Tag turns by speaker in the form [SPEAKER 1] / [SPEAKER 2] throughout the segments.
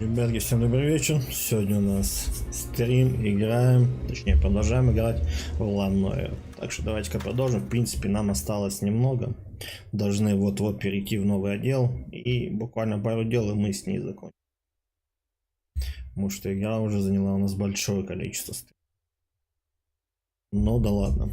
[SPEAKER 1] Ребятки, всем добрый вечер. Сегодня у нас стрим, играем, точнее продолжаем играть в Noire. Так что давайте-ка продолжим. В принципе, нам осталось немного. Должны вот-вот перейти в новый отдел. И буквально пару дел, и мы с ней закончим. Потому что игра уже заняла у нас большое количество стримов. Ну да ладно.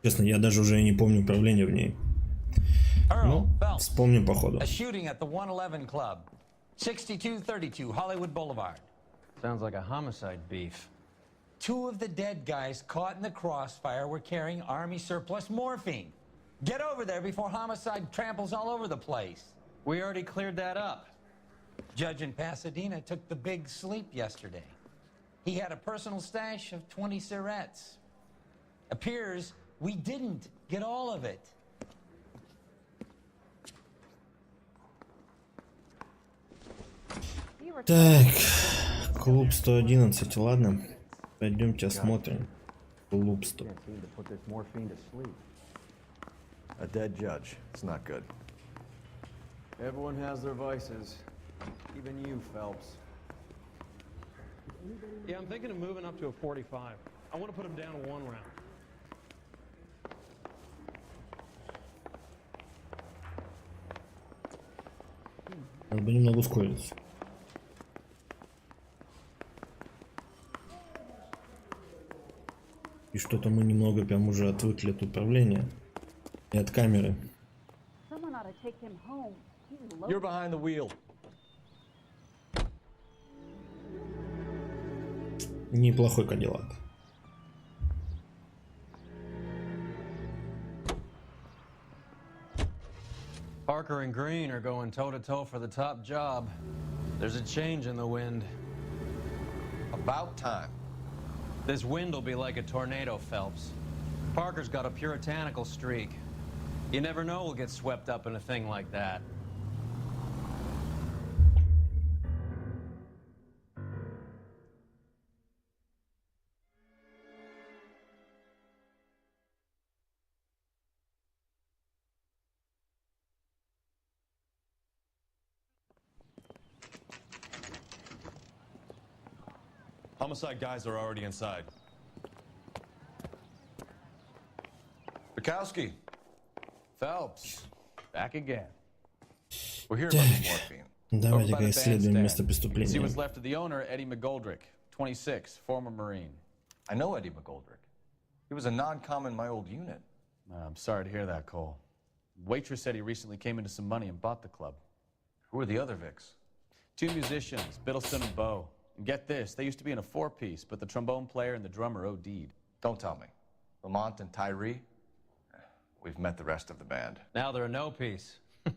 [SPEAKER 1] Честно, я даже уже не помню управление в ней. Ну, вспомним по ходу.
[SPEAKER 2] 6232 Hollywood Boulevard.
[SPEAKER 3] Sounds like a homicide beef.
[SPEAKER 2] Two of the dead guys caught in the crossfire were carrying Army surplus morphine. Get over there before homicide tramples all over the place.
[SPEAKER 3] We already cleared that up.
[SPEAKER 2] Judge in Pasadena took the big sleep yesterday. He had a personal stash of 20 cigarettes. Appears we didn't get all of it.
[SPEAKER 1] Так, клуб 111, ладно. Пойдемте осмотрим. Клуб 100.
[SPEAKER 4] A dead judge. It's not good.
[SPEAKER 5] Everyone has their vices. Even you, Phelps.
[SPEAKER 6] Yeah, I'm thinking of moving up to a 45. I want to put him down to 1 round.
[SPEAKER 1] Надо бы немного ускориться. И что-то мы немного прям уже отвыкли от управления и от камеры.
[SPEAKER 4] You're behind the wheel.
[SPEAKER 1] Неплохой Кадиллак.
[SPEAKER 3] Parker and Green are going toe-to-toe for the top job. There's a change in the wind.
[SPEAKER 4] About time.
[SPEAKER 3] This wind will be like a tornado, Phelps. Parker's got a puritanical streak. You never know we'll get swept up in a thing like that.
[SPEAKER 7] Homicide guys are already inside. Bukowski.
[SPEAKER 3] Phelps, back again.
[SPEAKER 7] We're here about the morphine.
[SPEAKER 1] Давайте-ка исследуем место
[SPEAKER 8] See
[SPEAKER 1] преступления.
[SPEAKER 8] what's left of the owner, Eddie McGoldrick, 26, former Marine.
[SPEAKER 4] I know Eddie McGoldrick. He was a non-com in my old unit.
[SPEAKER 8] I'm sorry to hear that, Cole. Waitress said he recently came into some money and bought the club.
[SPEAKER 4] Who are the other Vics?
[SPEAKER 8] 2 musicians, Biddleston and Bo. And get this, they used to be in a 4-piece, but the trombone player and the drummer OD'd.
[SPEAKER 4] Don't tell me. Lamont and Tyree? We've met the rest of the band.
[SPEAKER 3] Now they're a no-piece.
[SPEAKER 4] Do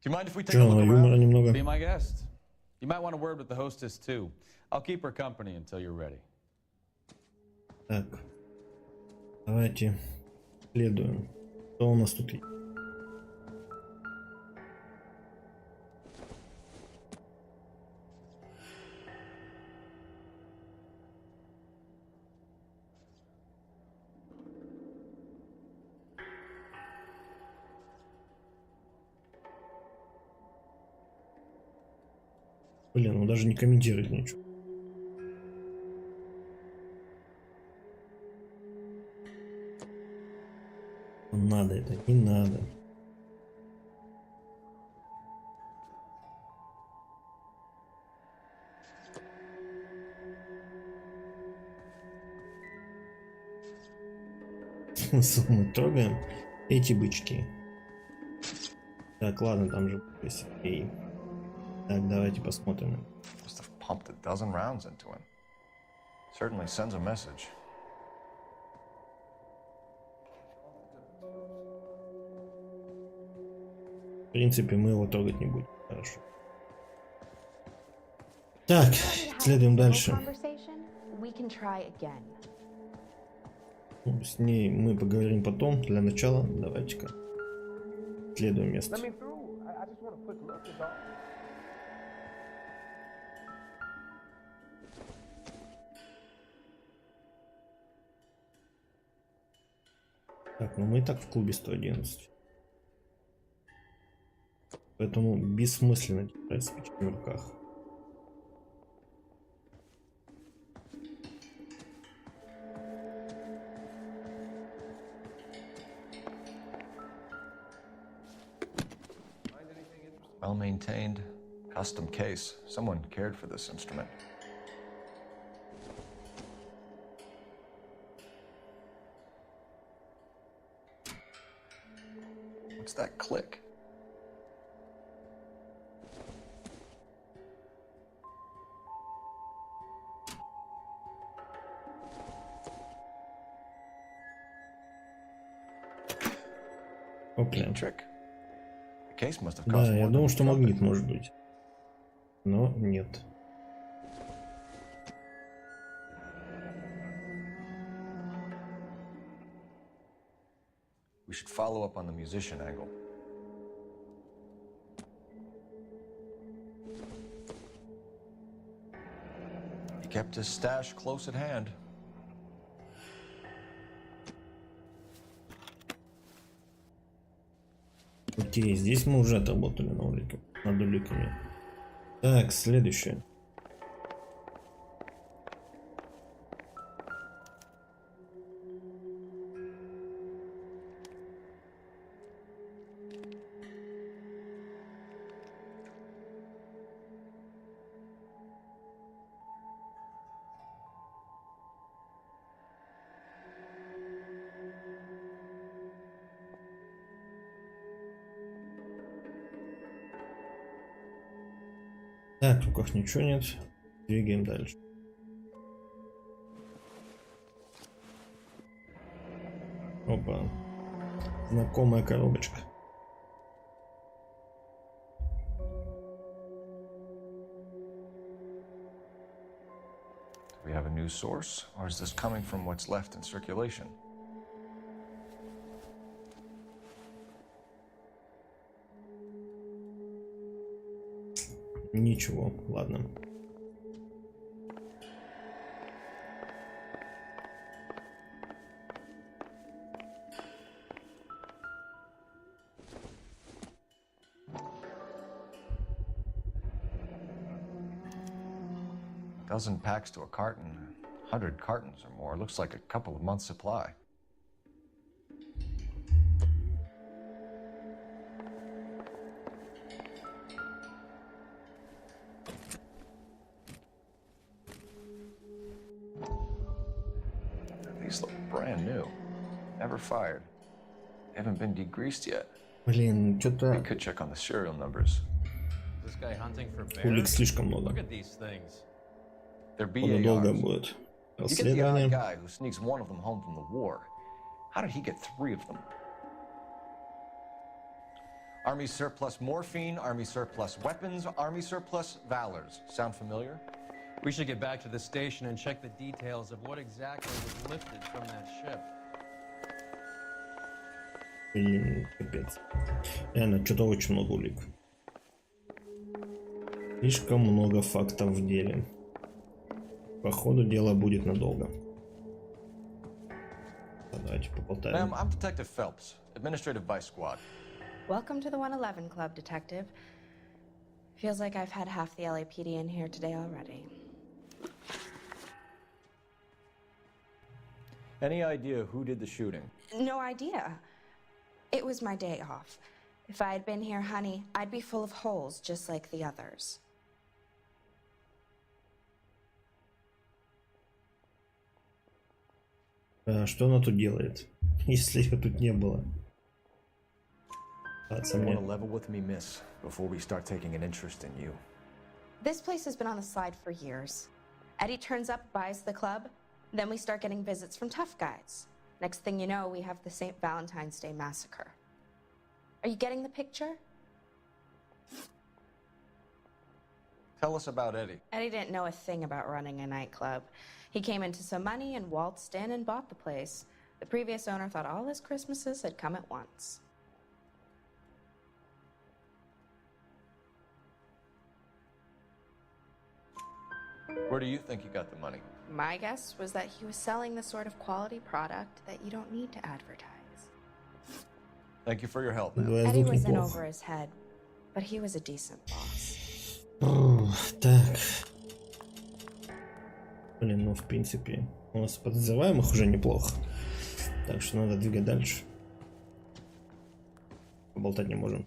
[SPEAKER 4] you mind if we take a
[SPEAKER 1] Черного
[SPEAKER 4] look
[SPEAKER 1] юмора
[SPEAKER 4] around?
[SPEAKER 1] немного.
[SPEAKER 8] Be my guest. You might want a word with the hostess, too. I'll keep her company until you're ready.
[SPEAKER 1] Так, давайте исследуем. Что у нас тут есть? Блин, он даже не комментирует ничего. Надо это, не надо. Мы трогаем эти бычки. Так, ладно, там же есть. Окей. Так, давайте посмотрим.
[SPEAKER 4] Must have pumped a dozen rounds into him. Certainly sends a message.
[SPEAKER 1] В принципе, мы его трогать не будем. Хорошо. Так, следуем дальше. Ну, с ней мы поговорим потом. Для начала давайте-ка следуем место. Так, ну мы и так в клубе 111. Поэтому бессмысленно держать спички в руках.
[SPEAKER 4] Well maintained, custom case. Someone cared for this instrument. What's that click?
[SPEAKER 1] Опля.
[SPEAKER 4] Trick. The case must have
[SPEAKER 1] Да,
[SPEAKER 4] cost
[SPEAKER 1] я
[SPEAKER 4] more
[SPEAKER 1] думал,
[SPEAKER 4] than
[SPEAKER 1] что
[SPEAKER 4] the
[SPEAKER 1] магнит
[SPEAKER 4] trumpet.
[SPEAKER 1] может быть. Но нет.
[SPEAKER 4] We should follow up on the musician angle. He kept his stash close at hand.
[SPEAKER 1] Окей, здесь мы уже отработали над уликами. Так, следующее. Так, в руках ничего нет. Двигаем дальше. Опа. Знакомая коробочка.
[SPEAKER 4] Do we have a new source, or is this coming from what's left in circulation?
[SPEAKER 1] Ничего, ладно.
[SPEAKER 4] Dozen packs to a carton, 100 cartons or more. Looks like a couple of months' supply. These look brand new. Never fired. They haven't been degreased yet.
[SPEAKER 1] Блин,
[SPEAKER 4] We
[SPEAKER 1] что-то
[SPEAKER 4] could check on the serial numbers.
[SPEAKER 3] This guy hunting for
[SPEAKER 1] улик
[SPEAKER 3] bears?
[SPEAKER 1] слишком много.
[SPEAKER 3] Look at these things.
[SPEAKER 4] They're
[SPEAKER 1] Походу долго
[SPEAKER 4] BARs.
[SPEAKER 1] будет.
[SPEAKER 4] You get the odd
[SPEAKER 1] Расследование.
[SPEAKER 4] guy who sneaks one of them home from the war. How did he get 3 of them? Army surplus morphine, Army surplus weapons, Army surplus valors. Sound familiar?
[SPEAKER 3] We should get back to the station and check the details of what exactly was lifted from that ship.
[SPEAKER 1] Блин, капец. Реально, что-то очень много улик. Слишком много фактов в деле. Походу, дело будет надолго. Давайте поболтаем.
[SPEAKER 4] Ma'am, I'm Detective Phelps, Administrative Vice Squad.
[SPEAKER 9] Welcome to the 111 Club, Detective. Feels like I've had half the LAPD in here today already.
[SPEAKER 5] Any idea who did the shooting?
[SPEAKER 9] No idea. It was my day off. If I had been here, honey, I'd be full of holes just like the others.
[SPEAKER 1] А что она тут делает, если ее тут не было?
[SPEAKER 5] You want to level with me, miss, before we start taking an interest in you.
[SPEAKER 9] This place has been on the slide for years. Eddie turns up, buys the club, then we start getting visits from tough guys. Next thing you know, we have the St. Valentine's Day massacre. Are you getting the picture?
[SPEAKER 4] Tell us about Eddie.
[SPEAKER 9] Eddie didn't know a thing about running a nightclub. He came into some money and waltzed in and bought the place. The previous owner thought all his Christmases had come at once.
[SPEAKER 4] Where do you think he got the money?
[SPEAKER 9] My guess was that he was selling the sort of quality product that you don't need to advertise.
[SPEAKER 4] Thank you for your help, man.
[SPEAKER 1] Двое
[SPEAKER 9] Eddie
[SPEAKER 1] звук
[SPEAKER 9] was in
[SPEAKER 1] неплохо.
[SPEAKER 9] over his head, but he was a decent boss.
[SPEAKER 1] Так. Блин, ну в принципе у нас подозреваемых уже неплохо. Так что надо двигать дальше. Поболтать не можем.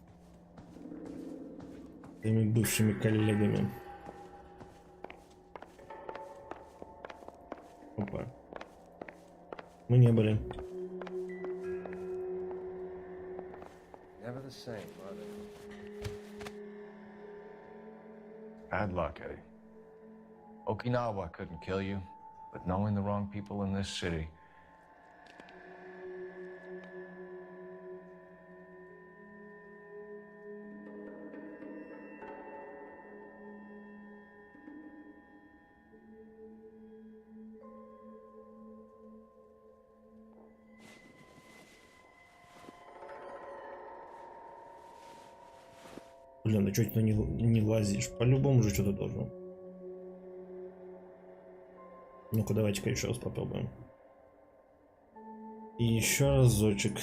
[SPEAKER 1] С своими бывшими коллегами. Опа. Мы не были.
[SPEAKER 4] Never the same, are they? Bad luck, Eddie. Okinawa couldn't kill you, but knowing the wrong people in this city.
[SPEAKER 1] Блин, ну чё ты не лазишь? По-любому же что-то должно. Ну-ка, давайте-ка еще раз попробуем. И еще разочек.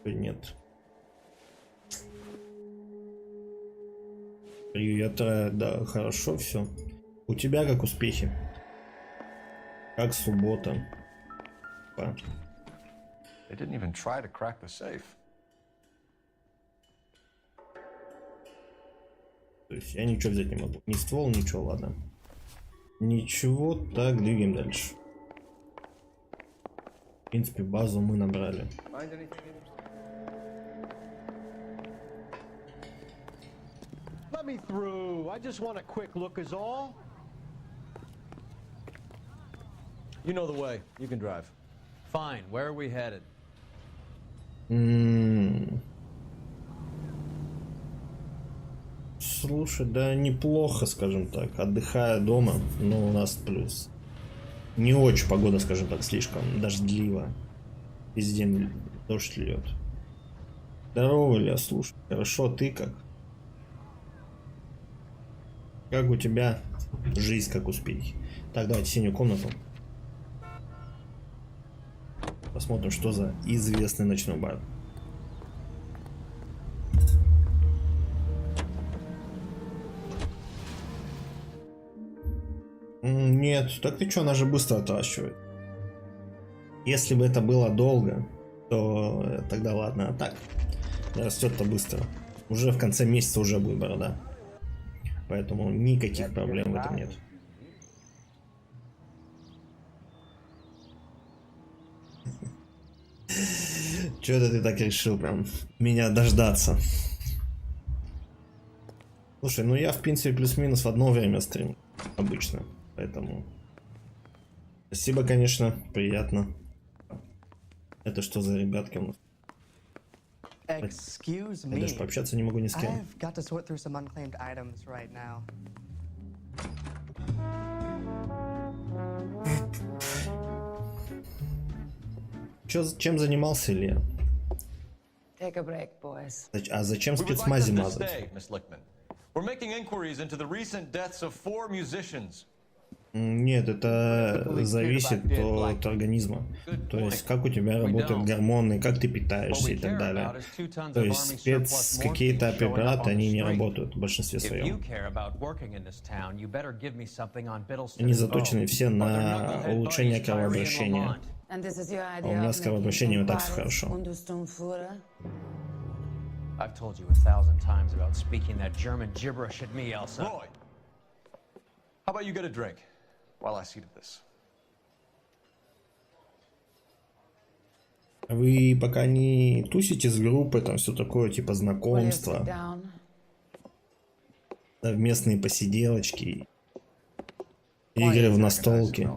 [SPEAKER 1] Нет. Привет, да, хорошо, все. У тебя как успехи? Как суббота?
[SPEAKER 4] They didn't even try to crack the safe.
[SPEAKER 1] То есть я ничего взять не могу. Ни ствол, ничего, ладно. Ничего, так, двигаем дальше. В принципе, базу мы набрали.
[SPEAKER 6] Let me through. I just want a quick look is all.
[SPEAKER 8] You know the way. You can drive. Fine. Where are we headed?
[SPEAKER 1] Слушай, да неплохо, скажем так. Отдыхая дома, но у нас плюс. Не очень погода, скажем так, слишком дождливо. Везде дождь льет. Здорово, Илья, слушай. Хорошо, ты как? Как у тебя жизнь, как успехи? Так, давайте синюю комнату. Посмотрим, что за известный ночной бар. Нет, так ты что, она же быстро отращивает. Если бы это было долго, то тогда ладно. А так, растет-то быстро. Уже в конце месяца уже будет борода. Поэтому никаких проблем в этом нет. Чё-то ты так решил прям меня дождаться. Слушай, ну я в принципе плюс-минус в одно время стримлю. Обычно. Поэтому спасибо, конечно, приятно. Это что за ребятки у нас?
[SPEAKER 10] Excuse
[SPEAKER 1] Я
[SPEAKER 10] me.
[SPEAKER 1] даже пообщаться не могу ни с кем.
[SPEAKER 10] I've got to sort through some unclaimed items right now.
[SPEAKER 1] Чем занимался Илья?
[SPEAKER 10] Take a break, boys.
[SPEAKER 1] А зачем
[SPEAKER 4] We would like
[SPEAKER 1] спецмази
[SPEAKER 4] them to
[SPEAKER 1] мазать?
[SPEAKER 4] stay, Miss Lichtman. We're making inquiries into the recent deaths of 4 musicians.
[SPEAKER 1] Нет, это зависит от организма. То есть, как у тебя работают гормоны, как ты питаешься и так далее. То есть, какие-то препараты, они не работают в большинстве своем. Они заточены все на улучшение кровообращения. А у меня с кровообращением и так все хорошо.
[SPEAKER 3] I've told you 1,000 times about speaking that German gibberish at me, Elsa.
[SPEAKER 4] Roy, how about you get a drink while I see to this?
[SPEAKER 1] Вы пока не тусите с группой, там все такое, типа знакомства, совместные посиделочки, игры в настолки.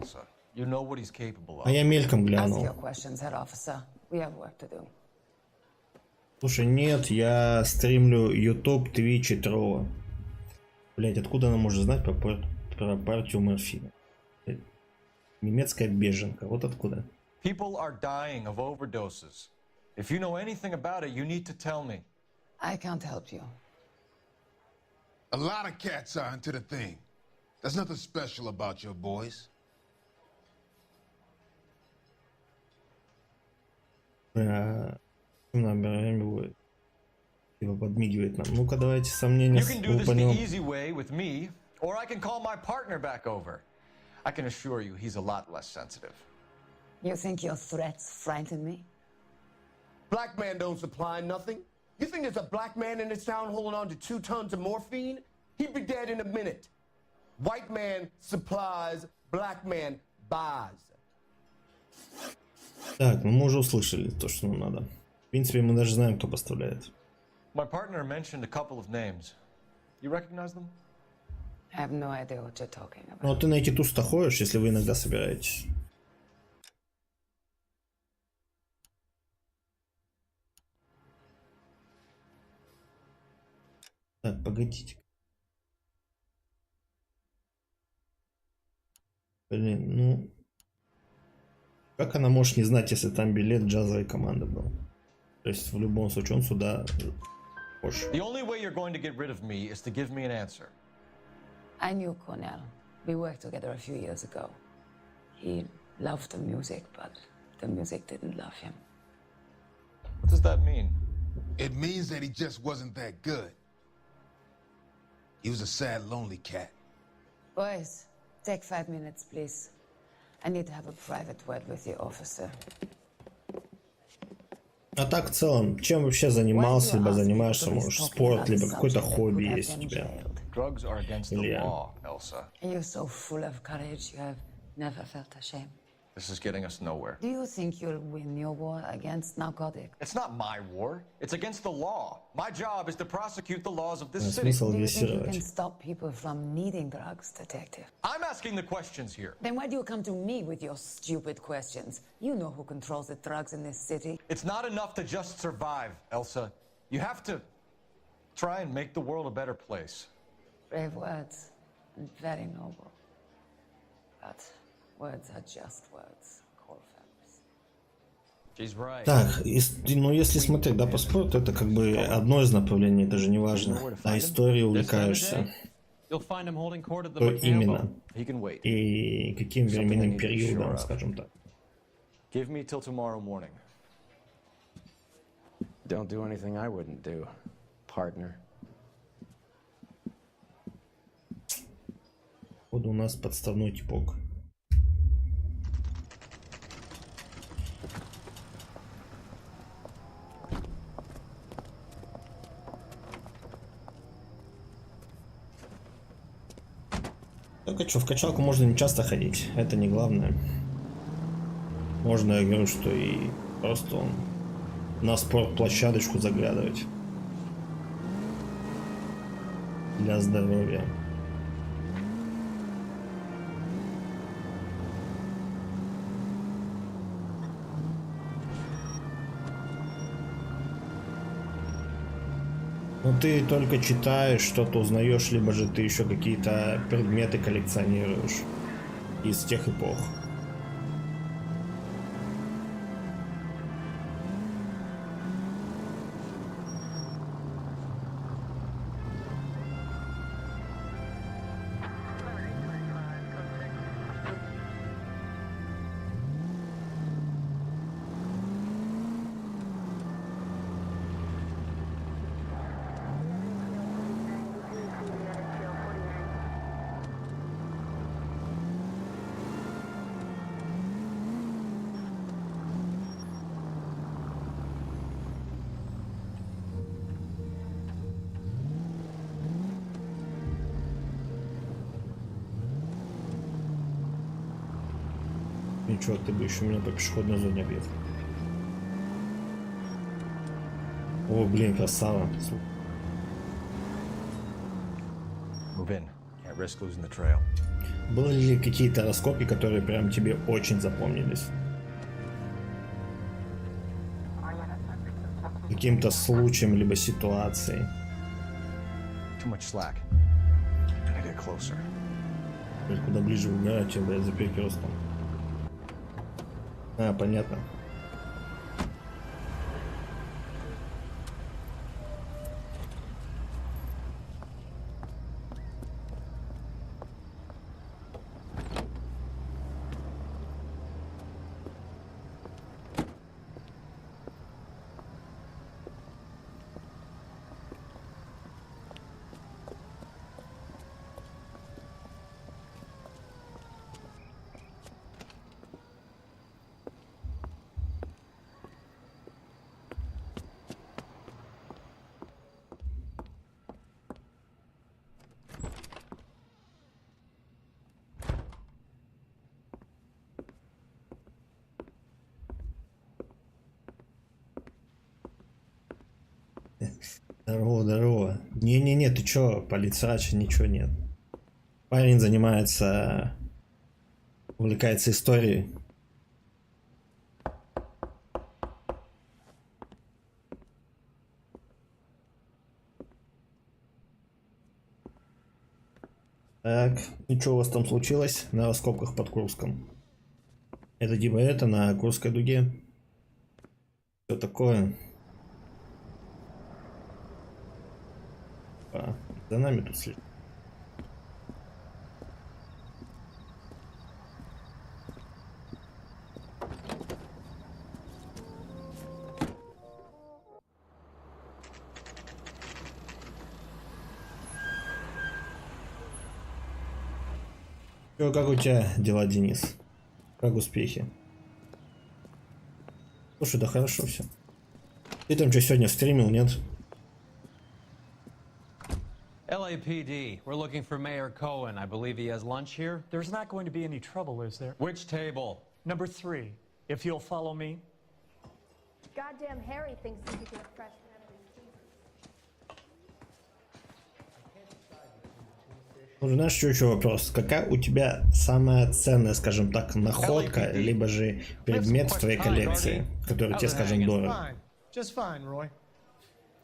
[SPEAKER 4] You know what he's capable
[SPEAKER 1] А
[SPEAKER 4] of.
[SPEAKER 1] я мельком глянул. Слушай, нет, я стримлю YouTube, Twitch и Trovo. Блять, откуда она может знать про партию морфина? Немецкая беженка, вот откуда.
[SPEAKER 4] People are dying of overdoses. If you know anything about it, you need to tell me.
[SPEAKER 10] I can't help you.
[SPEAKER 11] A lot of cats are into the thing. There's nothing special about your boys.
[SPEAKER 1] Будет. Типа подмигивает нам. Ну-ка, давайте сомнения
[SPEAKER 4] You can do this the
[SPEAKER 1] лупанем.
[SPEAKER 4] easy way with me, or I can call my partner back over. I can assure you he's a lot less sensitive.
[SPEAKER 10] You think your threats frighten me?
[SPEAKER 6] Black man don't supply nothing. You think there's a black man in this town holding on to 2 tons of morphine? He'd be dead in a minute. White man supplies, black man buys.
[SPEAKER 1] Так, ну мы уже услышали то, что нам надо. В принципе, мы даже знаем, кто поставляет.
[SPEAKER 4] My partner mentioned a couple of names. You recognize them?
[SPEAKER 10] I have no idea what you're talking about.
[SPEAKER 1] Ну, а ты на эти тусы ходишь, если вы иногда собираетесь. Так, погодите. Блин, ну... Как она может не знать, если там билет джазовой команды был? То есть, в любом случае, он сюда...
[SPEAKER 4] The only way you're going to get rid of me is to give me an answer.
[SPEAKER 10] I knew Cornell. We worked together a few years ago. He loved the music, but the music didn't love him.
[SPEAKER 4] What does that mean?
[SPEAKER 11] It means that he just wasn't that good. He was a sad, lonely cat.
[SPEAKER 10] Boys, take 5 minutes, please. I need to have a private word with the officer.
[SPEAKER 1] А так, в целом, чем вообще занимался, либо занимаешься, может, спорт, либо какое-то хобби есть у тебя?
[SPEAKER 4] Drugs are against the law, Elsa.
[SPEAKER 10] You're so full of courage, you have never felt ashamed.
[SPEAKER 4] This is getting us nowhere.
[SPEAKER 10] Do you think you'll win your war against narcotics?
[SPEAKER 4] It's not my war. It's against the law. My job is to prosecute the laws of this city.
[SPEAKER 1] Смысл
[SPEAKER 10] Do you think you can
[SPEAKER 1] агрессировать?
[SPEAKER 10] stop people from needing drugs, detective?
[SPEAKER 4] I'm asking the questions here.
[SPEAKER 10] Then why do you come to me with your stupid questions? You know who controls the drugs in this city.
[SPEAKER 4] It's not enough to just survive, Elsa. You have to try and make the world a better place.
[SPEAKER 10] Brave words and very noble. But words are just words, Colfax.
[SPEAKER 3] She's right.
[SPEAKER 1] Так, ну если смотреть, да, по спорту, это как бы одно из направлений, даже не важно. А историей увлекаешься,
[SPEAKER 3] You'll find him holding court at the
[SPEAKER 1] то
[SPEAKER 3] Mechanical.
[SPEAKER 1] именно.
[SPEAKER 4] He can wait.
[SPEAKER 1] И каким временным периодом, скажем так.
[SPEAKER 4] Give me till tomorrow morning.
[SPEAKER 5] Don't do anything I wouldn't do, partner.
[SPEAKER 1] Вот у нас подставной типок. Только что, в качалку можно не часто ходить, это не главное. Можно, я говорю, что и просто на спортплощадочку заглядывать. Для здоровья. Ну ты только читаешь, что-то узнаешь, либо же ты еще какие-то предметы коллекционируешь из тех эпох. Ничего, ты бы еще меня по пешеходной зоне объехал. О, блин, красава.
[SPEAKER 4] Move in. Can't risk losing the trail.
[SPEAKER 1] Были ли какие-то раскопки, которые прям тебе очень запомнились? Каким-то случаем, либо ситуацией?
[SPEAKER 4] Too much slack. Gotta get closer.
[SPEAKER 1] Куда ближе угорать, чем, блядь, за перекрестком. А, понятно. Здорово, здорово. Не-не-не, ты чё, полицрач, ничего нет. Парень занимается, увлекается историей. Так, и что у вас там случилось на раскопках под Курском? Это типа это на Курской дуге? Что такое? За нами тут след. Чё, как у тебя дела, Денис? Как успехи? Слушай, да хорошо все. Ты там что, сегодня стримил, нет?
[SPEAKER 3] LAPD, we're looking for Mayor Cohen. I believe he has lunch here.
[SPEAKER 12] There's not going to be any trouble, is there?
[SPEAKER 3] Which table?
[SPEAKER 12] Number 3, if you'll follow me.
[SPEAKER 13] Goddamn Harry thinks he can get fresh whenever he sees.
[SPEAKER 1] Ну, знаешь, еще вопрос. Какая у тебя самая ценная, скажем так, находка, либо же предмет в твоей коллекции, который тебе, скажем, дорог?
[SPEAKER 12] Just fine, Roy.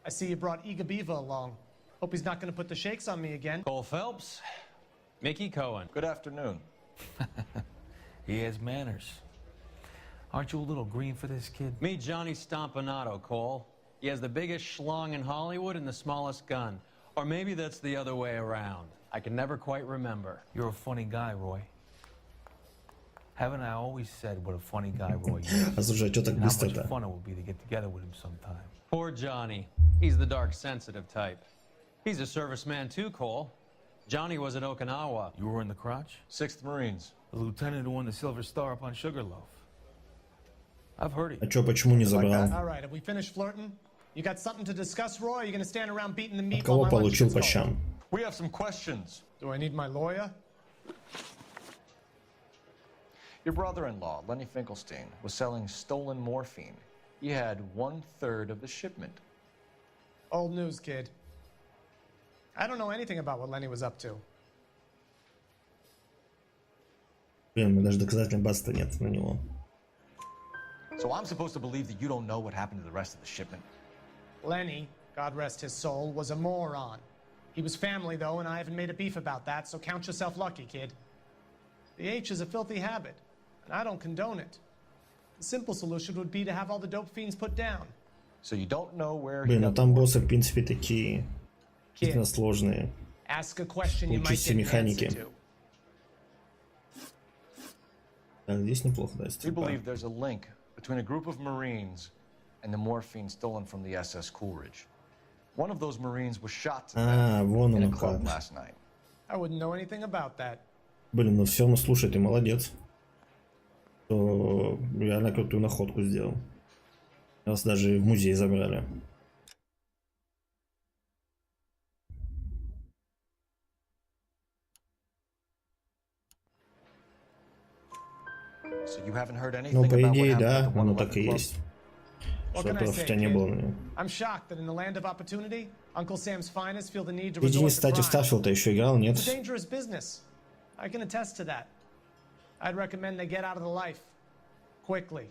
[SPEAKER 12] I see you brought Eager Beaver along. Hope he's not going to put the shakes on me again.
[SPEAKER 3] Cole Phelps, Mickey Cohen.
[SPEAKER 4] Good afternoon.
[SPEAKER 14] He has manners. Aren't you a little green for this kid?
[SPEAKER 3] Meet Johnny Stompanato, Cole. He has the biggest schlong in Hollywood and the smallest gun. Or maybe that's the other way around. I can never quite remember.
[SPEAKER 14] You're a funny guy, Roy. Haven't I always said what a funny guy Roy is?
[SPEAKER 1] Слушай, а что так
[SPEAKER 14] How much
[SPEAKER 1] быстро-то?
[SPEAKER 14] fun it would be to get together with him sometime.
[SPEAKER 3] Poor Johnny. He's the dark, sensitive type. He's a serviceman too, Cole. Johnny was at Okinawa.
[SPEAKER 14] You were in the crotch?
[SPEAKER 4] 6th Marines.
[SPEAKER 14] The lieutenant who won the Silver Star up on Sugarloaf. I've heard it.
[SPEAKER 1] А чё, почему не забрал?
[SPEAKER 12] All right, have we finished flirting? You got something to discuss, Roy? Or are you going to stand around beating the meat
[SPEAKER 1] От
[SPEAKER 12] while
[SPEAKER 1] кого
[SPEAKER 12] my lunch
[SPEAKER 1] получил
[SPEAKER 12] gets
[SPEAKER 1] по
[SPEAKER 12] cold?
[SPEAKER 1] щам?
[SPEAKER 4] We have some questions.
[SPEAKER 12] Do I need my lawyer?
[SPEAKER 4] Your brother-in-law, Lenny Finkelstein, was selling stolen morphine. He had 1/3 of the shipment.
[SPEAKER 12] Old news, kid. I don't know anything about what Lenny was up to.
[SPEAKER 1] Блин, у меня даже доказательной базы-то нет на него.
[SPEAKER 4] So I'm supposed to believe that you don't know what happened to the rest of the shipment?
[SPEAKER 12] Lenny, God rest his soul, was a moron. He was family, though, and I haven't made a beef about that, so count yourself lucky, kid. The H is a filthy habit, and I don't condone it. The simple solution would be to have all the dope fiends put down.
[SPEAKER 4] So you don't know where he
[SPEAKER 1] Блин, ну
[SPEAKER 4] got
[SPEAKER 1] там
[SPEAKER 4] the
[SPEAKER 1] боссы, в принципе, такие действительно сложные.
[SPEAKER 12] Ask a question you might
[SPEAKER 1] Учись все
[SPEAKER 12] get an answer
[SPEAKER 1] механики.
[SPEAKER 12] to.
[SPEAKER 1] Так, здесь неплохо, да,
[SPEAKER 4] We
[SPEAKER 1] стрельба.
[SPEAKER 4] believe there's a link between a group of Marines and the morphine stolen from the SS Coolidge. One of those Marines was shot to death
[SPEAKER 1] вон
[SPEAKER 4] in a
[SPEAKER 1] оно
[SPEAKER 4] club
[SPEAKER 1] как.
[SPEAKER 4] last night.
[SPEAKER 12] I wouldn't know anything about that.
[SPEAKER 1] Блин, ну все, ну слушай, ты молодец. То реально крутую находку сделал. Нас даже в музей забрали.
[SPEAKER 4] So you haven't heard anything
[SPEAKER 1] Ну, по
[SPEAKER 4] about what
[SPEAKER 1] идее,
[SPEAKER 4] happened
[SPEAKER 1] да,
[SPEAKER 4] at the
[SPEAKER 1] оно
[SPEAKER 4] 111
[SPEAKER 1] так и
[SPEAKER 4] Club?
[SPEAKER 1] есть.
[SPEAKER 12] What
[SPEAKER 1] Что
[SPEAKER 12] can I
[SPEAKER 1] то
[SPEAKER 12] say,
[SPEAKER 1] тебя не
[SPEAKER 12] kid?
[SPEAKER 1] было на нем.
[SPEAKER 12] I'm shocked that in the land of opportunity, Uncle Sam's finest feel the need to
[SPEAKER 1] Ты,
[SPEAKER 12] resort
[SPEAKER 1] Денис,
[SPEAKER 12] to
[SPEAKER 1] кстати, в
[SPEAKER 12] crime.
[SPEAKER 1] Старфилд-то еще играл, нет?
[SPEAKER 12] It's a dangerous business. I can attest to that. I'd recommend they get out of the life quickly.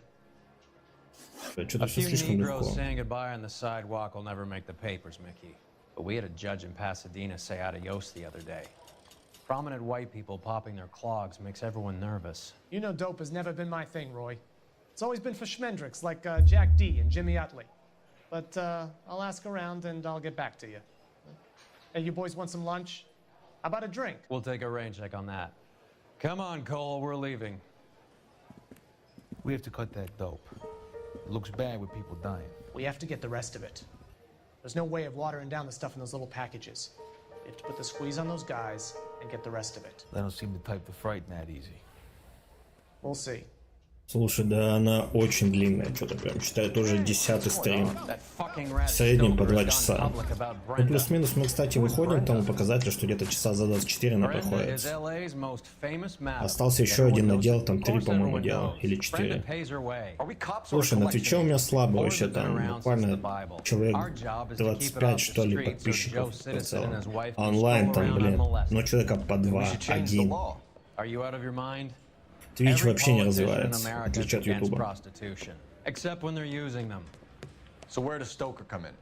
[SPEAKER 1] Что-то
[SPEAKER 3] A
[SPEAKER 1] все
[SPEAKER 3] few
[SPEAKER 1] слишком
[SPEAKER 3] Negroes
[SPEAKER 1] легко.
[SPEAKER 3] saying goodbye on the sidewalk will never make the papers, Mickey. But we had a judge in Pasadena say adios the other day. Prominent white people popping their clogs makes everyone nervous.
[SPEAKER 12] You know dope has never been my thing, Roy. It's always been for schmendricks like Jack D and Jimmy Utley. But I'll ask around and I'll get back to you. Hey, you boys want some lunch? How about a drink?
[SPEAKER 3] We'll take a rain check on that. Come on, Cole, we're leaving.
[SPEAKER 14] We have to cut that dope. It looks bad with people dying.
[SPEAKER 12] We have to get the rest of it. There's no way of watering down the stuff in those little packages. You have to put the squeeze on those guys and get the rest of it.
[SPEAKER 14] They don't seem the type to frighten that easy.
[SPEAKER 12] We'll see.
[SPEAKER 1] Слушай, да она очень длинная, что-то прям считаю, тоже 10-й стрим. В среднем по 2 часа. Ну плюс-минус мы, кстати, выходим к тому показателю, что где-то часа за 24 она проходит. Остался еще один надел, там 3, по-моему, дела, или 4. Слушай, на Твиче у меня слабо вообще, там буквально человек 25, что ли, подписчиков в целом. А онлайн там, блин, ну человека по 2, 1. Twitch вообще не развивается, в отличие от Ютуба.
[SPEAKER 4] So where does Stoker come in?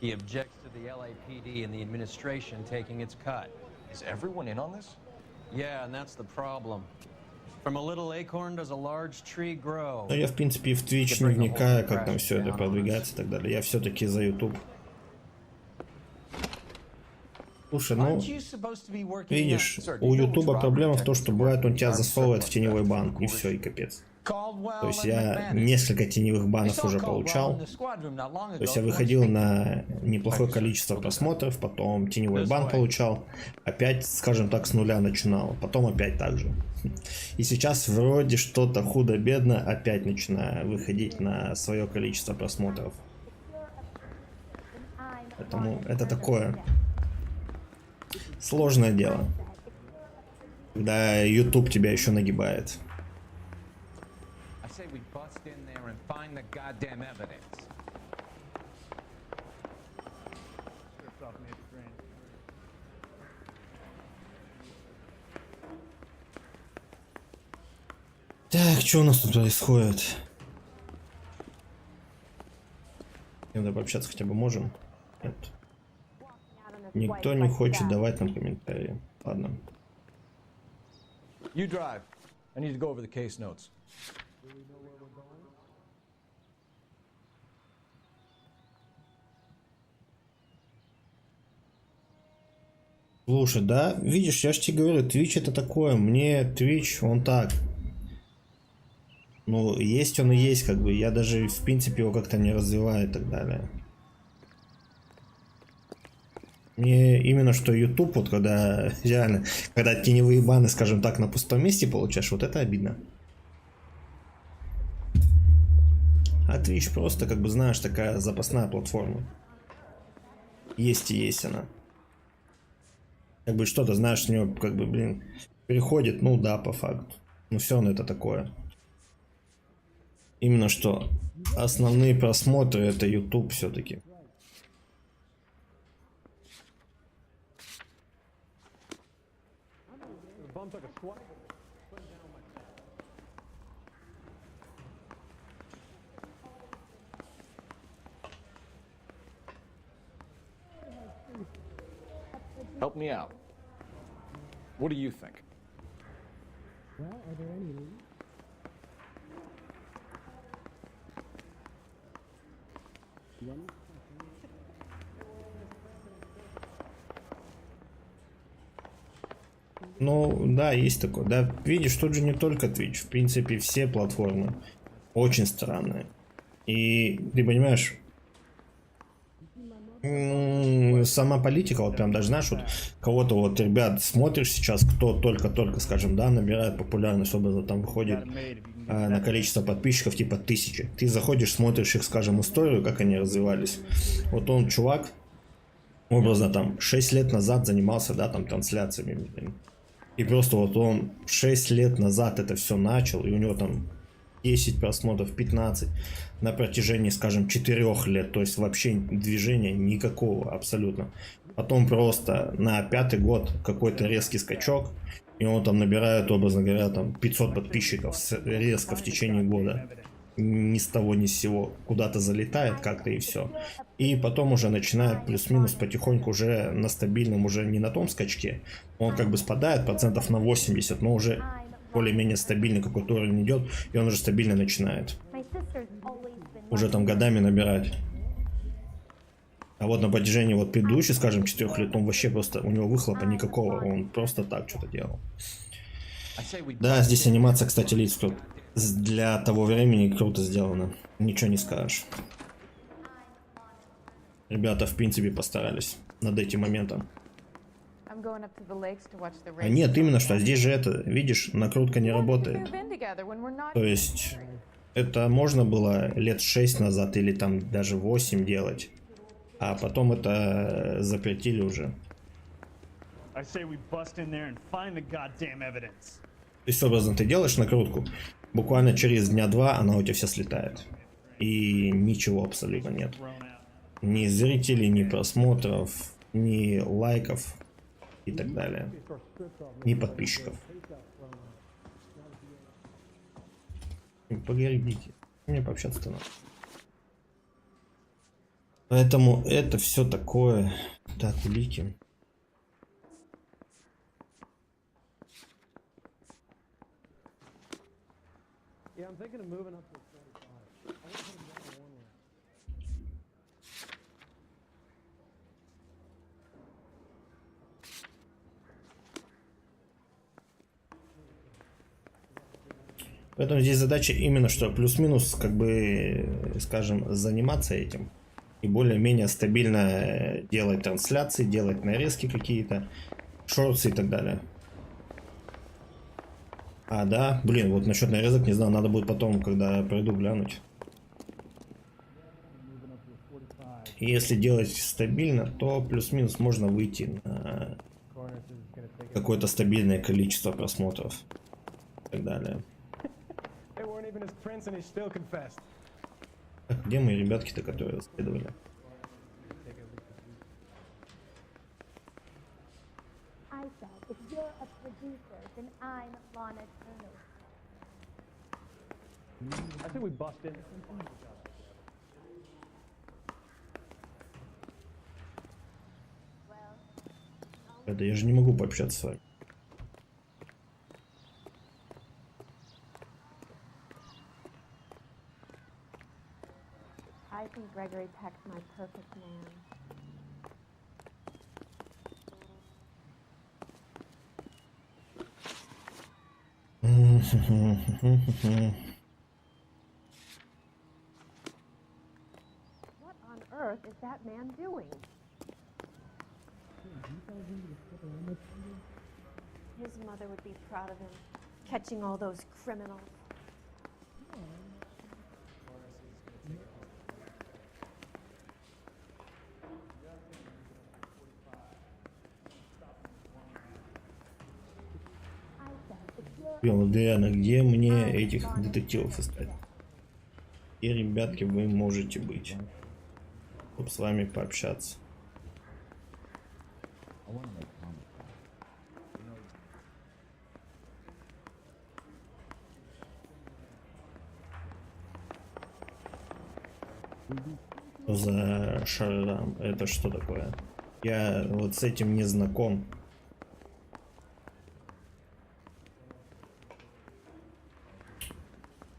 [SPEAKER 3] He objects to the LAPD and the administration taking its cut.
[SPEAKER 4] Is everyone in on this?
[SPEAKER 3] Yeah, and that's the problem. From a little acorn does a large tree grow.
[SPEAKER 1] Но я, в принципе, в Twitch не вникаю, как там все это продвигается и так далее. Я все-таки за YouTube. Слушай, ну, видишь, у Ютуба проблема в том, что бывает он тебя засовывает в теневой бан, и все, и капец. То есть я несколько теневых банов уже получал. То есть я выходил на неплохое количество просмотров, потом теневой бан получал, опять, скажем так, с нуля начинал, потом опять так же. И сейчас вроде что-то худо-бедно опять начинаю выходить на свое количество просмотров. Поэтому это такое сложное дело, когда YouTube тебя еще нагибает. Так, что у нас тут происходит? Надо пообщаться хотя бы можем? Нет. Никто не хочет давать нам комментарии. Ладно.
[SPEAKER 5] You drive. I need to go over the case notes.
[SPEAKER 1] Слушай, да, видишь, я же тебе говорю, Twitch это такое, мне Twitch, он так. Ну, есть он и есть, как бы, я даже, в принципе, его как-то не развиваю и так далее. Мне именно что YouTube, вот когда, реально, когда теневые баны, скажем так, на пустом месте получаешь, вот это обидно. А Twitch просто, как бы, знаешь, такая запасная платформа. Есть и есть она. Как бы что-то, знаешь, с него, как бы, блин, переходит, ну да, по факту. Но все равно это такое. Именно что основные просмотры это YouTube все-таки.
[SPEAKER 5] Help me out. What do you think?
[SPEAKER 15] Well, are there any leads?
[SPEAKER 1] Ну, да, есть такое. Да, видишь, тут же не только Twitch. В принципе, все платформы очень странные. И ты понимаешь, сама политика, вот прям даже, знаешь, вот кого-то вот, ребят, смотришь сейчас, кто только-только, скажем, да, набирает популярность, образно там выходит на количество подписчиков типа 1000. Ты заходишь, смотришь их, скажем, историю, как они развивались. Вот он, чувак, образно там 6 лет назад занимался, да, там трансляциями. И просто вот он 6 лет назад это все начал, и у него там 10 просмотров, 15 на протяжении, скажем, 4 лет. То есть вообще движения никакого абсолютно. Потом просто на 5-й год какой-то резкий скачок, и он там набирает, образно говоря, там 500 подписчиков резко в течение года. Ни с того ни с сего куда-то залетает как-то и все. И потом уже начинает плюс-минус потихоньку уже на стабильном, уже не на том скачке. Он как бы спадает процентов на 80, но уже более-менее стабильный какой-то уровень идет, и он уже стабильно начинает. Уже там годами набирать. А вот на протяжении вот предыдущих, скажем, 4 лет, он вообще просто, у него выхлопа никакого, он просто так что-то делал. Да, здесь анимация, кстати, лиц для того времени круто сделано. Ничего не скажешь. Ребята, в принципе, постарались над этим моментом.
[SPEAKER 16] I'm going up to the lakes to watch the
[SPEAKER 1] А
[SPEAKER 16] race.
[SPEAKER 1] нет, именно что. Здесь же это, видишь, накрутка не работает. То есть это можно было лет 6 назад или там даже 8 делать. А потом это запретили уже.
[SPEAKER 17] I say we bust in there and find the goddamn evidence.
[SPEAKER 1] То есть, образно, ты делаешь накрутку, буквально через дня два она у тебя вся слетает. И ничего абсолютно нет. Ни зрителей, ни просмотров, ни лайков и так далее. Ни подписчиков. Погодите, мне пообщаться-то надо. Поэтому это все такое. Так, улики.
[SPEAKER 15] Yeah, I'm thinking of moving up to 45. I want to put him down to one way.
[SPEAKER 1] Поэтому здесь задача именно что плюс-минус, как бы, скажем, заниматься этим. И более-менее стабильно делать трансляции, делать нарезки какие-то, шорты и так далее. А, да, блин, вот насчет нарезок, не знаю, надо будет потом, когда пройду, глянуть. И если делать стабильно, то плюс-минус можно выйти на какое-то стабильное количество просмотров и так далее. Так, где мои ребятки-то, которые расследовали?
[SPEAKER 13] If you're a producer, then I'm Lana Turner.
[SPEAKER 17] I think we bust in.
[SPEAKER 1] Это я же не могу пообщаться с вами.
[SPEAKER 13] I think Gregory Peck's my perfect man. What on earth is that man doing? His mother would be proud of him, catching all those criminals.
[SPEAKER 1] Вот реально, где мне этих детективов искать? И, ребятки, вы можете быть, чтобы с вами пообщаться. Что за шарам? Это что такое? Я вот с этим не знаком.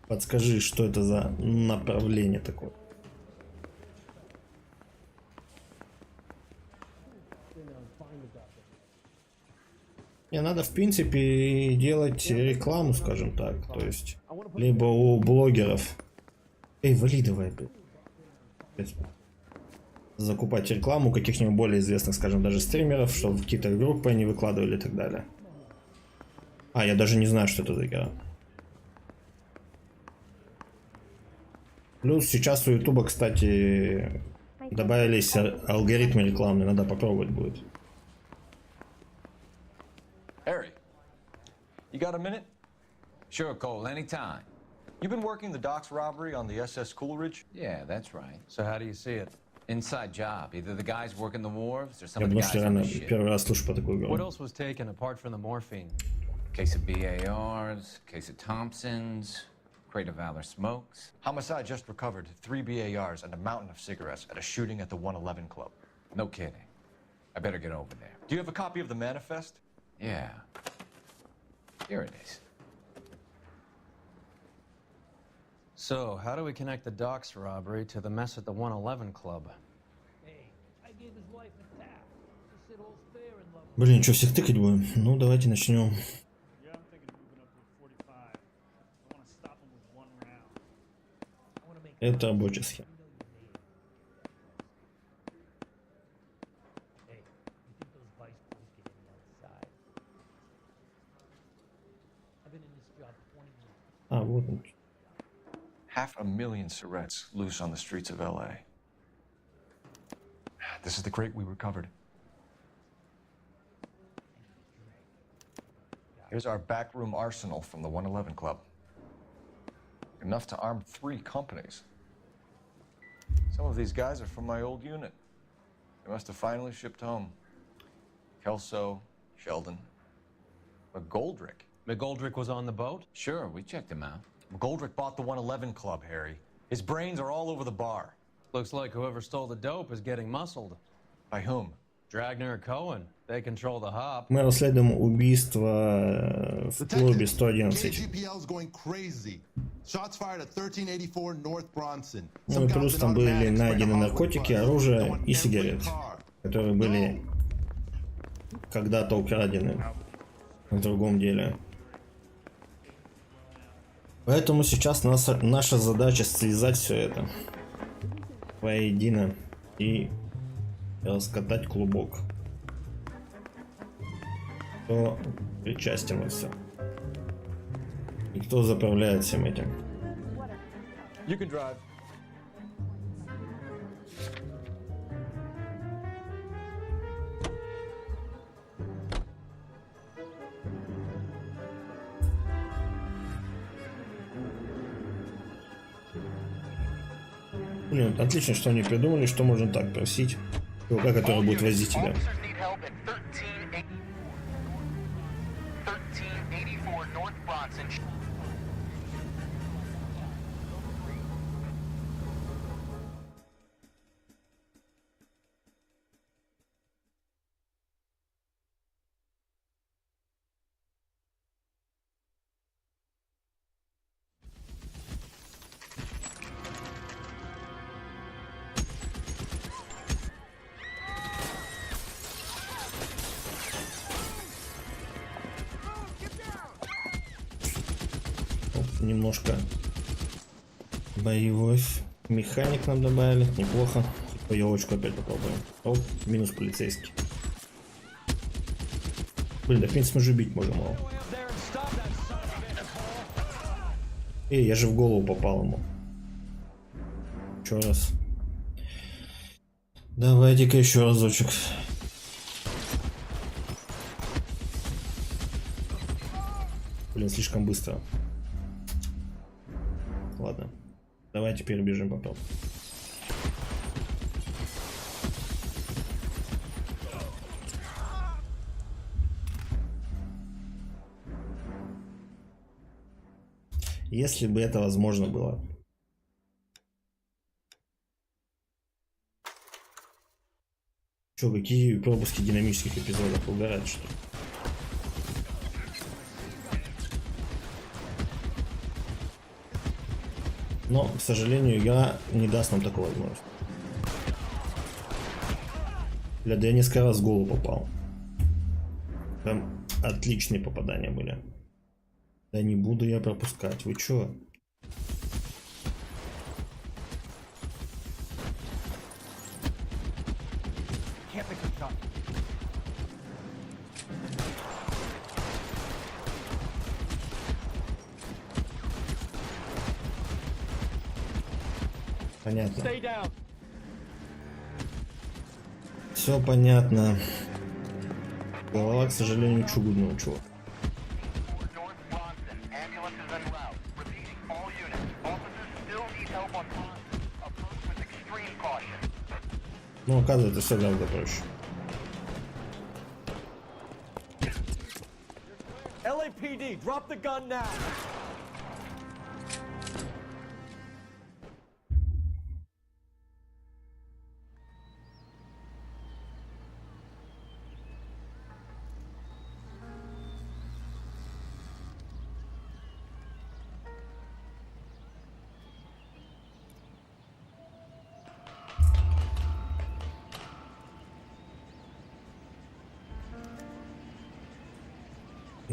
[SPEAKER 1] Подскажи, что это за направление такое? Мне надо, в принципе, делать рекламу, скажем так. То есть, либо у блогеров. Эй, вали давай. Закупать рекламу каких-нибудь более известных, скажем, даже стримеров, чтобы в какие-то группы они выкладывали и так далее. А, я даже не знаю, что это за игра. Плюс сейчас у Ютуба, кстати, добавились алгоритмы рекламные, надо попробовать будет.
[SPEAKER 4] Harry, you got a minute? Sure, Cole, anytime. You've been working the docks robbery on the SS Coolidge?
[SPEAKER 2] Yeah, that's right.
[SPEAKER 8] So how do you see it?
[SPEAKER 2] Inside job. Either the guys working the wharves or some
[SPEAKER 1] Я
[SPEAKER 2] of the
[SPEAKER 1] потому
[SPEAKER 2] guys
[SPEAKER 1] что
[SPEAKER 2] on
[SPEAKER 1] реально
[SPEAKER 2] the ship.
[SPEAKER 1] первый раз слышу по такой игре.
[SPEAKER 3] What else was taken apart from the morphine?
[SPEAKER 2] Case of BARs, case of Thompsons, crate of Valor smokes.
[SPEAKER 4] Homicide just recovered 3 BARs and a mountain of cigarettes at a shooting at the 111 Club.
[SPEAKER 2] No kidding. I better get over there.
[SPEAKER 4] Do you have a copy of the manifest?
[SPEAKER 2] Yeah. Here it is.
[SPEAKER 3] So, how do we connect the docks robbery to the mess at the 111 Club?
[SPEAKER 1] Блин, что, всех тыкать будем? Ну, давайте начнем. Это рабочая схема. А, вот он.
[SPEAKER 4] 500,000 cigarettes loose on the streets of L.A. This is the crate we recovered. Here's our backroom arsenal from the 111 Club. Enough to arm 3 companies. Some of these guys are from my old unit. They must have finally shipped home. Kelso, Sheldon, McGoldrick.
[SPEAKER 3] McGoldrick was on the boat?
[SPEAKER 8] Sure, we checked him out.
[SPEAKER 4] McGoldrick bought the 111 Club, Harry. His brains are all over the bar.
[SPEAKER 3] Looks like whoever stole the dope is getting muscled.
[SPEAKER 4] By whom?
[SPEAKER 3] Dragner or Cohen. They control the hub.
[SPEAKER 1] Мы расследуем убийство в клубе 111.
[SPEAKER 11] KGPL's going crazy. Shots fired at 1384 North Bronson.
[SPEAKER 1] Ну и плюс там были найдены наркотики, оружие и сигареты, которые были когда-то украдены в другом деле. Поэтому сейчас наша задача слезать все это воедино и раскатать клубок. Кто причастен во всем. И кто заправляет всем этим.
[SPEAKER 4] You can drive.
[SPEAKER 1] Блин, отлично, что они придумали, что можно так просить чувака, который будет возить тебя. Немножко боевой механик нам добавили, неплохо. По елочку опять попробуем. Оп, минус полицейский. Блин, да в принципе мы же бить можем его. Эй, я же в голову попал ему. Еще раз. Давайте-ка еще разочек. Блин, слишком быстро. Ладно, давайте перебежим потом. Если бы это возможно было. Чё, какие пропуски динамических эпизодов? Угорать, что ли? Но, к сожалению, игра не даст нам такой возможности. Бля, да я несколько раз в голову попал. Прям отличные попадания были. Да не буду я пропускать, вы чё? Понятно. Все понятно. Голова, к сожалению, чугунного чувака. Ну, оказывается, все гораздо проще.
[SPEAKER 16] LAPD, drop the gun now.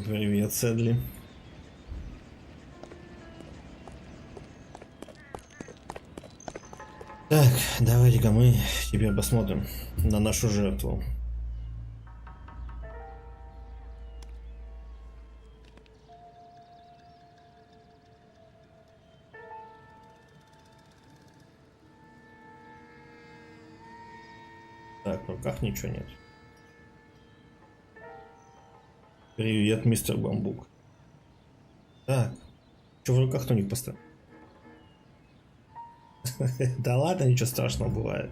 [SPEAKER 1] Привет, Сэдли. Так, давайте-ка мы теперь посмотрим на нашу жертву. В руках ничего нет. Привет, мистер Бамбук. Так. Что в руках-то у них поставил? Да ладно, ничего страшного бывает.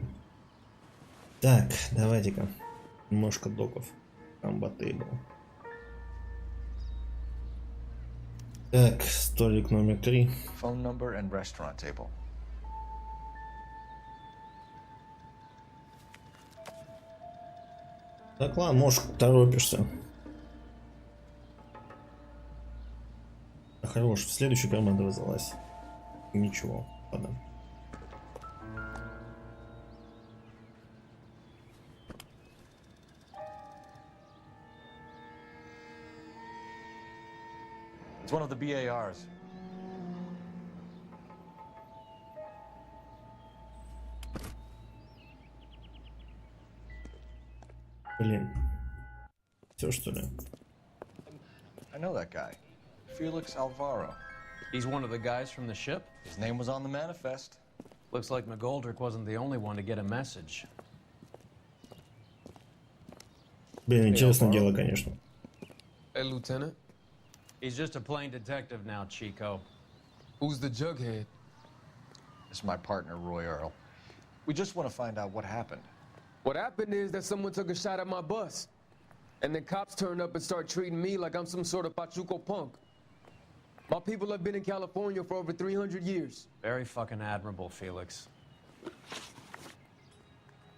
[SPEAKER 1] Так, давайте-ка. Немножко доков. Combat Table. Так, столик номер 3.
[SPEAKER 4] Phone number and restaurant table.
[SPEAKER 1] Так, ладно, может, торопишься. Хорош, в следующую команду залазь. Ничего, ладно.
[SPEAKER 4] It's one of the BARs.
[SPEAKER 1] Блин. Все, что ли?
[SPEAKER 4] I know that guy. Felix Alvaro.
[SPEAKER 3] He's one of the guys from the ship?
[SPEAKER 4] His name was on the manifest.
[SPEAKER 3] Looks like McGoldrick wasn't the only one to get a message.
[SPEAKER 1] Блин, интересное дело, конечно.
[SPEAKER 18] Hey, Lieutenant.
[SPEAKER 3] He's just a plain detective now, Chico.
[SPEAKER 18] Who's the jughead?
[SPEAKER 4] This is my partner, Roy Earl. We just want to find out what happened.
[SPEAKER 18] What happened is that someone took a shot at my bus. And then cops turned up and started treating me like I'm some sort of Pachuco punk. My people have been in California for over 300 years.
[SPEAKER 3] Very fucking admirable, Felix.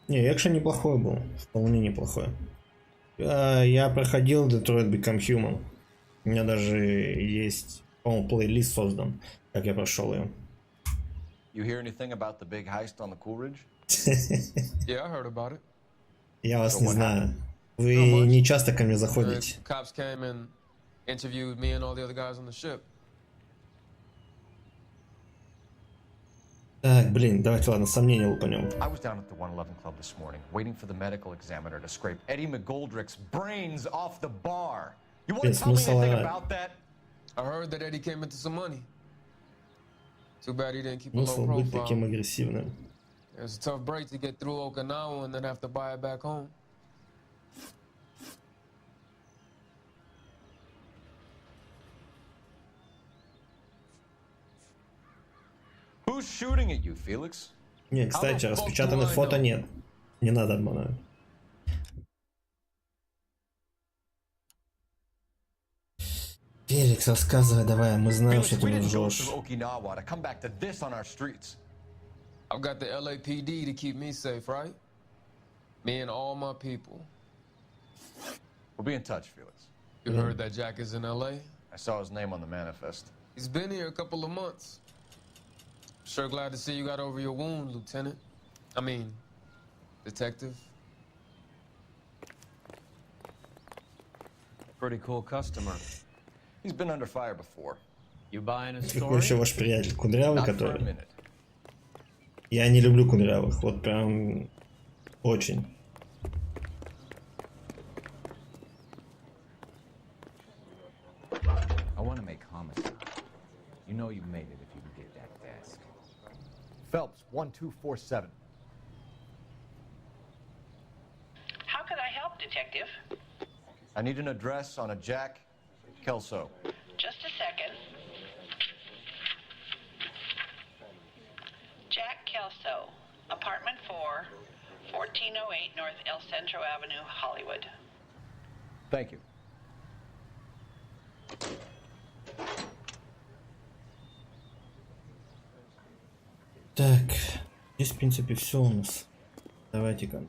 [SPEAKER 1] Не, экшен неплохой был. Вполне неплохой. Я проходил Detroit Become Human. У меня даже есть, по-моему, плейлист создан, как я прошел ее.
[SPEAKER 4] You hear anything about the big heist on the Coolidge?
[SPEAKER 18] Yeah, I heard about it.
[SPEAKER 1] Я вас не знаю. Вы не часто ко мне заходите.
[SPEAKER 18] Cops came and interviewed me and all the other guys on the ship.
[SPEAKER 1] Так, блин, давайте, ладно, сомнения лупанем.
[SPEAKER 4] I was down at the 111 Club this morning, waiting for the medical examiner to scrape Eddie McGoldrick's brains off the bar. You want to tell me anything about that?
[SPEAKER 18] I heard that Eddie came into some money. Too bad he didn't keep a low
[SPEAKER 1] Смысл быть
[SPEAKER 18] profile.
[SPEAKER 1] таким агрессивным.
[SPEAKER 18] It was a tough break to get through Okinawa and then have to buy it back home.
[SPEAKER 4] Who's shooting at you, Felix?
[SPEAKER 1] Не, кстати, распечатанных фото нет. Не надо обманывать. Феликс, рассказывай, давай, мы знаем, что ты лжешь.
[SPEAKER 18] I've got the LAPD to keep me safe, right? Me and all my people.
[SPEAKER 4] We'll be in touch, Felix.
[SPEAKER 18] You heard that Jack is in LA?
[SPEAKER 4] I saw his name on the manifest.
[SPEAKER 18] He's been here a couple of months. Sure glad to see you got over your wound, Lieutenant. I mean, Detective.
[SPEAKER 3] Pretty cool customer.
[SPEAKER 4] He's been under fire before.
[SPEAKER 3] You buying a
[SPEAKER 1] Какой еще
[SPEAKER 3] story?
[SPEAKER 1] ваш приятель? Кудрявый, который? Я не люблю кудрявых, вот прям очень.
[SPEAKER 5] I want to make homicide. You know you made it if you can get that desk.
[SPEAKER 19] Phelps, 1247.
[SPEAKER 20] How could I help, Detective?
[SPEAKER 4] I need an address on a Jack Kelso.
[SPEAKER 20] Just a second. Jack Kelso, apartment 4, 1408 North El Centro Avenue, Hollywood.
[SPEAKER 4] Thank you.
[SPEAKER 1] Так, здесь, в принципе, все у нас. Давайте-ка.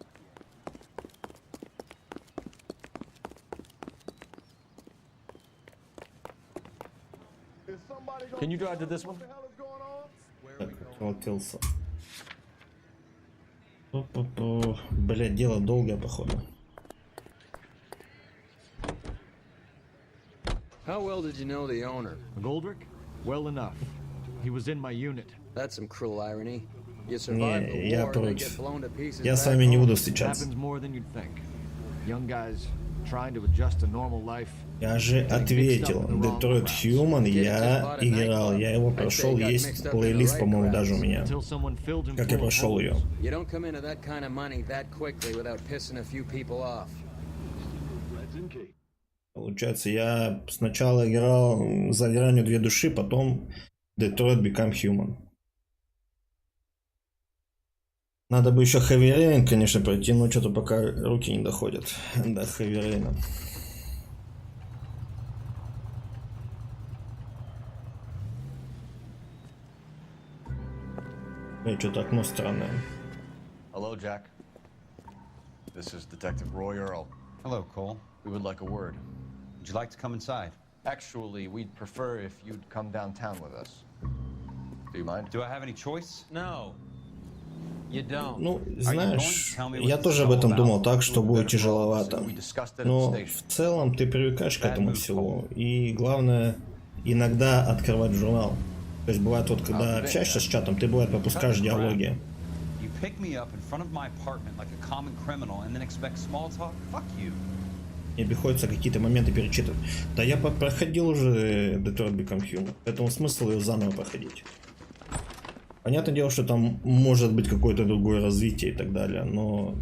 [SPEAKER 4] Can you drive to this one?
[SPEAKER 1] Так, Келса. Блять, дело долгое, походу.
[SPEAKER 21] How well did you know the owner?
[SPEAKER 5] McGoldrick? Well enough. He was in my unit.
[SPEAKER 21] That's some cruel irony. You survived
[SPEAKER 1] Не,
[SPEAKER 21] the
[SPEAKER 1] я
[SPEAKER 21] war and then get
[SPEAKER 1] против.
[SPEAKER 21] blown to pieces
[SPEAKER 1] Я с
[SPEAKER 21] back
[SPEAKER 1] вами не
[SPEAKER 21] home.
[SPEAKER 1] буду встречаться.
[SPEAKER 5] Happens more than you'd think. Young guys
[SPEAKER 4] trying to adjust to normal life.
[SPEAKER 1] Я же ответил. Detroit Human я играл, я его прошел, есть плейлист, по-моему, даже у меня. Как я прошел ее.
[SPEAKER 21] You don't come into that kind of money that quickly without pissing a few people off.
[SPEAKER 1] Получается, я сначала играл за гранью две души, потом Detroit Become Human. Надо бы еще Heavy Rain, конечно, пройти, но что-то пока руки не доходят до Heavy Rain. И что-то окно странное.
[SPEAKER 4] Hello, Jack. This is Detective Roy Earl.
[SPEAKER 8] Hello, Cole.
[SPEAKER 4] We would like a word.
[SPEAKER 8] Would you like to come inside?
[SPEAKER 4] Actually, we'd prefer if you'd come downtown with us. Do you mind?
[SPEAKER 8] Do I have any choice? No. You don't.
[SPEAKER 1] Ну, знаешь, я тоже об этом думал так, что будет тяжеловато. Но в целом ты привыкаешь к этому всему. И главное, иногда открывать журнал. То есть бывает вот, когда общаешься с чатом, ты бывает пропускаешь диалоги. Мне приходится какие-то моменты перечитывать. Да я проходил уже Detroit Become Human, поэтому смысл ее заново проходить. Понятное дело, что там может быть какое-то другое развитие и так далее, но,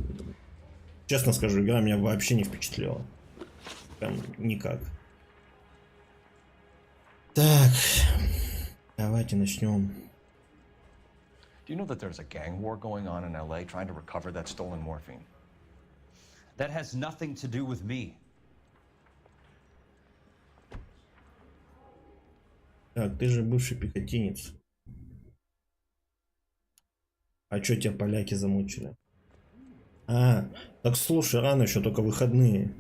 [SPEAKER 1] честно скажу, игра меня вообще не впечатлила. Прям никак. Так, давайте начнем.
[SPEAKER 4] Do you know that there's a gang war going on in L.A. trying to recover that stolen morphine?
[SPEAKER 8] That has nothing to do with me.
[SPEAKER 1] Так, ты же бывший пехотинец. А чё тебя поляки замучили? А, так слушай, рано еще, только выходные.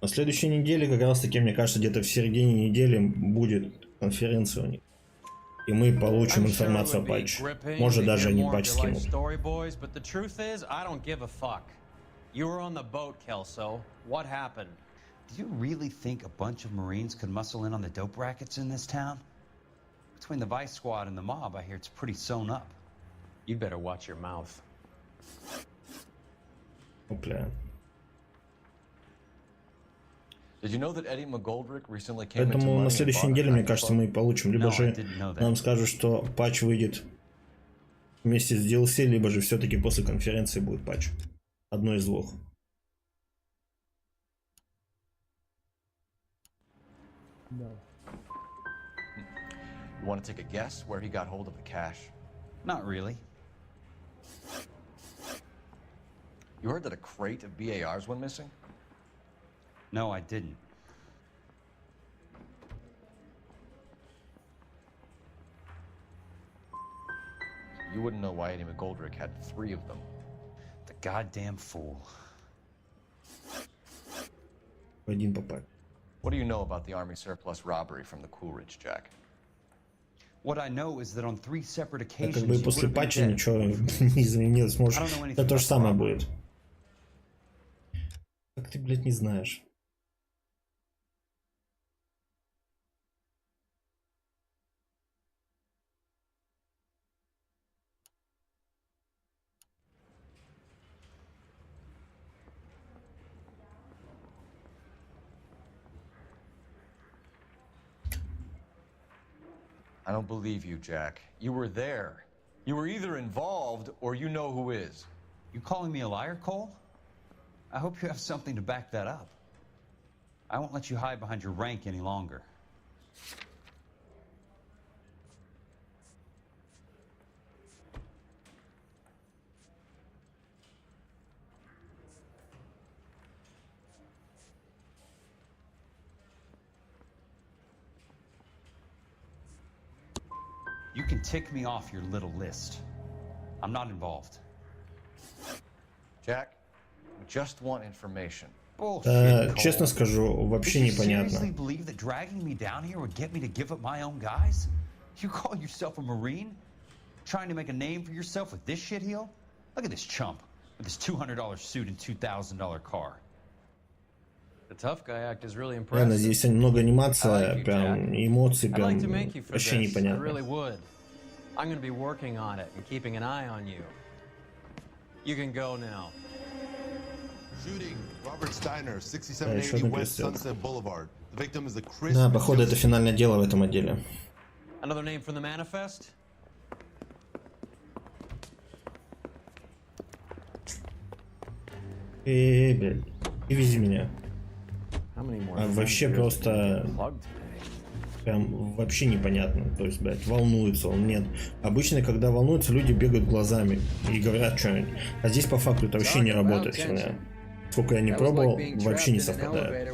[SPEAKER 1] На следующей неделе, как раз таки, мне кажется, где-то в середине недели будет конференция у них. И мы получим информацию о патче. Может, даже они патч скинут.
[SPEAKER 3] You were on the boat, Kelso. What happened? Do you really think a bunch of Marines could muscle in on the dope rackets in this town? Between the Vice Squad and the mob, I hear it's pretty sewn up. You'd better watch your mouth.
[SPEAKER 1] Опля.
[SPEAKER 4] Did you know that Eddie McGoldrick recently came
[SPEAKER 1] Поэтому на следующей неделе, мне кажется, мы получим. Либо же нам скажут, что патч выйдет вместе с DLC, либо же все-таки после конференции будет патч. Одно из двух.
[SPEAKER 4] You want to take a guess where he got hold of the cash?
[SPEAKER 8] Not really.
[SPEAKER 4] You heard that a crate of BARs went missing?
[SPEAKER 8] No, I didn't.
[SPEAKER 4] You wouldn't know why Eddie McGoldrick had 3 of them.
[SPEAKER 8] The goddamn fool.
[SPEAKER 1] Один попал.
[SPEAKER 4] What do you know about the Army surplus robbery from the Coolidge, Jack?
[SPEAKER 8] What I know is that on 3 separate
[SPEAKER 1] Как
[SPEAKER 8] occasions
[SPEAKER 1] бы после патча ничего не изменилось. Может, это то же самое будет. Как ты, блядь, не знаешь?
[SPEAKER 4] I don't believe you, Jack. You were there. You were either involved or you know who is.
[SPEAKER 8] You calling me a liar, Cole? I hope you have something to back that up. I won't let you hide behind your rank any longer. You can tick me off your little list. I'm not involved.
[SPEAKER 4] Jack, we just want information.
[SPEAKER 1] Честно скажу, вообще непонятно.
[SPEAKER 8] You believe that dragging me down here would get me to give up my own guys? You call yourself a Marine? Trying to make a name for yourself with this shitheel? Look at this chump with his $200 suit and $2,000 car.
[SPEAKER 3] The tough guy act is really
[SPEAKER 1] Реально,
[SPEAKER 3] impressive.
[SPEAKER 1] здесь много анимация, прям эмоций,
[SPEAKER 3] I'd
[SPEAKER 1] прям
[SPEAKER 3] like to make you for
[SPEAKER 1] вообще
[SPEAKER 3] this. I
[SPEAKER 1] непонятно.
[SPEAKER 3] really would. I'm going to be working on it and keeping an eye on you. You can go now.
[SPEAKER 1] Да, еще одна перестрелка. Да, походу это финальное дело в этом отделе.
[SPEAKER 21] Another name from the manifest?
[SPEAKER 1] Блядь, и вези меня. А вообще просто прям вообще непонятно. То есть, блядь, волнуется он, нет. Обычно, когда волнуются, люди бегают глазами и говорят что-нибудь. А здесь по факту это вообще не работает херня. Сколько я не пробовал, вообще не совпадает.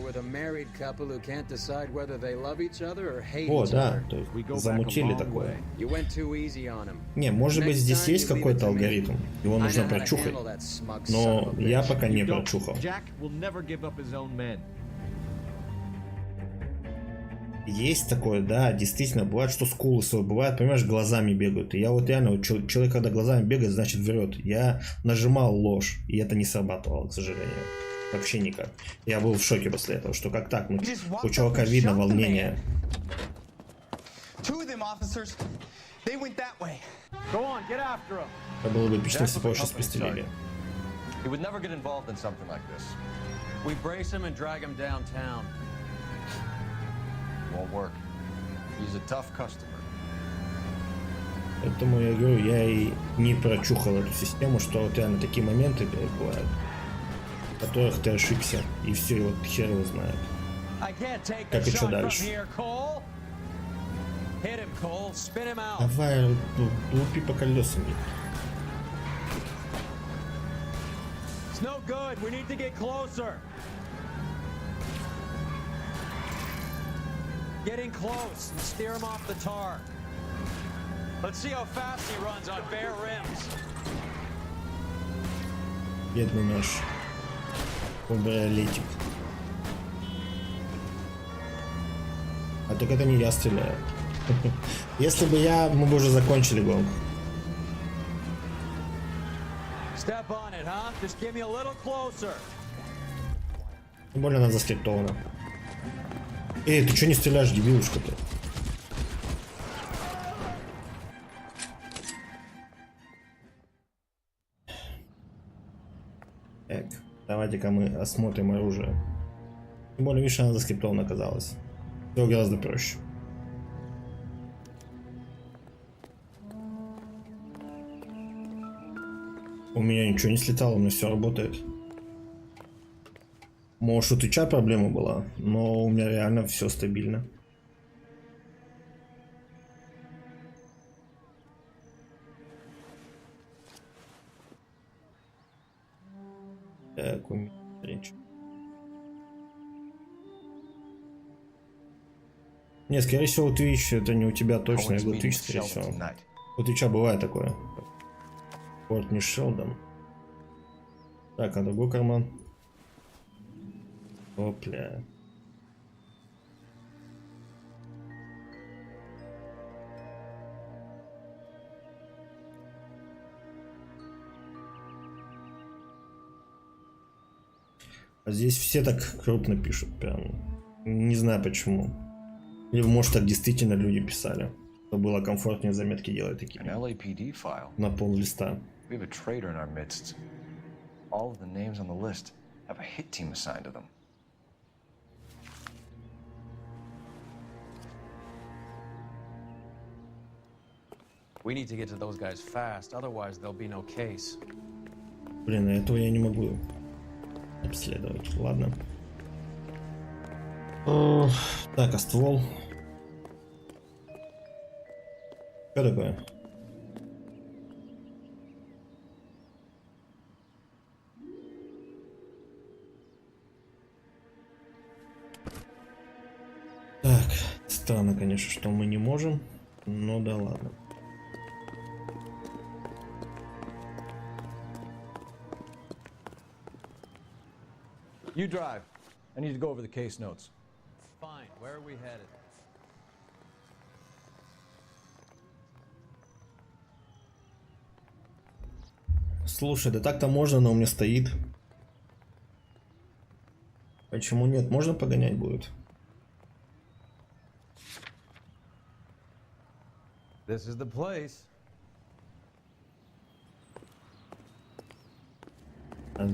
[SPEAKER 1] О, да, то есть замутили такое. Не, может быть здесь есть какой-то алгоритм, его нужно прочухать, но я пока не прочухал. Есть такое, да, действительно, бывает, что скулы свои, бывает, понимаешь, глазами бегают. И я вот реально, вот человек, когда глазами бегает, значит врет. Я нажимал ложь, и это не срабатывало, к сожалению. Вообще никак. Я был в шоке после этого, что как так, ну, у чувака видно волнение. Это было бы эпично, если бы его сейчас пристрелили.
[SPEAKER 4] Won't work. He's a tough customer.
[SPEAKER 1] Поэтому я говорю, я и не прочухал эту систему, что вот реально такие моменты бывают, в которых ты ошибся, и все, и вот хер его знает. Как и что дальше. Давай, лупи по колесам.
[SPEAKER 21] Getting close and steer him off the tar. Let's see how fast he runs on bare rims.
[SPEAKER 1] Бедный наш кабриолетик. А только это не я стреляю. Если бы я, мы бы уже закончили гонку.
[SPEAKER 21] Step on it, huh? Just give me a little closer.
[SPEAKER 1] Тем более она заскриптована. Эй, ты что не стреляешь, дебилушка-то? Так, давайте-ка мы осмотрим оружие. Тем более, видишь, она заскриптована оказалась. Все гораздо проще. У меня ничего не слетало, у меня все работает. Может, у Твича проблема была, но у меня реально все стабильно. Так, у меня встреча. Не, скорее всего, Twitch это не у тебя точно, я говорю, Twitch, скорее всего. У Твича бывает такое. Кортни Шелдон. Так, а другой карман. Опля. А здесь все так крупно пишут, прям. Не знаю почему. Или может так действительно люди писали. Чтобы было комфортнее заметки делать такие. На пол листа.
[SPEAKER 4] Have a hit team assigned to them.
[SPEAKER 21] We need to get to those guys fast, otherwise there'll be no case.
[SPEAKER 1] Блин, этого я не могу обследовать. Ладно. Так, а ствол? Что такое? Так, странно, конечно, что мы не можем, но да ладно.
[SPEAKER 4] You drive. I need to go over the case notes.
[SPEAKER 21] Fine. Where are we headed?
[SPEAKER 1] Слушай, да так-то можно, но у меня стоит. Почему нет? Можно погонять будет?
[SPEAKER 21] This is the place.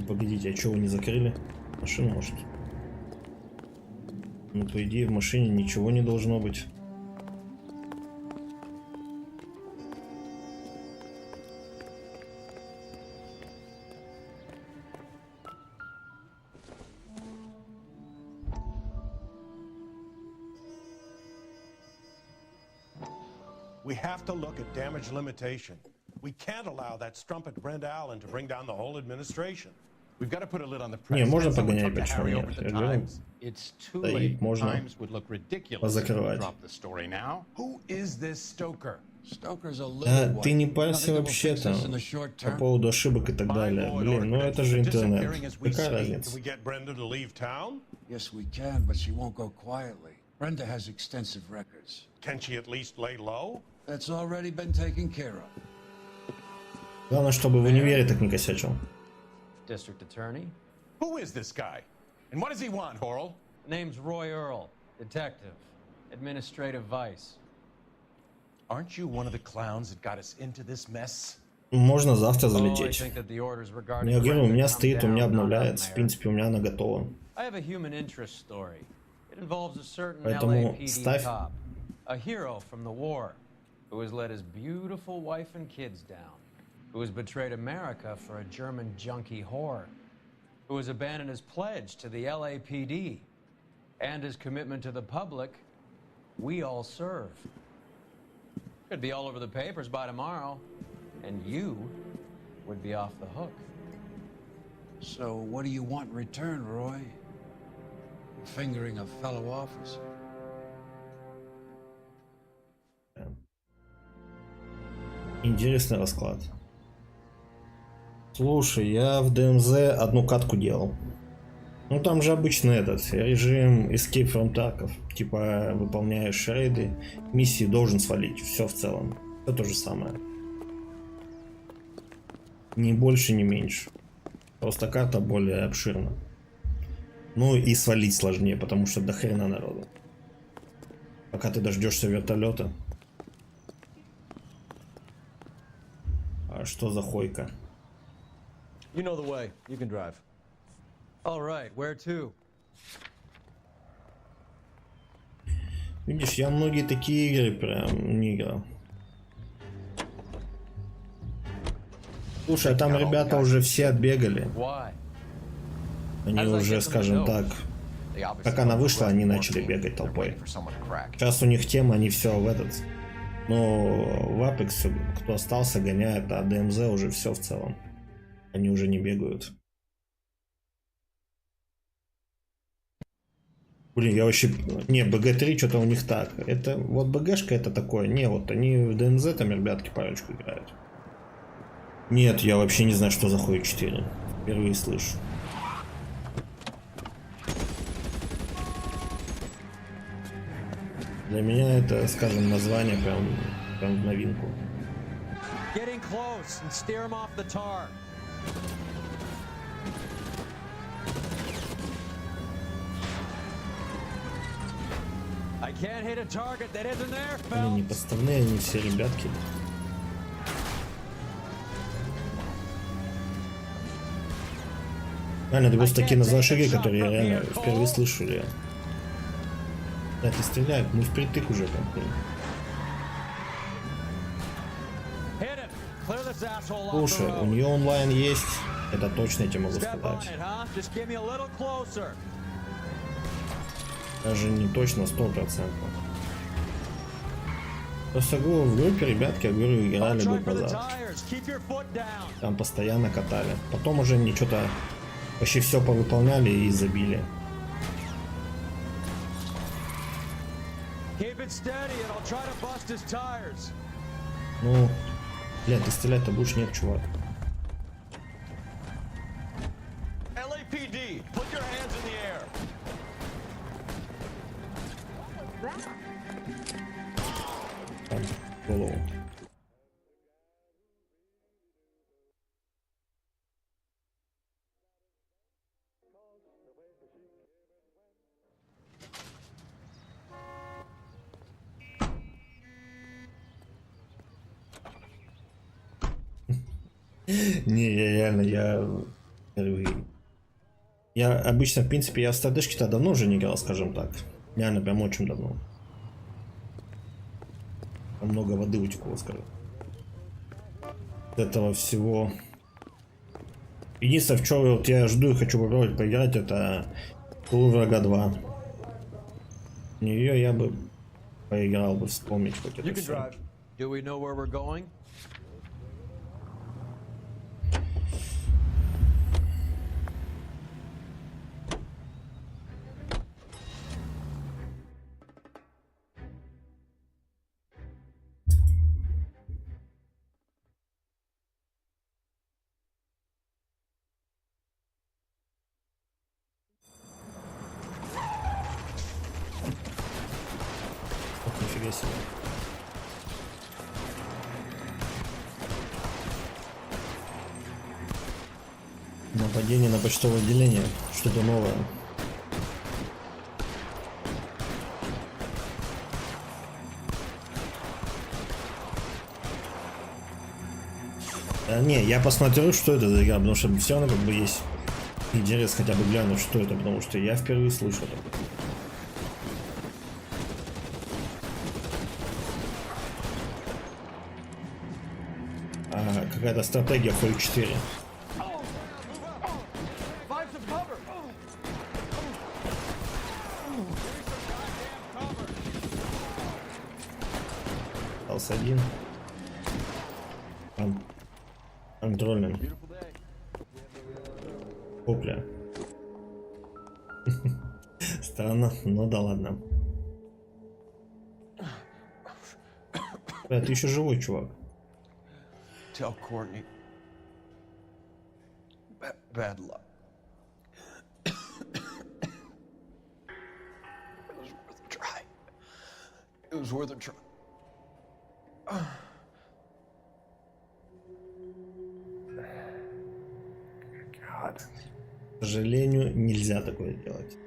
[SPEAKER 1] Погодите, а чего вы не закрыли? Машину, может? Ну, по идее, в машине ничего не должно быть.
[SPEAKER 7] We have to look at damage limitation. We can't allow that strumpet Brent Allen to bring down the whole administration. We've got to put a lid on the press.
[SPEAKER 1] Не, можно погонять, почему нет?
[SPEAKER 7] It's too
[SPEAKER 1] Стоит,
[SPEAKER 7] late.
[SPEAKER 1] можно
[SPEAKER 7] Times would look ridiculous if we
[SPEAKER 1] позакрывать.
[SPEAKER 7] drop the story now. Who is this Stoker? Stoker's a
[SPEAKER 1] Да,
[SPEAKER 7] little
[SPEAKER 1] ты не парься вообще там по поводу ошибок и так далее. Блин, ну это же интернет. Какая разница?
[SPEAKER 7] Can we get Brenda to leave town?
[SPEAKER 22] Yes, we can, but she won't go quietly. Brenda has extensive records.
[SPEAKER 7] Can she at least lay low?
[SPEAKER 22] That's already been taken care of.
[SPEAKER 1] Главное, чтобы в универе так не косячил.
[SPEAKER 21] District Attorney.
[SPEAKER 7] Who is this guy? And what does he want, Horrell?
[SPEAKER 21] Name's Roy Earl, detective, administrative vice.
[SPEAKER 7] Aren't you one of the clowns that got us into this mess?
[SPEAKER 1] Можно завтра залететь. Я говорю, у меня стоит, у меня обновляется. В принципе, у меня она готова.
[SPEAKER 21] I have a human interest story. It involves a certain
[SPEAKER 1] Поэтому
[SPEAKER 21] LAPD
[SPEAKER 1] ставь.
[SPEAKER 21] cop, a hero from the war, who has let his beautiful wife and kids down, who has betrayed America for a German junkie whore, who has abandoned his pledge to the LAPD and his commitment to the public. We all serve. Could be all over the papers by tomorrow, and you would be off the hook.
[SPEAKER 22] So what do you want in return, Roy? Fingering a fellow officer?
[SPEAKER 1] Интересный расклад. Слушай, я в ДМЗ одну катку делал. Ну там же обычно этот режим Escape from Tarkov. Типа выполняешь рейды, миссии должен свалить. Все в целом. Это то же самое. Ни больше, ни меньше. Просто карта более обширна. Ну и свалить сложнее, потому что до хрена народу. Пока ты дождешься вертолета. А что за хойка?
[SPEAKER 19] You know the way. You can drive.
[SPEAKER 21] All right, where to?
[SPEAKER 1] Видишь, я многие такие игры прям не играл. Слушай, а там ребята уже все отбегали. Они уже, скажем так, как она вышла, они начали бегать толпой. Сейчас у них тема, они все в этот. Но в Apex, кто остался, гоняет, а DMZ уже все в целом. Они уже не бегают. Блин, я вообще... Не, БГ-3 что-то у них так. Это вот БГшка это такое. Не, вот они в ДМЗ там ребятки парочку играют. Нет, я вообще не знаю, что за хуй 4. Впервые слышу. Для меня это, скажем, название прям в новинку.
[SPEAKER 21] Getting close and steer him off the tar. I can't hit a target that isn't there, Phelps.
[SPEAKER 1] Они не подставные, они все ребятки. Реально, это просто такие названия игры, которые я реально впервые слышу. Да, ты стреляй, мы впритык уже там. Слушай, у нее онлайн есть, это точно я тебе могу сказать. Даже не точно, 100%. Просто говорю, в группе ребятки, я говорю, играли год назад. Там постоянно катали. Потом уже они что-то почти все повыполняли и забили. Ну, блядь, ты стрелять-то будешь? Нет, чувак.
[SPEAKER 7] LAPD, put your hands in the air.
[SPEAKER 1] Там, голову. Не, я реально, впервые. Я обычно, в принципе, я в стратежки-то давно уже не играл, скажем так. Реально, прям очень давно. Много воды утекло, скажем. От этого всего. Единственное, в чем вот я жду и хочу попробовать поиграть, это Ту Врага 2. В нее я бы поиграл бы, вспомнить хоть это все.
[SPEAKER 21] Do we know where we're going?
[SPEAKER 1] Нифига себе. Нападение на почтовое отделение. Что-то новое. Да не, я посмотрю, что это за игра, потому что все равно как бы есть интерес хотя бы глянуть, что это, потому что я впервые слышу это. Какая-то стратегия Fall 4. Остался один. Контрольным. Опля. Странно, но да ладно. Ты еще живой, чувак.
[SPEAKER 3] Tell Courtney. Bad luck. It was worth a try. It was worth a try.
[SPEAKER 1] God. К сожалению, нельзя такое делать.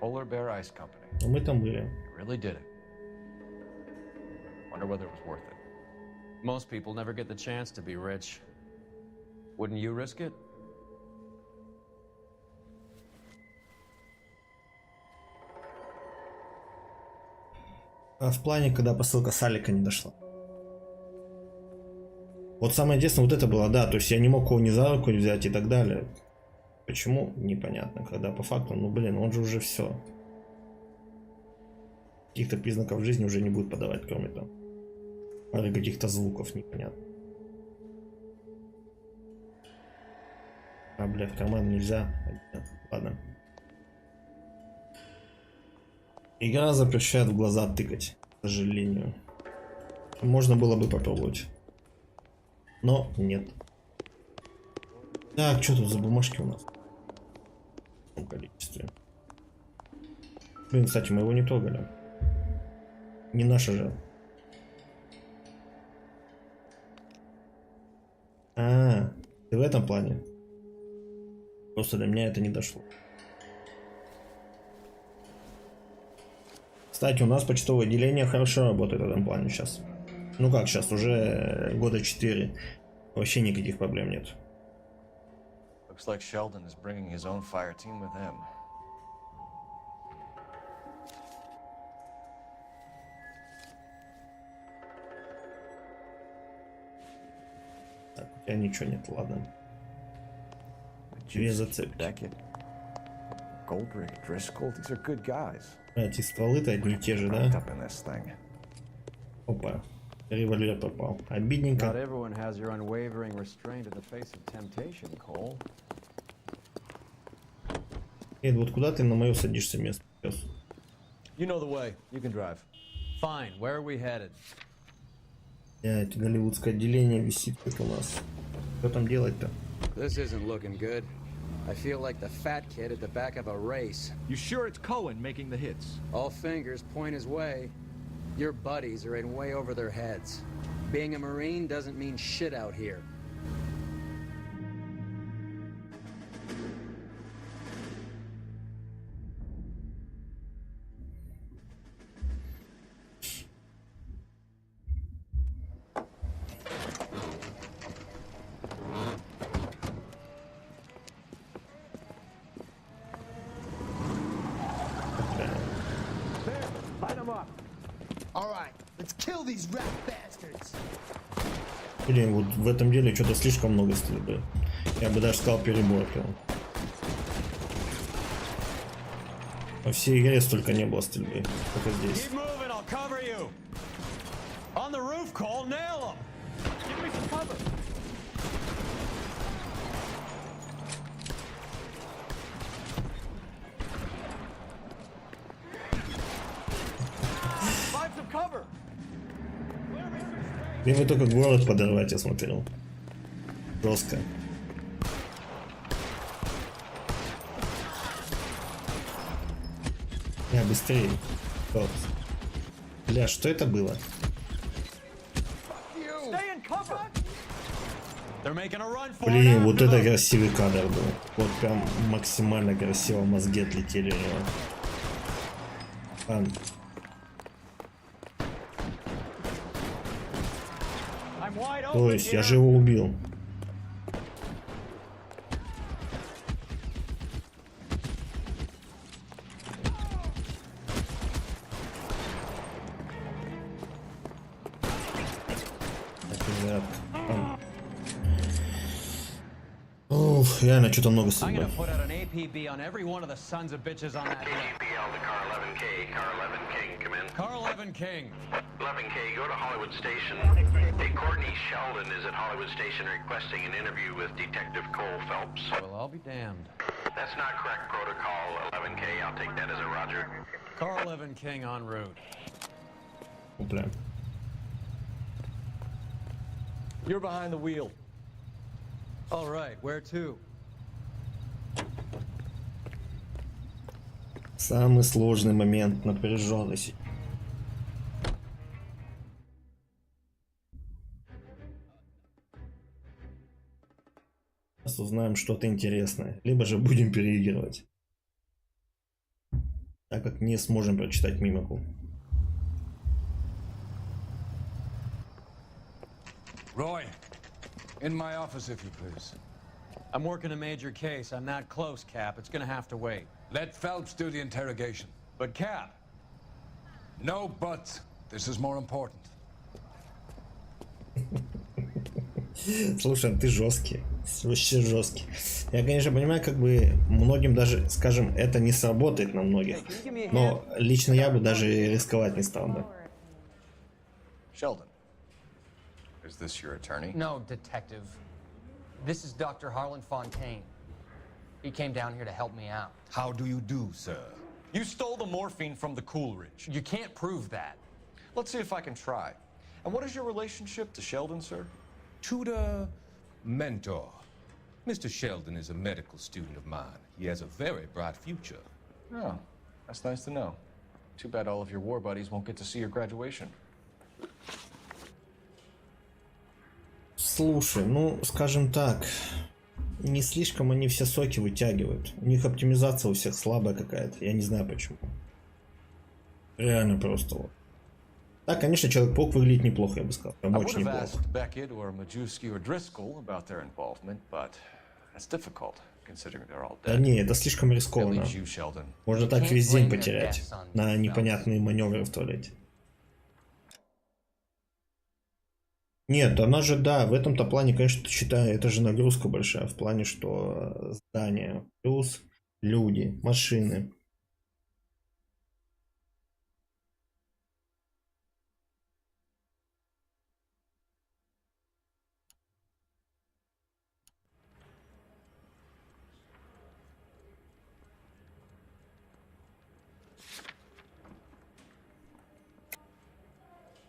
[SPEAKER 4] Polar Bear Ice Company.
[SPEAKER 1] Мы там были.
[SPEAKER 4] Really did it. Wonder whether it was worth it.
[SPEAKER 21] Most people never get the chance to be rich. Wouldn't you risk it?
[SPEAKER 1] А в плане, когда посылка с Алика не дошла. Вот самое интересное вот это было, да, то есть я не мог его ни за руку взять и так далее. Почему? Непонятно. Когда по факту, ну блин, он же уже все. Каких-то признаков жизни уже не будет подавать, кроме там пары каких-то звуков, непонятно. А, бля, в карман нельзя. Ладно. Игра запрещает в глаза тыкать, к сожалению. Можно было бы попробовать. Но нет. Так, что тут за бумажки у нас? В таком количестве. Блин, кстати, мы его не трогали. Не наша же. А, ты в этом плане? Просто до меня это не дошло. Кстати, у нас почтовое отделение хорошо работает в этом плане сейчас. Ну как сейчас, уже года 4. Вообще никаких проблем нет.
[SPEAKER 4] Looks like Sheldon is bringing his own fire team with him.
[SPEAKER 1] Так, у тебя ничего нет, ладно. Две зацепки.
[SPEAKER 4] Goldrick, Driscoll, these are good guys.
[SPEAKER 1] Эти стволы-то одни и те же, да? Опа. Револьвер попал. Обидненько.
[SPEAKER 21] Not everyone has your unwavering restraint in the face of temptation, Cole.
[SPEAKER 1] Эд, вот куда ты на мое садишься место?
[SPEAKER 19] You know the way. You can drive.
[SPEAKER 21] Fine. Where are we headed?
[SPEAKER 1] Это голливудское отделение висит как у нас. Что там делать-то?
[SPEAKER 6] This isn't looking good. I feel like the fat kid at the back of a race.
[SPEAKER 9] You sure it's Cohen making the hits?
[SPEAKER 6] All fingers point his way. Your buddies are in way over their heads. Being a Marine doesn't mean shit out here.
[SPEAKER 1] Блин, вот в этом деле что-то слишком много стрельбы. Я бы даже сказал перебор прям. Во всей игре столько не было стрельбы, только здесь. И вы только город подорвать, я смотрел. Жестко. Я быстрее. Вот. Бля, что это было? Блин, вот это красивый кадр был. Вот прям максимально красиво мозги отлетели у него. То есть я же его убил. Уф, реально что-то много стрельбы.
[SPEAKER 2] Car 11 King.
[SPEAKER 10] 11K, go to Hollywood Station. Hey, Courtney Sheldon is at Hollywood Station requesting an interview with Detective Cole Phelps.
[SPEAKER 21] Well, I'll be damned.
[SPEAKER 10] That's not correct protocol, 11K. I'll take that as a roger.
[SPEAKER 21] Car 11 King en route.
[SPEAKER 1] Опля.
[SPEAKER 16] You're behind the wheel.
[SPEAKER 6] All right, where to?
[SPEAKER 1] Самый сложный момент напряженности. Сейчас узнаем что-то интересное, либо же будем переигрывать, так как не сможем прочитать мимику.
[SPEAKER 22] Roy, in my office, if you please.
[SPEAKER 21] I'm working a major case. I'm not close, Cap. It's gonna have to wait.
[SPEAKER 22] Let Phelps do the interrogation.
[SPEAKER 21] But Cap.
[SPEAKER 22] No buts. This is more important.
[SPEAKER 1] Слушай, ты жесткий. Вообще жесткий. Я, конечно, понимаю, как бы многим даже, скажем, это не сработает на многих. Но лично я бы даже рисковать не стал бы.
[SPEAKER 4] Sheldon, is this your attorney?
[SPEAKER 6] No, detective. This is Dr. Harlan Fontaine. He came down here to help me out.
[SPEAKER 22] How do you do, sir?
[SPEAKER 4] You stole the morphine from the Coolidge.
[SPEAKER 6] You can't prove that.
[SPEAKER 4] Let's see if I can try. And what is your relationship to Sheldon, sir?
[SPEAKER 14] Tutor, mentor. Mr. Sheldon is a medical student of mine. He has a very bright future.
[SPEAKER 4] Oh, that's nice to know. Too bad all of your war buddies won't get to see your graduation.
[SPEAKER 1] Слушай, ну, скажем так, не слишком они все соки вытягивают. У них оптимизация у всех слабая какая-то. Я не знаю почему. Реально просто вот. Да, конечно, Человек-паук выглядит неплохо, я бы сказал. Прям очень неплохо. Да не, это слишком рискованно. Можно так весь день потерять на непонятные маневры в туалете. Нет, она же, да, в этом-то плане, конечно, считаю, это же нагрузка большая. В плане, что здания плюс люди, машины.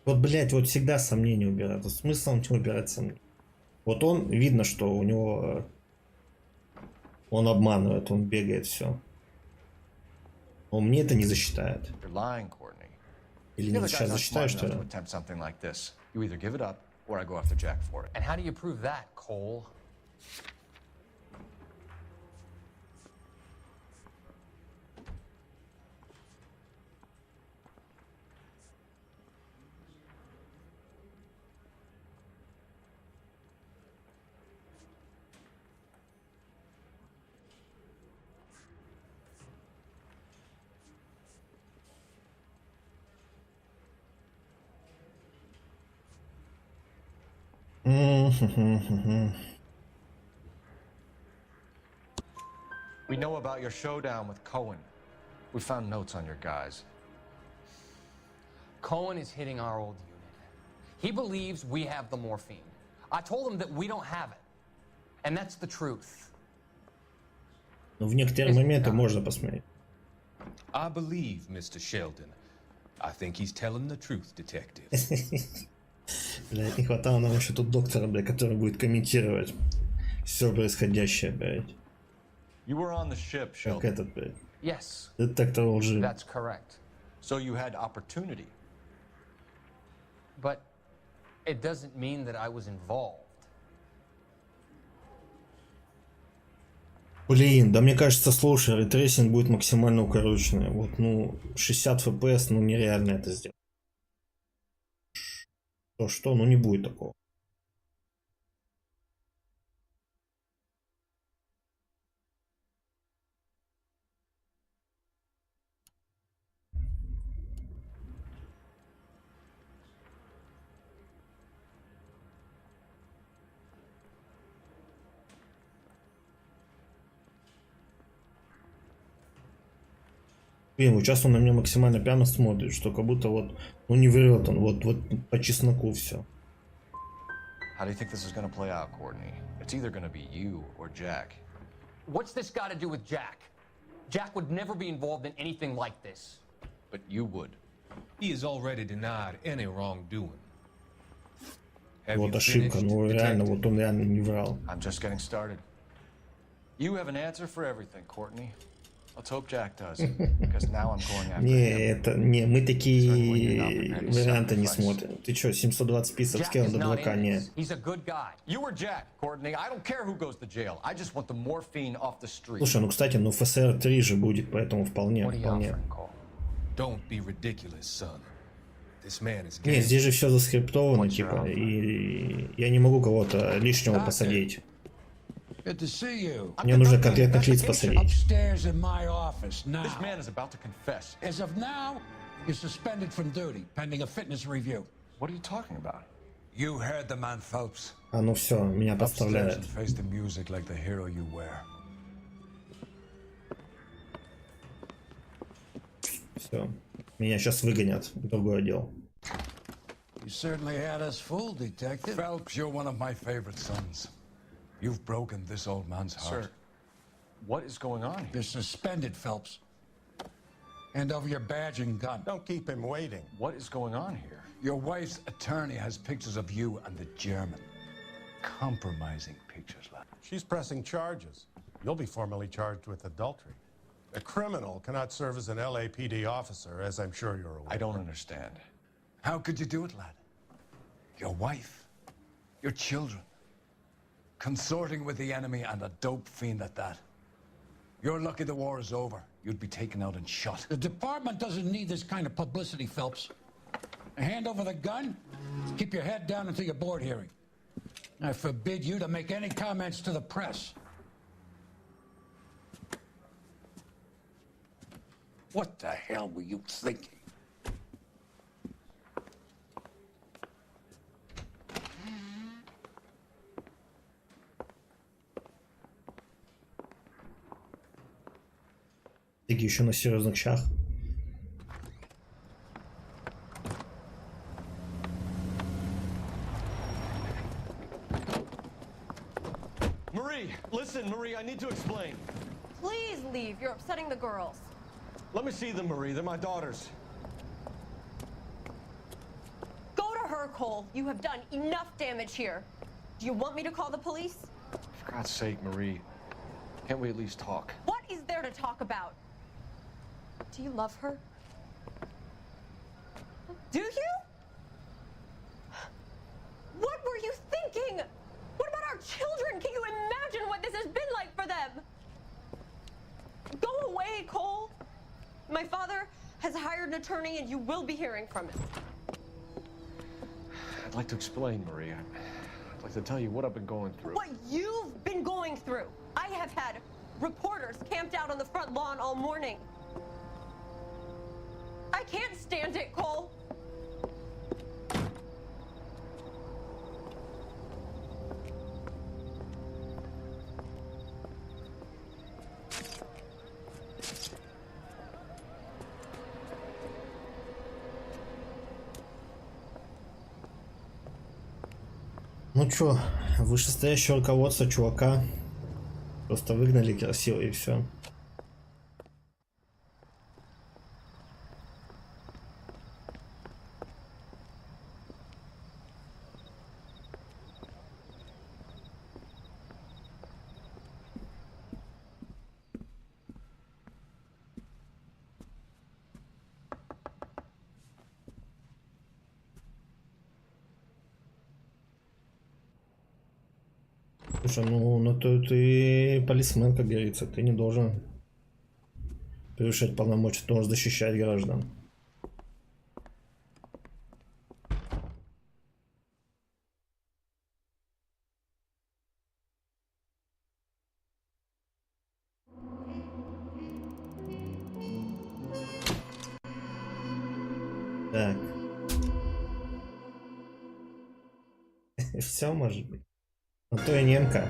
[SPEAKER 1] Вот, блядь, вот всегда сомнения убирают. Вот смысл убирать сомнения. Вот он, видно, что у него... Он обманывает, он бегает, все. Он мне это не засчитает. Или не сейчас засчитаю, что ли?
[SPEAKER 6] And how do you prove that, Cole?
[SPEAKER 4] We know about your showdown with Cohen. We found notes on your guys.
[SPEAKER 6] Cohen is hitting our old unit. He believes we have the morphine. I told him that we don't have it. And that's the truth.
[SPEAKER 1] Ну, в некоторые моменты можно посмотреть.
[SPEAKER 14] I believe, Mr. Sheldon. I think he's telling the truth, detective.
[SPEAKER 1] Блядь, не хватало нам еще тут доктора, блядь, который будет комментировать все происходящее, блядь.
[SPEAKER 4] You were on the ship, Sheldon.
[SPEAKER 1] Как этот, блядь.
[SPEAKER 6] Yes.
[SPEAKER 1] Детектор лжи.
[SPEAKER 6] That's correct.
[SPEAKER 4] So you had opportunity.
[SPEAKER 6] But it doesn't mean that I was involved.
[SPEAKER 1] Блин, да мне кажется, слушай, рейтрейсинг будет максимально укороченный. Вот, ну, 60 FPS, ну, нереально это сделать. Что, ну, не будет такого. Блин, вот сейчас он на меня максимально прямо смотрит, что как будто вот, ну не врет он, вот по чесноку все.
[SPEAKER 4] How do you think this is going to play out, Courtney? It's either going to be you or Jack.
[SPEAKER 6] What's this got to do with Jack? Jack would never be involved in anything like this.
[SPEAKER 4] But you would.
[SPEAKER 14] He has already denied any wrongdoing.
[SPEAKER 1] Вот ошибка, ну реально, вот он реально не врал.
[SPEAKER 4] I'm just getting started. You have an answer for everything, Courtney. Let's hope Jack does, because now I'm going after him.
[SPEAKER 1] Не, мы такие варианты не смотрим. Ты что, 720p скейл до 2К, не.
[SPEAKER 6] He's a good guy.
[SPEAKER 4] You or Jack, Courtney. I don't care who goes to jail. I just want the morphine off the street.
[SPEAKER 1] Слушай, ну кстати, ну ФСР 3 же будет, поэтому вполне.
[SPEAKER 14] Don't be ridiculous, son. This man is
[SPEAKER 1] Не, здесь же все заскриптовано, типа, и я не могу кого-то лишнего посадить.
[SPEAKER 22] Good to see you.
[SPEAKER 1] Мне нужно конкретных лиц посадить.
[SPEAKER 22] Upstairs in my office now.
[SPEAKER 4] This man is about to confess.
[SPEAKER 22] As of now, you're suspended from duty, pending a fitness review.
[SPEAKER 4] What are you talking about?
[SPEAKER 22] You heard the man, Phelps.
[SPEAKER 1] А ну все, меня подставляют.
[SPEAKER 22] Upstairs and face the music like the hero you wear.
[SPEAKER 1] Все, меня сейчас выгонят в другой отдел.
[SPEAKER 22] You certainly had us fooled, Detective. Phelps, you're one of my favorite sons. You've broken this old man's heart.
[SPEAKER 4] Sir, what is going on here?
[SPEAKER 22] You're suspended, Phelps. Hand over your badge and gun.
[SPEAKER 7] Don't keep him waiting.
[SPEAKER 4] What is going on here?
[SPEAKER 22] Your wife's attorney has pictures of you and the German. Compromising pictures, lad.
[SPEAKER 7] She's pressing charges. You'll be formally charged with adultery. A criminal cannot serve as an LAPD officer, as I'm sure you're aware.
[SPEAKER 4] I don't understand.
[SPEAKER 22] How could you do it, lad? Your wife, your children, consorting with the enemy and a dope fiend at that. You're lucky the war is over. You'd be taken out and shot. The department doesn't need this kind of publicity, Phelps. Hand over the gun, keep your head down until your board hearing. I forbid you to make any comments to the press. What the hell were you thinking?
[SPEAKER 1] Такие еще на серьезных щах.
[SPEAKER 16] Marie, listen, Marie, I need to explain.
[SPEAKER 12] Please leave. You're upsetting the girls.
[SPEAKER 16] Let me see them, Marie. They're my daughters.
[SPEAKER 12] Go to her, Cole. You have done enough damage here. Do you want me to call the police?
[SPEAKER 4] For God's sake, Marie, can't we at least talk?
[SPEAKER 12] What is there to talk about? Do you love her? Do you? What were you thinking? What about our children? Can you imagine what this has been like for them? Go away, Cole. My father has hired an attorney and you will be hearing from him.
[SPEAKER 4] I'd like to explain, Marie. I'd like to tell you what I've been going through.
[SPEAKER 12] What you've been going through. I have had reporters camped out on the front lawn all morning. I can't stand it, Cole.
[SPEAKER 1] Ну чё, вышестоящее руководство чувака просто выгнали красиво и все. Слушай, ну то ты полисмен, как говорится, ты не должен превышать полномочия, ты должен защищать граждан. Так. Все может быть. А то и немка.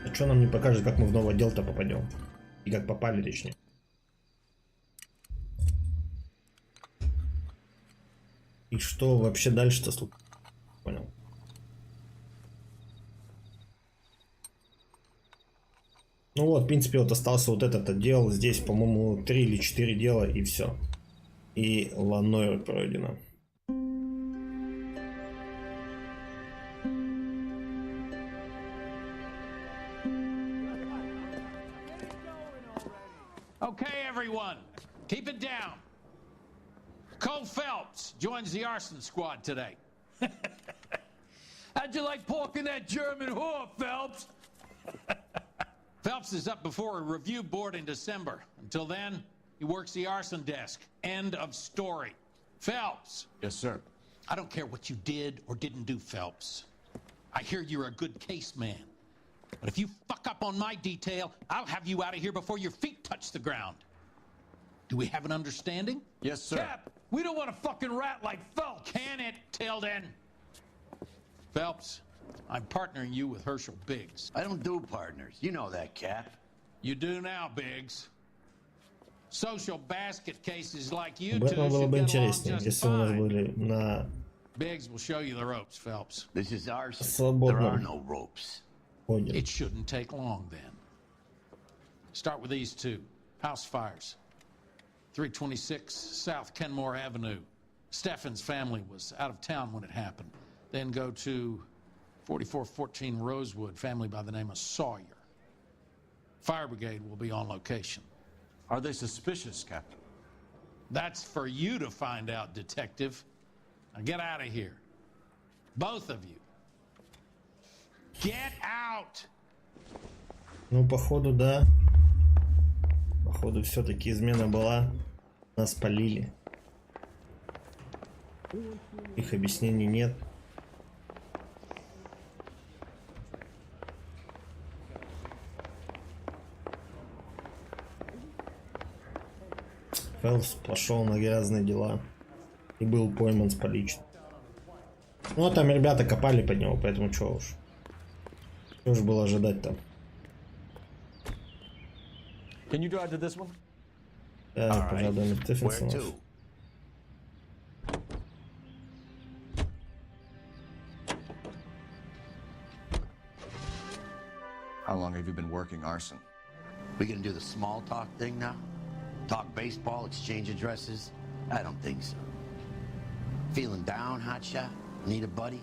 [SPEAKER 1] А что нам не покажет, как мы в новый отдел-то попадем? И как попали, точнее. И что вообще дальше-то, слушай? Понял. Ну вот, в принципе, вот остался вот этот отдел. Здесь, по-моему, 3 или 4 дела и все. И Noire пройдено.
[SPEAKER 2] Okay, everyone, keep it down. Cole Phelps joins the arson squad today.
[SPEAKER 15] How'd you like pork in that German whore, Phelps?
[SPEAKER 2] Phelps is up before a review board in December. Until then, he works the arson desk. End of story. Phelps.
[SPEAKER 19] Yes, sir.
[SPEAKER 2] I don't care what you did or didn't do, Phelps. I hear you're a good case man. But if you fuck up on my detail, I'll have you out of here before your feet touch the ground. Do we have an understanding?
[SPEAKER 19] Yes, sir.
[SPEAKER 15] Cap, we don't want a fucking rat like Phelps.
[SPEAKER 2] Can it, Tilden? Phelps, I'm partnering you with Herschel Biggs.
[SPEAKER 17] I don't do partners. You know that, Cap.
[SPEAKER 2] You do now, Biggs. Social basket cases like you two
[SPEAKER 1] Было
[SPEAKER 2] should
[SPEAKER 1] бы
[SPEAKER 2] get along
[SPEAKER 1] интереснее,
[SPEAKER 2] just
[SPEAKER 1] если у нас
[SPEAKER 2] fine.
[SPEAKER 1] были на
[SPEAKER 2] Biggs will show you the ropes, Phelps.
[SPEAKER 17] This is arson. There
[SPEAKER 1] свободном
[SPEAKER 17] are no ropes.
[SPEAKER 1] ходе.
[SPEAKER 2] It shouldn't take long then. Start with these two. House fires. 326 South Kenmore Avenue. Steffen's family was out of town when it happened. Then go to 4414 Rosewood, family by the name of Sawyer. Fire brigade will be on location.
[SPEAKER 19] Are they suspicious, Captain?
[SPEAKER 2] That's for you to find out, detective. Now get out of here. Both of you. Get out!
[SPEAKER 1] Ну, походу, да. Походу, все-таки измена была. Нас полили. Их объяснений нет. Фелпс пошел на грязные дела и был пойман с поличным. Ну, а там ребята копали под него, поэтому что уж. Что ж было ожидать там.
[SPEAKER 19] Can you drive to this one?
[SPEAKER 1] Так, пожалуй, Стефенсонов.
[SPEAKER 4] How long have you been working arson?
[SPEAKER 17] We gonna do the small talk thing now? Talk baseball, exchange addresses? I don't think so. Feeling down, hotshot? Need a buddy?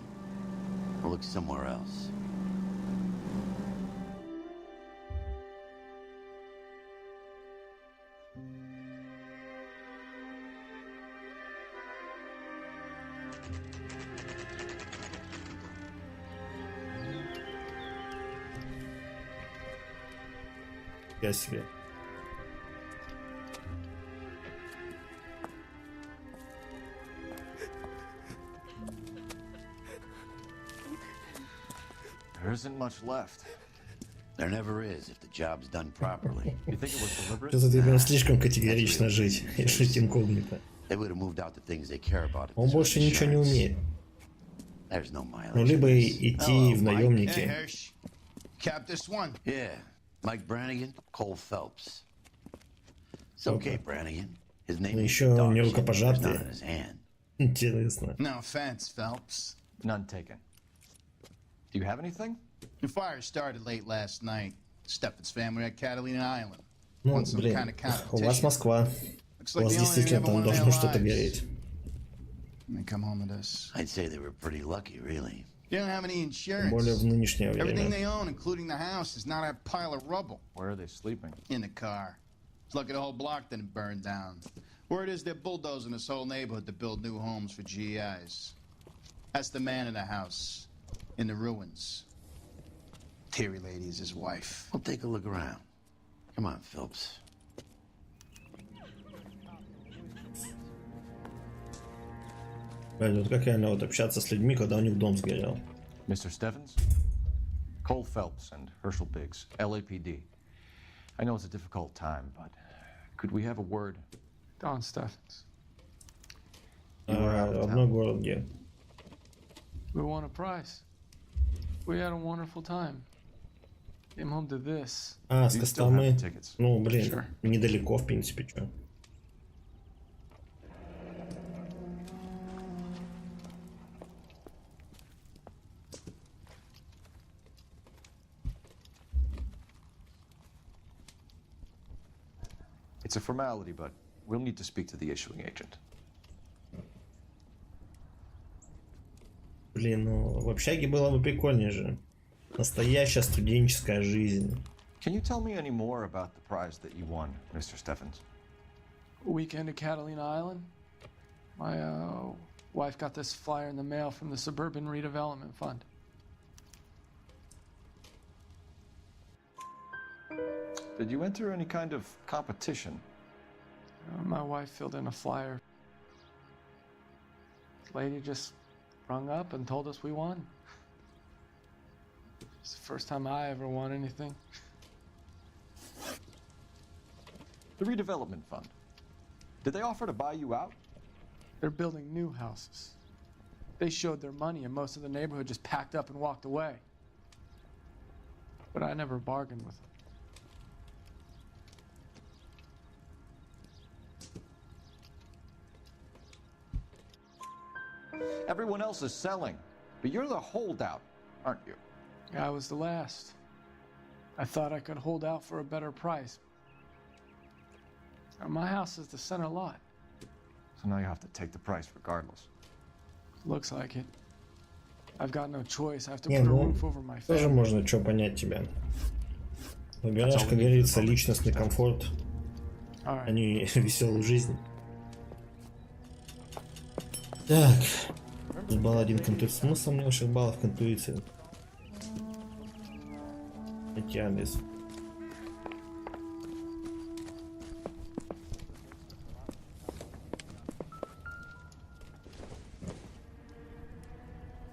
[SPEAKER 17] Or look somewhere else?
[SPEAKER 1] Я себе.
[SPEAKER 4] There isn't much left.
[SPEAKER 17] There never is if the job's done properly.
[SPEAKER 4] You think it was deliberate?
[SPEAKER 1] Что-то ты прям слишком категорично жить и жить инкогнито.
[SPEAKER 17] They would have moved out the things they care about.
[SPEAKER 1] Он больше ничего не умеет.
[SPEAKER 17] There's no mileage.
[SPEAKER 1] Ну, либо идти в наемники.
[SPEAKER 17] Hey, Hirsch. Cap this one. Yeah. Mike Brannigan, Cole Phelps. It's okay, Brannigan. His name
[SPEAKER 1] Ну,
[SPEAKER 17] is
[SPEAKER 1] еще
[SPEAKER 17] dog
[SPEAKER 1] не
[SPEAKER 17] shit, but it's not
[SPEAKER 1] рукопожатие.
[SPEAKER 17] in his hand.
[SPEAKER 1] Интересно.
[SPEAKER 4] No offense, Phelps. None taken. Do you have anything?
[SPEAKER 11] The fire started late last night. Steffen's family at Catalina Island.
[SPEAKER 1] Ну,
[SPEAKER 11] Want some
[SPEAKER 1] блин,
[SPEAKER 11] kind of
[SPEAKER 1] у вас
[SPEAKER 11] competition.
[SPEAKER 1] Москва.
[SPEAKER 11] Looks
[SPEAKER 1] У
[SPEAKER 11] like
[SPEAKER 1] вас
[SPEAKER 11] the only thing
[SPEAKER 1] действительно
[SPEAKER 11] ever
[SPEAKER 1] там
[SPEAKER 11] won in
[SPEAKER 1] должно
[SPEAKER 11] their
[SPEAKER 1] что-то
[SPEAKER 11] lives.
[SPEAKER 1] гореть.
[SPEAKER 11] And they come home to this.
[SPEAKER 17] I'd say they were pretty lucky, really.
[SPEAKER 11] You don't have any
[SPEAKER 1] Тем
[SPEAKER 11] insurance.
[SPEAKER 1] более в нынешнее
[SPEAKER 11] Everything
[SPEAKER 1] время.
[SPEAKER 11] they own, including the house, is not a pile of rubble.
[SPEAKER 4] Where are they sleeping?
[SPEAKER 11] In the car. It's lucky the whole block didn't burn down. Word is they're bulldozing this whole neighborhood to build new homes for GIs. That's the man in the house, in the ruins. Terry lady is his wife.
[SPEAKER 17] We'll take a look around. Come on, Phelps.
[SPEAKER 1] Блин, вот как реально вот общаться с людьми, когда у них дом сгорел.
[SPEAKER 4] Mr. Steffens? Cole Phelps and Herschel Biggs, LAPD. I know it's a difficult time, but could we have a word?
[SPEAKER 13] Don Steffens.
[SPEAKER 1] Родной город где?
[SPEAKER 13] We won a prize. We had a wonderful time. Came home to this.
[SPEAKER 1] А, с Костромы. Ну, блин, недалеко, в принципе, что.
[SPEAKER 4] It's a formality, but we'll need to speak to the issuing agent.
[SPEAKER 1] Блин, ну в общаге было бы прикольнее же. Настоящая студенческая жизнь.
[SPEAKER 4] Can you tell me any more about the prize that you won, Mr. Steffens?
[SPEAKER 13] Weekend at Catalina Island. My wife got this flyer in the mail from the Suburban Redevelopment Fund.
[SPEAKER 4] Did you enter any kind of competition?
[SPEAKER 13] My wife filled in a flyer. The lady just rung up and told us we won. It's the first time I ever won anything.
[SPEAKER 4] The redevelopment fund. Did they offer to buy you out?
[SPEAKER 13] They're building new houses. They showed their money and most of the neighborhood just packed up and walked away. But I never bargained with them.
[SPEAKER 4] Everyone else is selling, but you're the holdout, aren't you?
[SPEAKER 13] I was the last. I thought I could hold out for a better price. My house is the center lot.
[SPEAKER 4] So now you have to take the price regardless.
[SPEAKER 13] Looks like it. I've got no choice. I have to
[SPEAKER 1] Не,
[SPEAKER 13] put a
[SPEAKER 1] ну,
[SPEAKER 13] roof over my
[SPEAKER 1] тоже
[SPEAKER 13] family.
[SPEAKER 1] можно что понять тебя. Выбираешь, как говорится, личностный комфорт, а не веселую жизнь. Так. Тут балл один к интуиции. Смысл мне ваших баллов к интуиции? Эти адрес.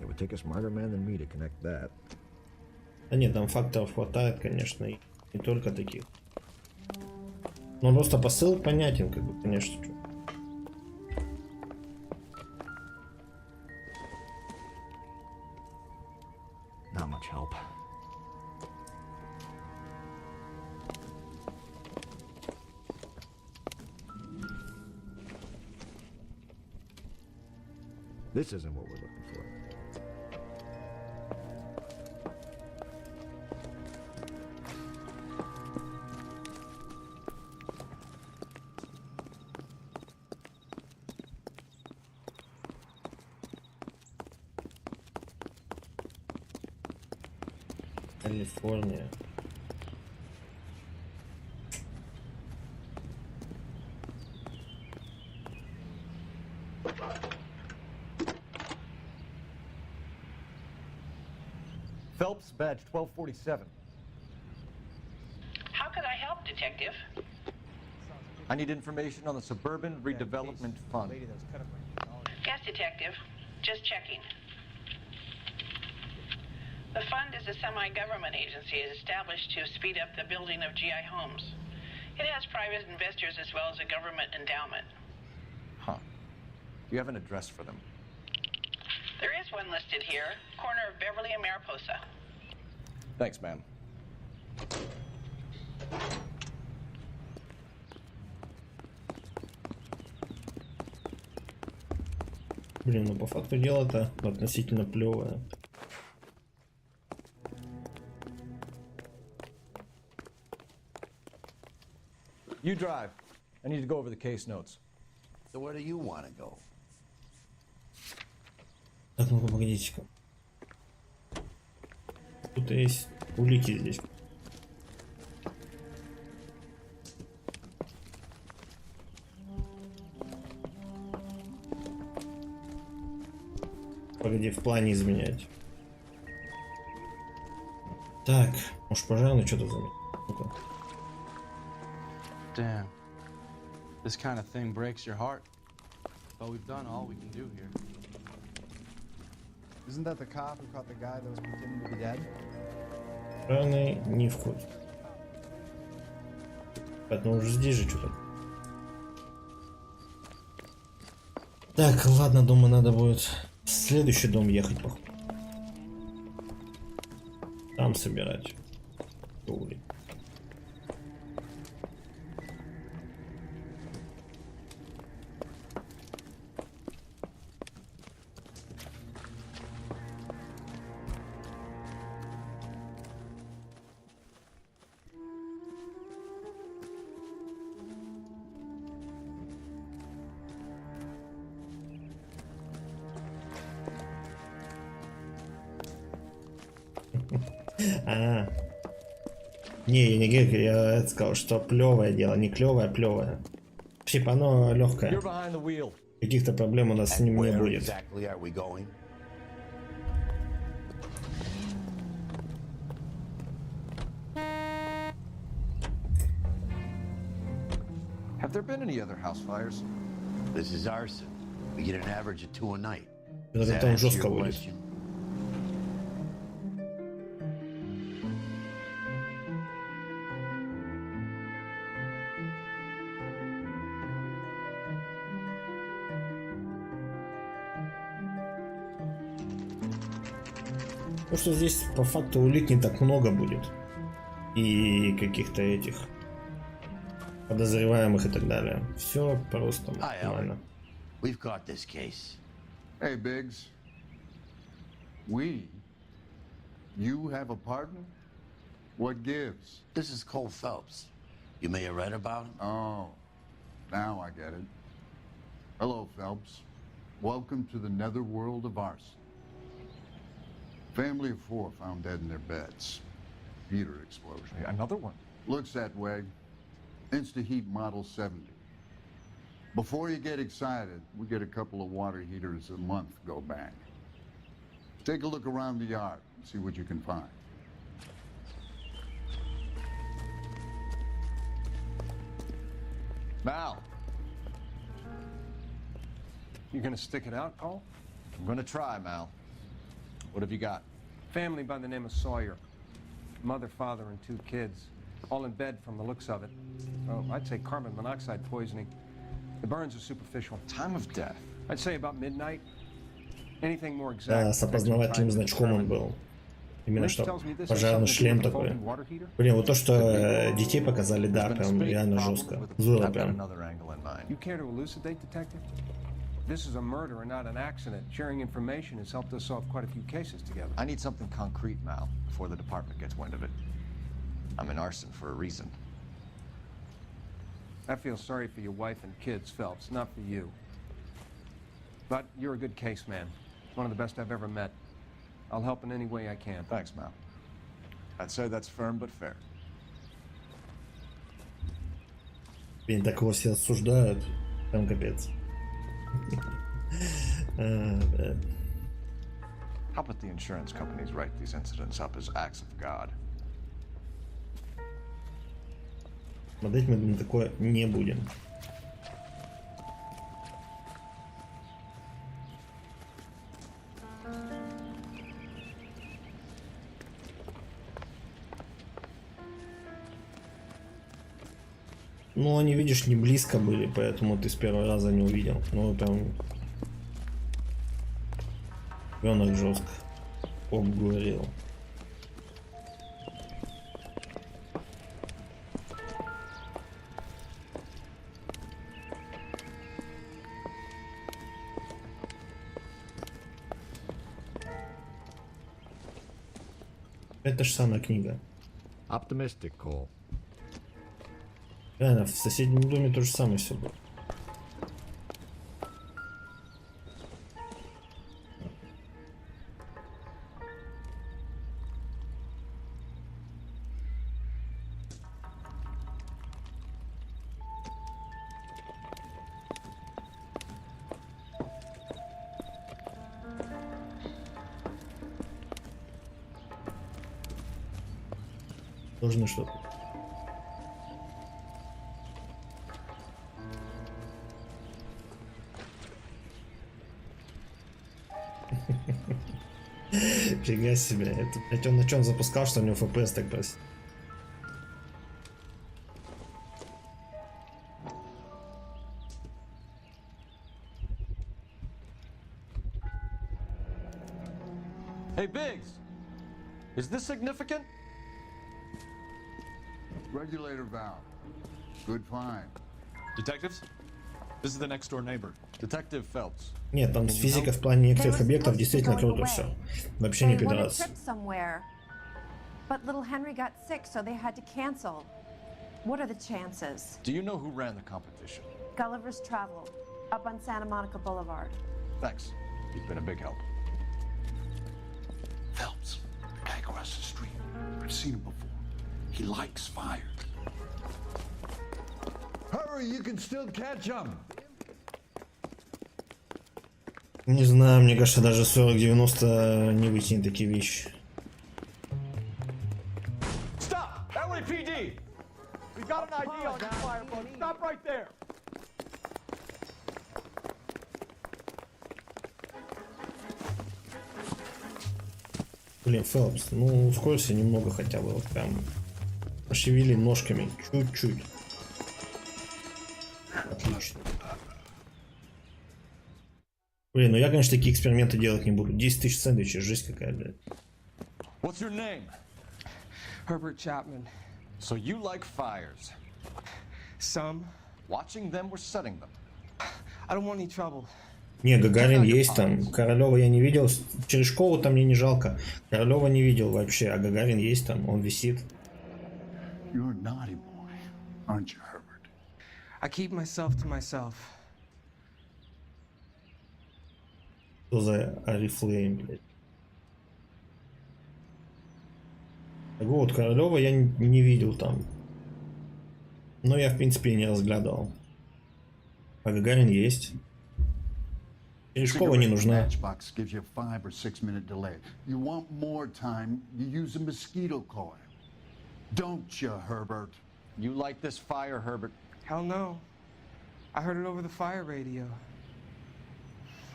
[SPEAKER 5] It would take a smarter man than me to connect that.
[SPEAKER 1] Да нет, там факторов хватает, конечно, и не только таких. Но просто посыл понятен, как бы, конечно. Что.
[SPEAKER 5] Not much help. This isn't what we're looking for.
[SPEAKER 1] Калифорния.
[SPEAKER 23] Phelps, badge 1247.
[SPEAKER 20] How could I help, Detective?
[SPEAKER 4] I need information on the Suburban Redevelopment Fund.
[SPEAKER 20] Yes, Detective. Just checking. The fund is a semi-government agency established to speed up the building of GI homes. It has private investors as well as a government endowment.
[SPEAKER 4] Huh. Do you have an address for them?
[SPEAKER 20] There is one listed here, corner of Beverly and Mariposa.
[SPEAKER 4] Thanks, ma'am.
[SPEAKER 1] Блин, ну по факту дело-то относительно плевое.
[SPEAKER 19] You drive. I need to go over the case notes.
[SPEAKER 17] So where do you want to go?
[SPEAKER 1] Так, ну-ка, погодите-ка. Тут есть улики здесь. Погоди, в плане изменять. Так, может, пожалуй, что-то заметить. Ну-ка.
[SPEAKER 21] Damn. This kind of thing breaks your heart. But we've done all we can do here.
[SPEAKER 3] Isn't that the cop who caught the guy that was pretending to be dead?
[SPEAKER 1] Раны не в курсе. Поэтому уже здесь же что-то. Так, ладно, думаю, надо будет в следующий дом ехать, походу. Там собирать. Ули. Не, я не говорю, я сказал, что плевое дело, не клевое, а плевое. Типа оно легкое. Каких-то проблем у нас с ним не будет.
[SPEAKER 4] Have there been any other house fires?
[SPEAKER 17] This is arson. We get an average of 2 a night.
[SPEAKER 1] Это там жестко будет. Потому что здесь по факту улик не так много будет. И каких-то этих подозреваемых и так далее. Все просто нормально.
[SPEAKER 17] We've got this case.
[SPEAKER 8] Hey, Biggs. We? You have a partner? What gives?
[SPEAKER 17] This is Cole Phelps. You may have read about him.
[SPEAKER 8] Oh, now I get it. Hello, Phelps. Welcome to the netherworld of arson. Family of 4 found dead in their beds. Heater explosion.
[SPEAKER 4] Another one?
[SPEAKER 8] Looks that way. Insta-Heat Model 70. Before you get excited, we get a couple of water heaters a month go bang. Take a look around the yard and see what you can find.
[SPEAKER 4] Mal. You gonna stick it out, Cole? I'm gonna try, Mal. What have you got?
[SPEAKER 18] Family by the name of Sawyer. Mother, father, and 2 kids. All in bed from the looks of it. Oh, I'd say carbon monoxide poisoning. The burns are superficial.
[SPEAKER 4] Time of death?
[SPEAKER 8] I'd say about midnight. Anything more exact.
[SPEAKER 1] Да, с опознавательным значком он был. Именно что пожарный шлем такой. Блин, вот то, что детей показали, да, прям реально жестко. Здорово прям.
[SPEAKER 8] You care to elucidate, detective? This is a murder and not an accident. Sharing information has helped us solve quite a few cases together.
[SPEAKER 4] I need something concrete, Mal, before the department gets wind of it. I'm in arson for a reason.
[SPEAKER 8] I feel sorry for your wife and kids, Phelps, not for you. But you're a good case man. One of the best I've ever met. I'll help in any way I can.
[SPEAKER 4] Thanks, Mal. I'd say that's firm but fair.
[SPEAKER 1] Блин, так его все осуждают. Там капец.
[SPEAKER 4] How about the insurance companies write these incidents up as acts of God?
[SPEAKER 1] Смотреть мы на такое не будем. Ну, они, видишь, не близко были, поэтому ты с первого раза не увидел. Ну, там... Ребенок жестко обговорил. Это же самая книга.
[SPEAKER 6] Optimistic call.
[SPEAKER 1] Реально, в соседнем доме то же самое все было. Должны что-то. Фига себе. Это, блядь, он на чем запускал, что у него FPS так просит.
[SPEAKER 16] Hey, Biggs! Is this significant?
[SPEAKER 8] Regulator valve. Good find.
[SPEAKER 9] Detectives? This is the next door neighbor.
[SPEAKER 16] Detective Phelps.
[SPEAKER 1] Нет, там с физикой в плане некоторых объектов действительно круто все. Вообще не пидорас.
[SPEAKER 12] But little Henry got sick, so they had to cancel. What are the chances?
[SPEAKER 16] Do you know who ran the competition?
[SPEAKER 12] Gulliver's Travel, up on Santa Monica Boulevard.
[SPEAKER 16] Thanks. You've been a big help.
[SPEAKER 8] Phelps, the guy across the street. I've seen him before. He likes fire.
[SPEAKER 22] Hurry, you can still catch him.
[SPEAKER 1] Не знаю, мне кажется, даже 40-90 не вытянет такие вещи.
[SPEAKER 15] Stop! LAPD! We got an ID on your fire, folks. Stop right there!
[SPEAKER 1] Блин, Фелпс, ну ускорься немного хотя бы, вот прям пошевели ножками, чуть-чуть. Отлично. Блин, ну я, конечно, такие эксперименты делать не буду. 10 тысяч сэндвичей, жесть какая, блядь.
[SPEAKER 16] What's your name?
[SPEAKER 13] Herbert Chapman.
[SPEAKER 16] So you like fires?
[SPEAKER 13] Some.
[SPEAKER 16] Watching them or setting them?
[SPEAKER 13] I don't want any trouble.
[SPEAKER 1] Не, Гагарин есть там. Королева я не видел. Черешкову там мне не жалко. Королева не видел вообще, а Гагарин есть там, он висит.
[SPEAKER 8] You're a naughty boy, aren't you, Herbert?
[SPEAKER 13] I keep myself to myself.
[SPEAKER 1] Что за Арифлейм, блядь? Так вот, Королева я не видел там. Но я, в принципе, и не разглядывал. А Гагарин есть. Черешкова не нужна.
[SPEAKER 8] Matchbox gives you a 5 or 6 minute delay. You want more time, you use a mosquito coil. Don't you, Herbert?
[SPEAKER 16] You like this fire, Herbert?
[SPEAKER 13] Hell no. I heard it over the fire radio.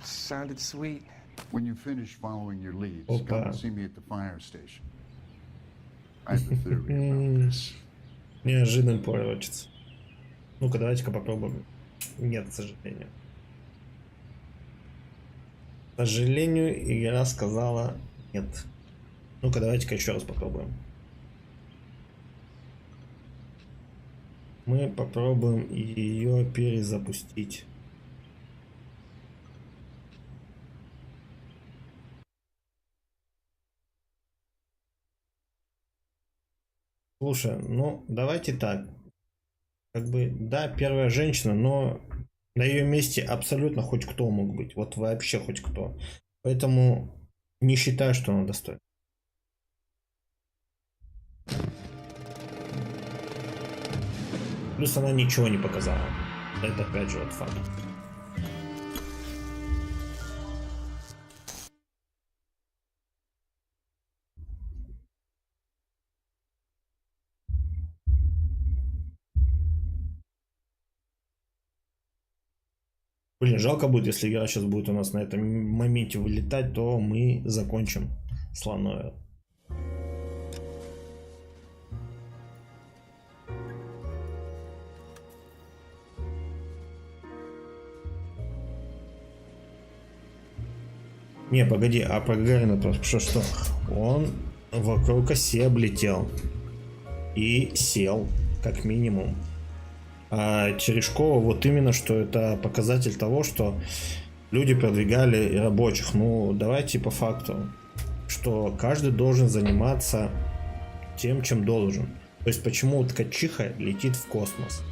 [SPEAKER 13] Sounded sweet.
[SPEAKER 8] When you finish following your leads,
[SPEAKER 1] Опа.
[SPEAKER 8] come and see me at the fire station. I have a theory about this.
[SPEAKER 1] Неожиданно поворотится. Ну-ка, давайте-ка попробуем. Нет, к сожалению. К сожалению, игра сказала нет. Ну-ка, давайте-ка еще раз попробуем. Мы попробуем ее перезапустить. Слушай, ну давайте так. Как бы, да, первая женщина, но на ее месте абсолютно хоть кто мог быть. Вот вообще хоть кто. Поэтому не считаю, что она достойна. Плюс она ничего не показала. Это опять же вот факт. Блин, жалко будет, если игра сейчас будет у нас на этом моменте вылетать, то мы закончим с Noire. Не, погоди, а про Гагарина что? Он вокруг оси облетел и сел, как минимум. А Черешкова вот именно, что это показатель того, что люди продвигали рабочих. Ну, давайте по факту. что каждый должен заниматься тем, чем должен. То есть почему ткачиха летит в космос,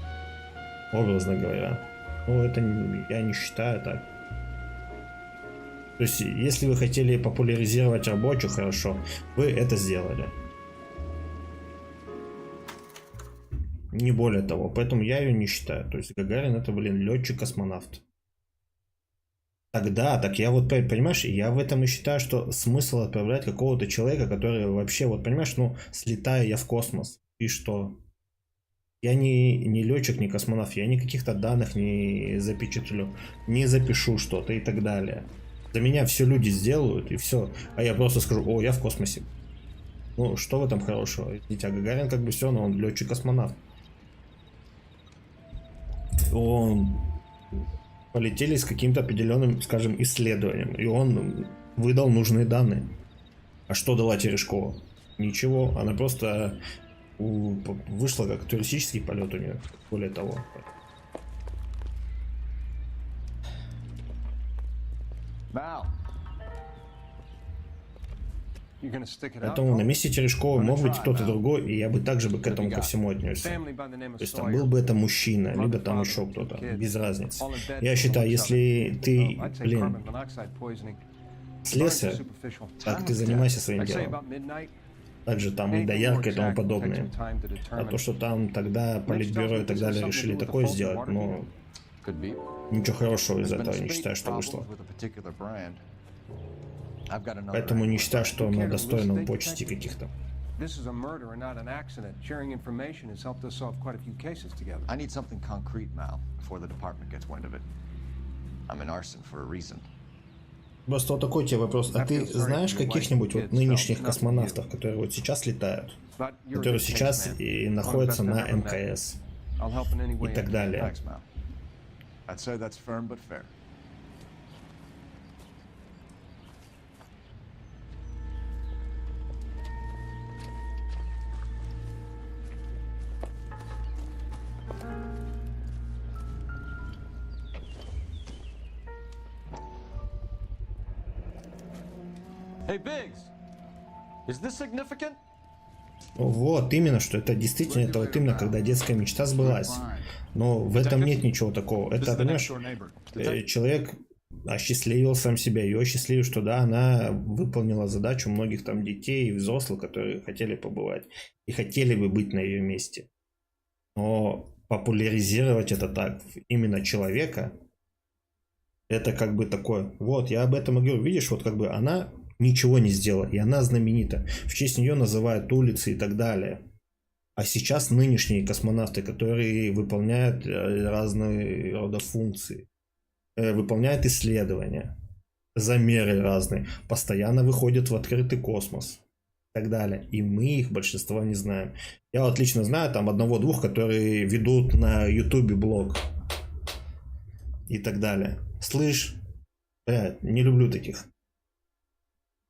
[SPEAKER 1] образно говоря. Ну, это я не считаю так. То есть, если вы хотели популяризировать рабочих, хорошо, вы это сделали. Не более того, поэтому я ее не считаю. То есть Гагарин это, блин, летчик-космонавт. Тогда, так я вот, понимаешь, я в этом и считаю, что смысл отправлять какого-то человека, который вообще, вот понимаешь, ну, слетаю я в космос. И что? Я не летчик, не космонавт, я ни каких-то данных не запечатлю, не запишу что-то и так далее. За меня все люди сделают и все. А я просто скажу, о, я в космосе. Ну, что в этом хорошего? Дитя Гагарин как бы все, но он летчик-космонавт. Он полетели с каким-то определенным, скажем, исследованием, и он выдал нужные данные. А что дала Терешкова? Ничего, она просто вышла как туристический полет у нее, более того. Поэтому на месте Терешкова мог быть кто-то другой, и я бы также бы к этому ко всему отнесся. То есть там был бы это мужчина, либо там еще кто-то, без разницы. Я считаю, если ты, блин, слесарь, так ты занимайся своим делом. Также там и доярка и тому подобное. А то, что там тогда политбюро и так далее решили такое сделать, но ничего хорошего из этого не считаю, что вышло. Поэтому не считаю, что она достойна почести каких-то.
[SPEAKER 4] This is a murder and not an accident. Sharing information has helped us solve quite a few cases together. I need something concrete, Mal, before the department gets wind of it. I'm in arson for a reason.
[SPEAKER 1] Просто вот такой тебе вопрос. А ты знаешь каких-нибудь вот нынешних космонавтов, которые вот сейчас летают, которые сейчас и находятся на МКС и так далее?
[SPEAKER 4] I'd say that's firm but fair.
[SPEAKER 16] Hey, Biggs, is this significant?
[SPEAKER 1] Вот, именно, что это действительно, это вот именно, когда детская мечта сбылась. Но в этом нет ничего такого. Это, понимаешь, человек осчастливил сам себя, ее осчастливил, что да, она выполнила задачу многих там детей и взрослых, которые хотели побывать и хотели бы быть на ее месте. Но популяризировать это так, именно человека, это как бы такое, вот, я об этом и говорю, видишь, вот как бы она ничего не сделала, и она знаменита. В честь нее называют улицы и так далее. А сейчас нынешние космонавты, которые выполняют разные рода функции, выполняют исследования, замеры разные, постоянно выходят в открытый космос и так далее. И мы их большинство не знаем. Я вот лично знаю там одного-двух, которые ведут на YouTube блог и так далее. Слышь, блядь, не люблю таких.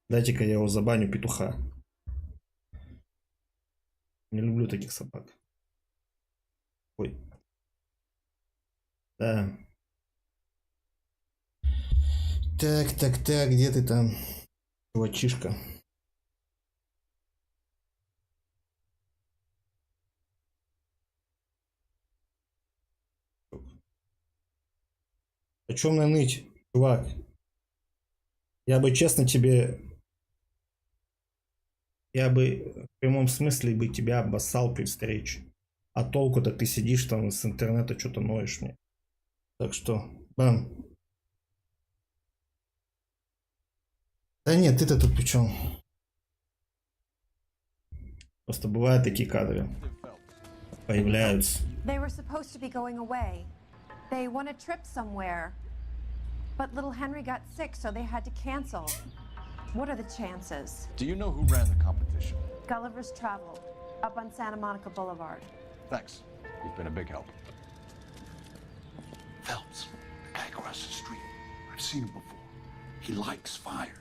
[SPEAKER 1] Дайте-ка я его забаню, петуха. Не люблю таких собак. Ой. Да. Так, где ты там, чувачишка? О чем ныть, чувак? Я бы честно тебе... Я бы в прямом смысле бы тебя обоссал при встрече. А толку-то ты сидишь там с интернета, что-то ноешь мне. Так что, бам. Да нет, ты-то тут при чем? Просто бывают такие кадры. Появляются.
[SPEAKER 12] They were supposed to be going away. They won a trip somewhere. But little Henry got sick, so they had to cancel. What are the chances?
[SPEAKER 4] Do you know who ran the competition?
[SPEAKER 12] Gulliver's Travel, up on Santa Monica Boulevard.
[SPEAKER 4] Thanks. You've been a big help.
[SPEAKER 7] Phelps, the guy across the street. I've seen him before. He likes fire.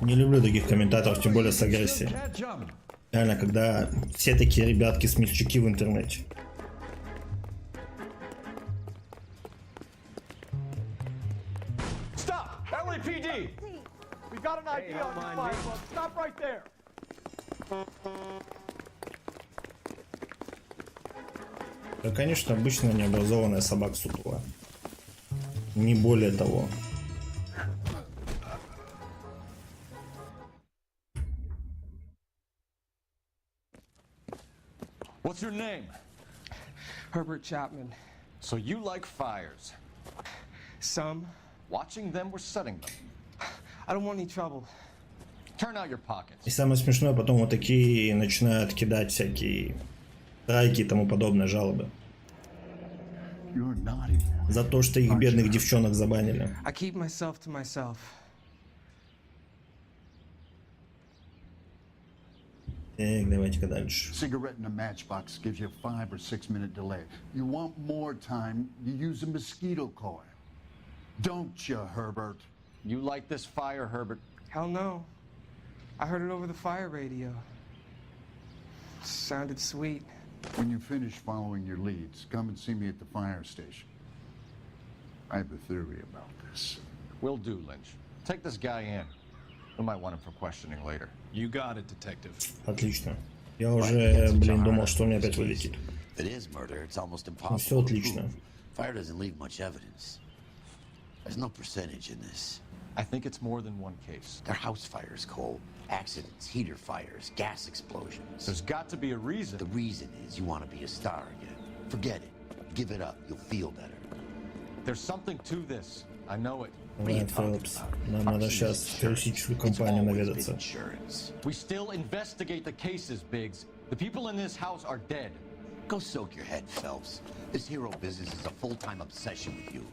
[SPEAKER 1] Не люблю таких комментаторов, тем более с агрессией. Реально, когда все такие ребятки смельчаки в интернете.
[SPEAKER 15] Stop! LAPD! We got an ID on your fire, bud. Stop right there.
[SPEAKER 1] Да, конечно, обычная необразованная собака сутула. Не более того.
[SPEAKER 4] What's your name?
[SPEAKER 13] Herbert Chapman.
[SPEAKER 4] So you like fires?
[SPEAKER 13] Some.
[SPEAKER 4] Watching them or setting them?
[SPEAKER 13] I don't want any trouble.
[SPEAKER 4] Turn out your pockets.
[SPEAKER 1] И самое смешное, потом вот такие начинают кидать всякие трайки и тому подобное жалобы. За то, что их бедных девчонок забанили.
[SPEAKER 13] I keep myself to myself.
[SPEAKER 1] Так, давайте-ка дальше.
[SPEAKER 8] Cigarette in a matchbox gives you a 5 or 6 minute delay. You want more time, you use a mosquito coil. Don't you, Herbert?
[SPEAKER 4] You like this fire, Herbert?
[SPEAKER 13] Hell no. I heard it over the fire radio. Sounded sweet.
[SPEAKER 8] When you finish following your leads, come and see me at the fire station. I have a theory about this.
[SPEAKER 4] Will do, Lynch. Take this guy in. We might want him for questioning later.
[SPEAKER 9] You got it, detective.
[SPEAKER 1] Отлично. Я уже, блин, думал, что у меня опять вылетит.
[SPEAKER 17] If it is murder, it's almost
[SPEAKER 1] Ну, все
[SPEAKER 17] impossible to
[SPEAKER 1] отлично.
[SPEAKER 17] prove. Fire doesn't leave much evidence. There's no percentage in this.
[SPEAKER 4] I think it's more than one case.
[SPEAKER 17] They're house fires, Cole. Accidents, heater fires, gas explosions.
[SPEAKER 4] There's got to be a reason.
[SPEAKER 17] The reason is you want to be a star again. Forget it. Give it up. You'll feel better.
[SPEAKER 4] There's something to this. I know it.
[SPEAKER 1] Райан Фелпс. Нам надо сейчас в туристическую компанию наведаться.
[SPEAKER 4] We still investigate the cases, Biggs. The people in this house are dead.
[SPEAKER 17] Go soak your head, Phelps. This hero business is a full-time obsession with you.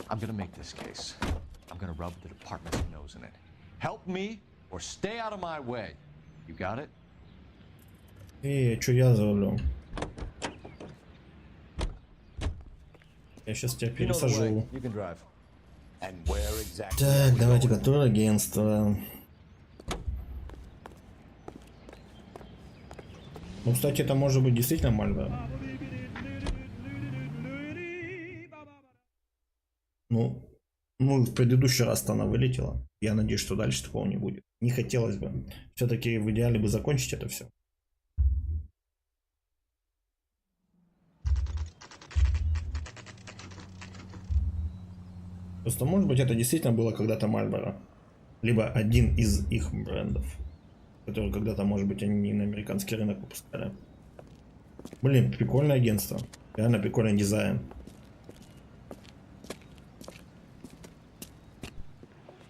[SPEAKER 4] I'm gonna make this case. I'm gonna rub the department's nose in it. Help me or stay out of my way. You got it?
[SPEAKER 1] Что я за рулем? Я сейчас тебя пересажу.
[SPEAKER 4] You can drive.
[SPEAKER 1] Так, давайте-ка турагентство. Ну, кстати, это может быть действительно Мальва. Ну, в предыдущий раз-то она вылетела. Я надеюсь, что дальше такого не будет. Не хотелось бы. Все-таки в идеале бы закончить это все. Просто, может быть, это действительно было когда-то Marlboro. Либо один из их брендов. Который когда-то, может быть, они на американский рынок выпускали. Блин, прикольное агентство. Реально прикольный дизайн.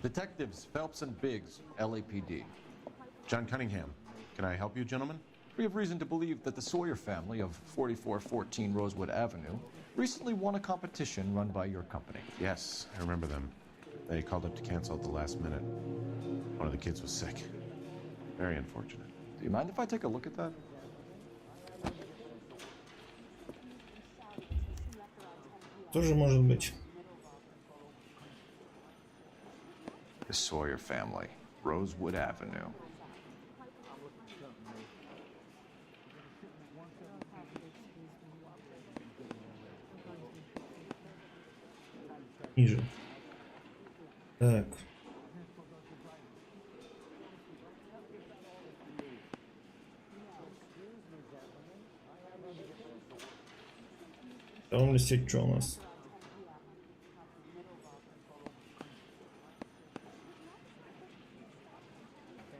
[SPEAKER 4] Detectives Phelps and Biggs, LAPD.
[SPEAKER 9] John Cunningham. Can I help you, gentlemen?
[SPEAKER 4] We have reason to believe that the Sawyer family of 4414 Rosewood Avenue recently won a competition run by your company.
[SPEAKER 9] Yes, I remember them. They called up to cancel at the last minute. One of the kids was sick. Very unfortunate.
[SPEAKER 4] Do you mind if I take a look at that?
[SPEAKER 1] Тоже может быть.
[SPEAKER 4] The Sawyer family, Rosewood Avenue.
[SPEAKER 1] Ниже. Так. В втором листе что у нас?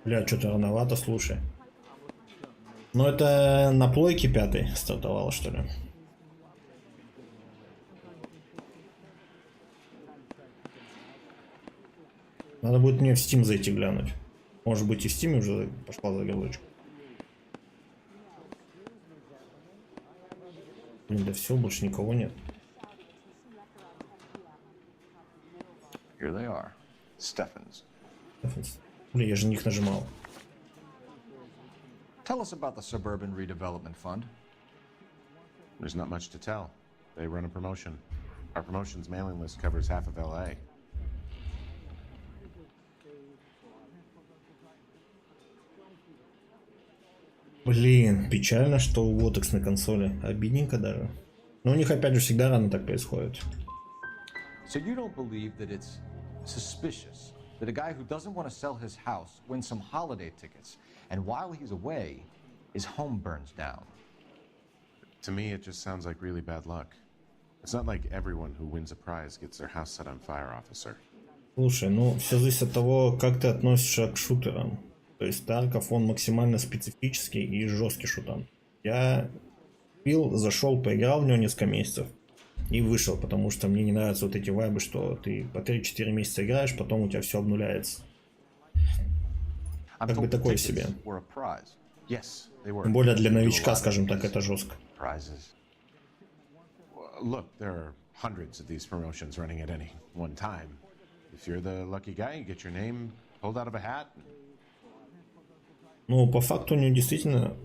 [SPEAKER 1] Бля, что-то рановато, слушай. Но это на плойке 5 стартовало, что ли? Надо будет мне в Steam зайти глянуть. Может быть, и в Steam уже пошла загрузочка. Блин, да все, больше никого нет.
[SPEAKER 4] Here they are. Steffens.
[SPEAKER 1] Блин, я же на них нажимал.
[SPEAKER 4] Tell us about the Suburban Redevelopment Fund.
[SPEAKER 9] There's not much to tell. They run a promotion. Our promotion's mailing list covers half of L.A.
[SPEAKER 1] Блин, печально, что у Votex на консоли. Обидненько даже. Но у них опять же всегда рано так происходит.
[SPEAKER 4] So you don't believe that it's suspicious that a guy who doesn't want to sell his house wins some holiday tickets, and while he's away, his home burns down.
[SPEAKER 9] To me, it just sounds like really bad luck. It's not like everyone who wins a prize gets their house set on fire, officer.
[SPEAKER 1] Слушай, ну все зависит от того, как ты относишься к шутерам. То есть Тарков, он максимально специфический и жесткий шутан. Я зашел, поиграл в него несколько месяцев и вышел, потому что мне не нравятся вот эти вайбы, что ты по 3-4 месяца играешь, потом у тебя все обнуляется. Как бы такое себе. Тем более для новичка, скажем так, это жестко.
[SPEAKER 9] Look, there are hundreds of these promotions running at any one time. If you're the lucky guy, you get your name pulled out of a hat.
[SPEAKER 1] Ну, по факту у него действительно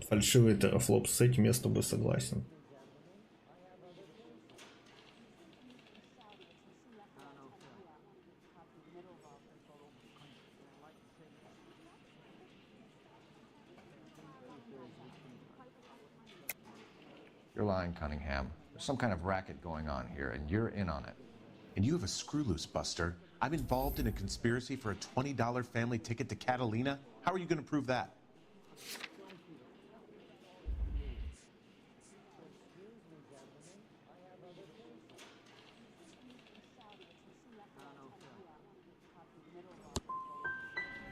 [SPEAKER 1] фальшивый терафлоп, с этим я с тобой согласен.
[SPEAKER 4] You're lying, Cunningham. There's some kind of racket going on here, and you're in on it.
[SPEAKER 9] And you have a screw loose, Buster. I'm involved in a conspiracy for a $20 family ticket to Catalina? How are you going to prove that?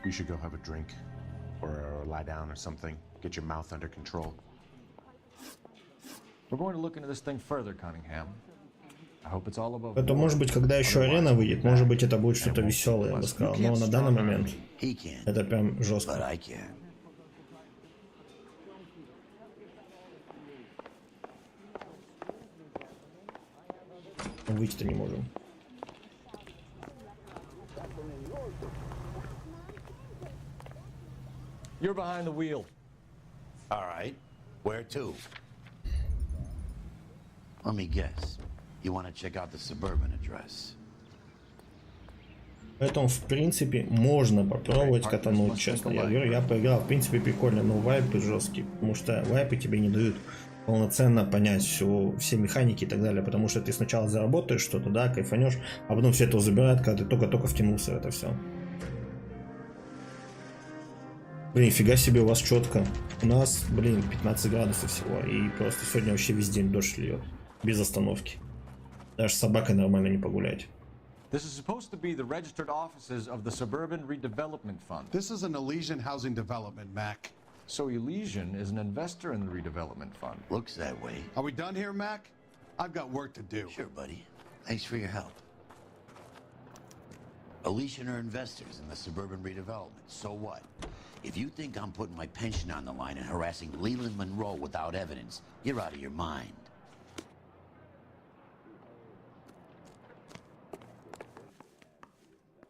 [SPEAKER 9] You should go have a drink, or lie down or something. Get your mouth under control.
[SPEAKER 4] We're going to look into this thing further, Cunningham. I hope it's all above.
[SPEAKER 1] Это может быть, когда еще арена выйдет, может быть, это будет что-то веселое, я бы сказал. Но на данный момент это прям жестко. Выйти-то не можем.
[SPEAKER 4] You're behind the wheel.
[SPEAKER 17] All right. Where to? Let me guess. You want to check out the suburban address?
[SPEAKER 1] Поэтому, в принципе, можно попробовать катануть, честно. Я говорю, я поиграл, в принципе, прикольно, но вайп тут жесткий. Потому что вайпы тебе не дают полноценно понять все механики и так далее. Потому что ты сначала заработаешь что-то, да, кайфанешь, а потом все это забирает, когда ты только-только втянулся в это все. Блин, фига себе, у вас четко. У нас, блин, 15 градусов всего. И просто сегодня вообще весь день дождь льет. Без остановки. Даже с собакой нормально не погулять.
[SPEAKER 4] This is supposed to be the registered offices of the Suburban Redevelopment Fund.
[SPEAKER 7] This is an Elysian housing development, Mac.
[SPEAKER 4] So Elysian is an investor in the redevelopment fund.
[SPEAKER 17] Looks that way.
[SPEAKER 7] Are we done here, Mac? I've got work to do.
[SPEAKER 17] Sure, buddy. Thanks for your help. Elysian are investors in the Suburban Redevelopment. So what? If you think I'm putting my pension on the line and harassing Leland Monroe without evidence, you're out of your mind.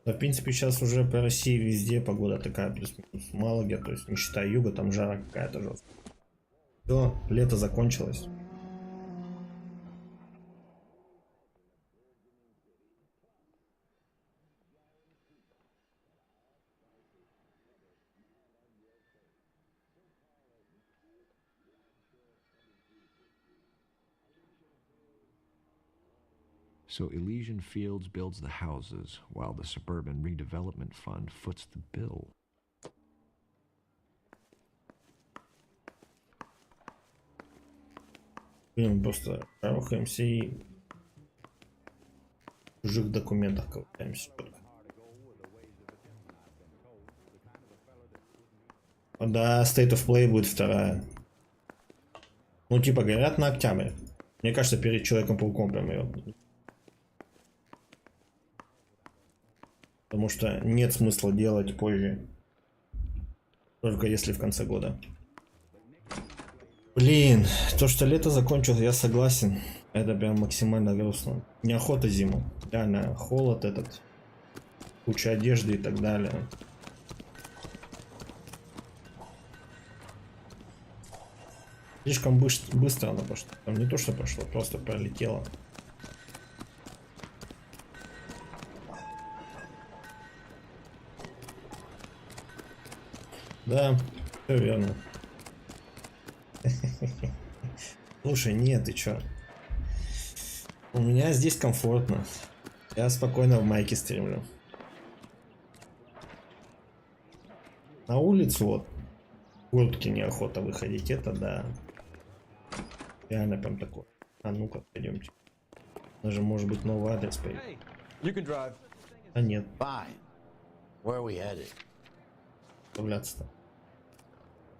[SPEAKER 1] Да, в принципе, сейчас уже по России везде погода такая, плюс-минус, мало где, то есть не считая юга, там жара какая-то жесткая. Все, лето закончилось.
[SPEAKER 6] So Elysian Fields builds the houses, while the Suburban Redevelopment Fund foots the bill.
[SPEAKER 1] Блин, просто рухаемся и в чужих документах ковыряемся. Да, State of Play будет вторая. Ну, типа, говорят на октябрь. Мне кажется, перед Человеком-пауком прям ее. Потому что нет смысла делать позже. Только если в конце года. Блин, то, что лето закончилось, я согласен. Это прям максимально грустно. Неохота зиму. Реально, холод этот. Куча одежды и так далее. Слишком быстро она пошла. Там не то, что прошло, просто пролетело. Да, все верно. Слушай, нет, ты чё? У меня здесь комфортно. Я спокойно в майке стримлю. На улицу вот куртки неохота выходить, это да. Реально прям такой. А ну-ка, пойдемте. Даже может быть новый адрес появится. А нет. Направляться-то.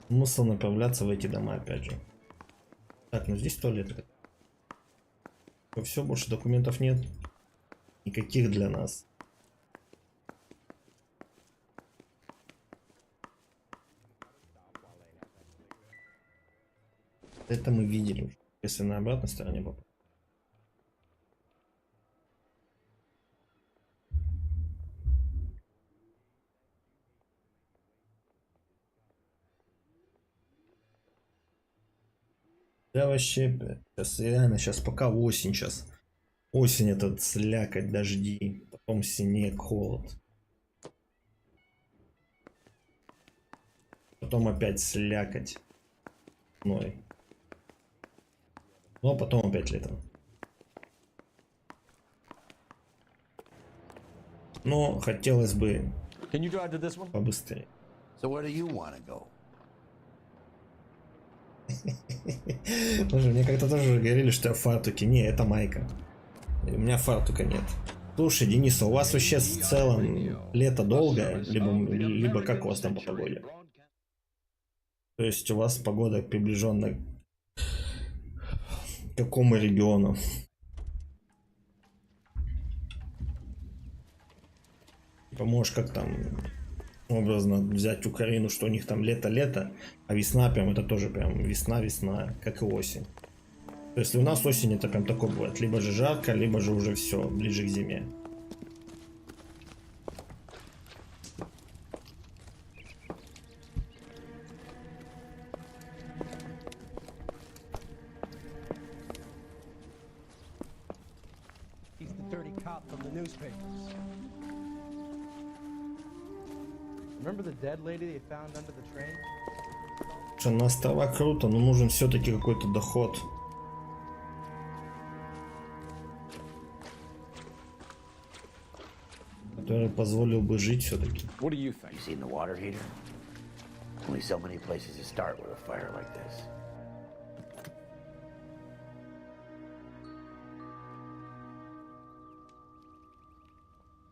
[SPEAKER 1] Смысл направляться в эти дома опять же. Так, ну здесь туалет. Все, больше документов нет. Никаких для нас. Это мы видели уже. Если на обратной стороне попасть. Да вообще, сейчас реально, сейчас пока осень сейчас. Осень этот слякоть, дожди, потом снег, холод. Потом опять слякоть. Ной. Ну а потом опять лето. Но хотелось бы побыстрее.
[SPEAKER 17] So where do you want to go?
[SPEAKER 1] Слушай, мне как-то тоже говорили, что я в фартуке. Не, это майка. У меня фартука нет. Слушай, Денис, у вас вообще в целом лето долгое? Либо как у вас там по погоде? То есть у вас погода приближена к какому региону? Поможешь как там образно взять Украину, что у них там лето-лето, а весна прям это тоже прям весна-весна, как и осень. То есть у нас осень это прям такое бывает, либо же жарко, либо же уже все, ближе к зиме.
[SPEAKER 2] He's the dirty cop from the newspapers. Remember the dead lady they found under the train?
[SPEAKER 1] Что на острова круто, но нужен все-таки какой-то доход. Который позволил бы жить все-таки.
[SPEAKER 17] What do you think? You seen the water heater? Only so many places to start with a fire like this.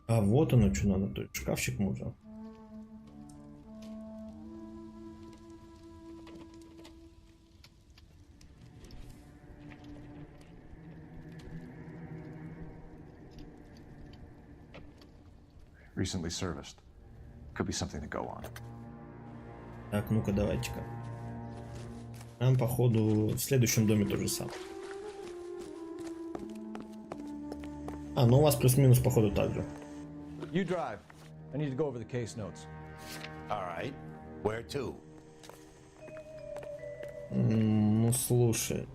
[SPEAKER 1] А вот оно что надо, то есть шкафчик можно.
[SPEAKER 4] Recently serviced. Could be something to go on.
[SPEAKER 1] Так, ну-ка, давайте-ка. Нам, походу, в следующем доме то же самое. А, ну у вас плюс-минус, походу, так же.
[SPEAKER 19] You drive. I need to go over the case notes.
[SPEAKER 17] All right. Where to?
[SPEAKER 1] Ну, слушай.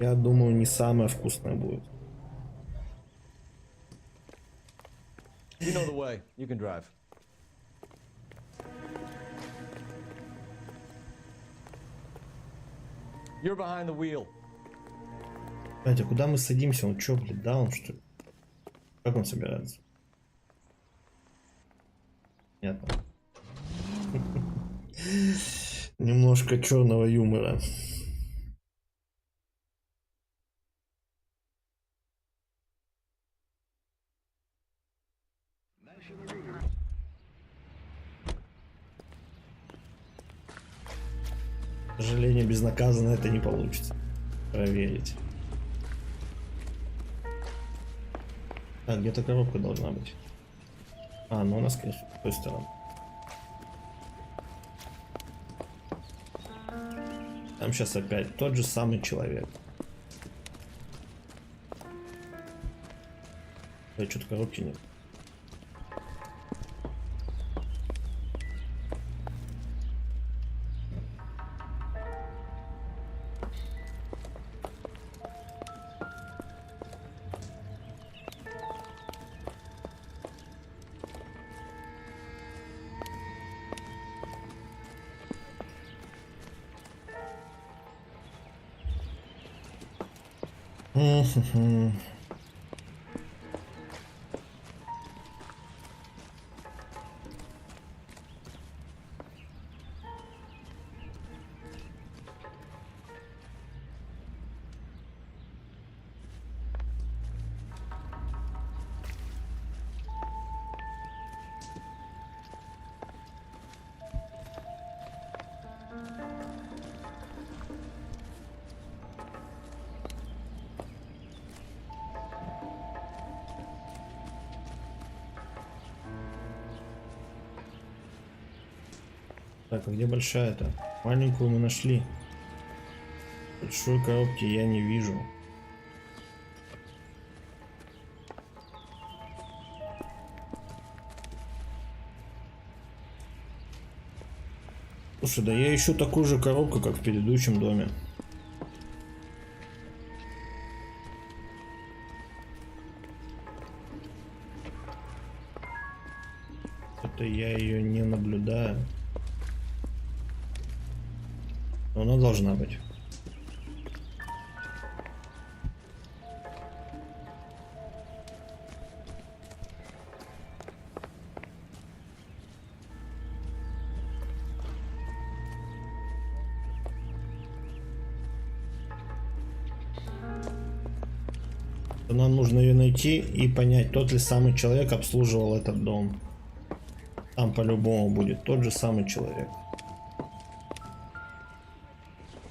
[SPEAKER 1] Я думаю, не самое вкусное будет.
[SPEAKER 19] You know the way. You can drive. You're behind the wheel.
[SPEAKER 1] Блядь, а куда мы садимся? Он чё, блядь, да, он что ли? Как он собирается? Понятно. Немножко черного юмора. К сожалению, безнаказанно это не получится. Проверить. Так, где-то коробка должна быть. А, ну у нас, конечно, с той стороны. Там сейчас опять тот же самый человек. Да, что-то коробки нет. Так, а где большая-то? Маленькую мы нашли. Большой коробки я не вижу. Слушай, да я ищу такую же коробку, как в предыдущем доме. Это я ее не наблюдаю. Но она должна быть. Нам нужно ее найти и понять, тот ли самый человек обслуживал этот дом. Там по-любому будет тот же самый человек.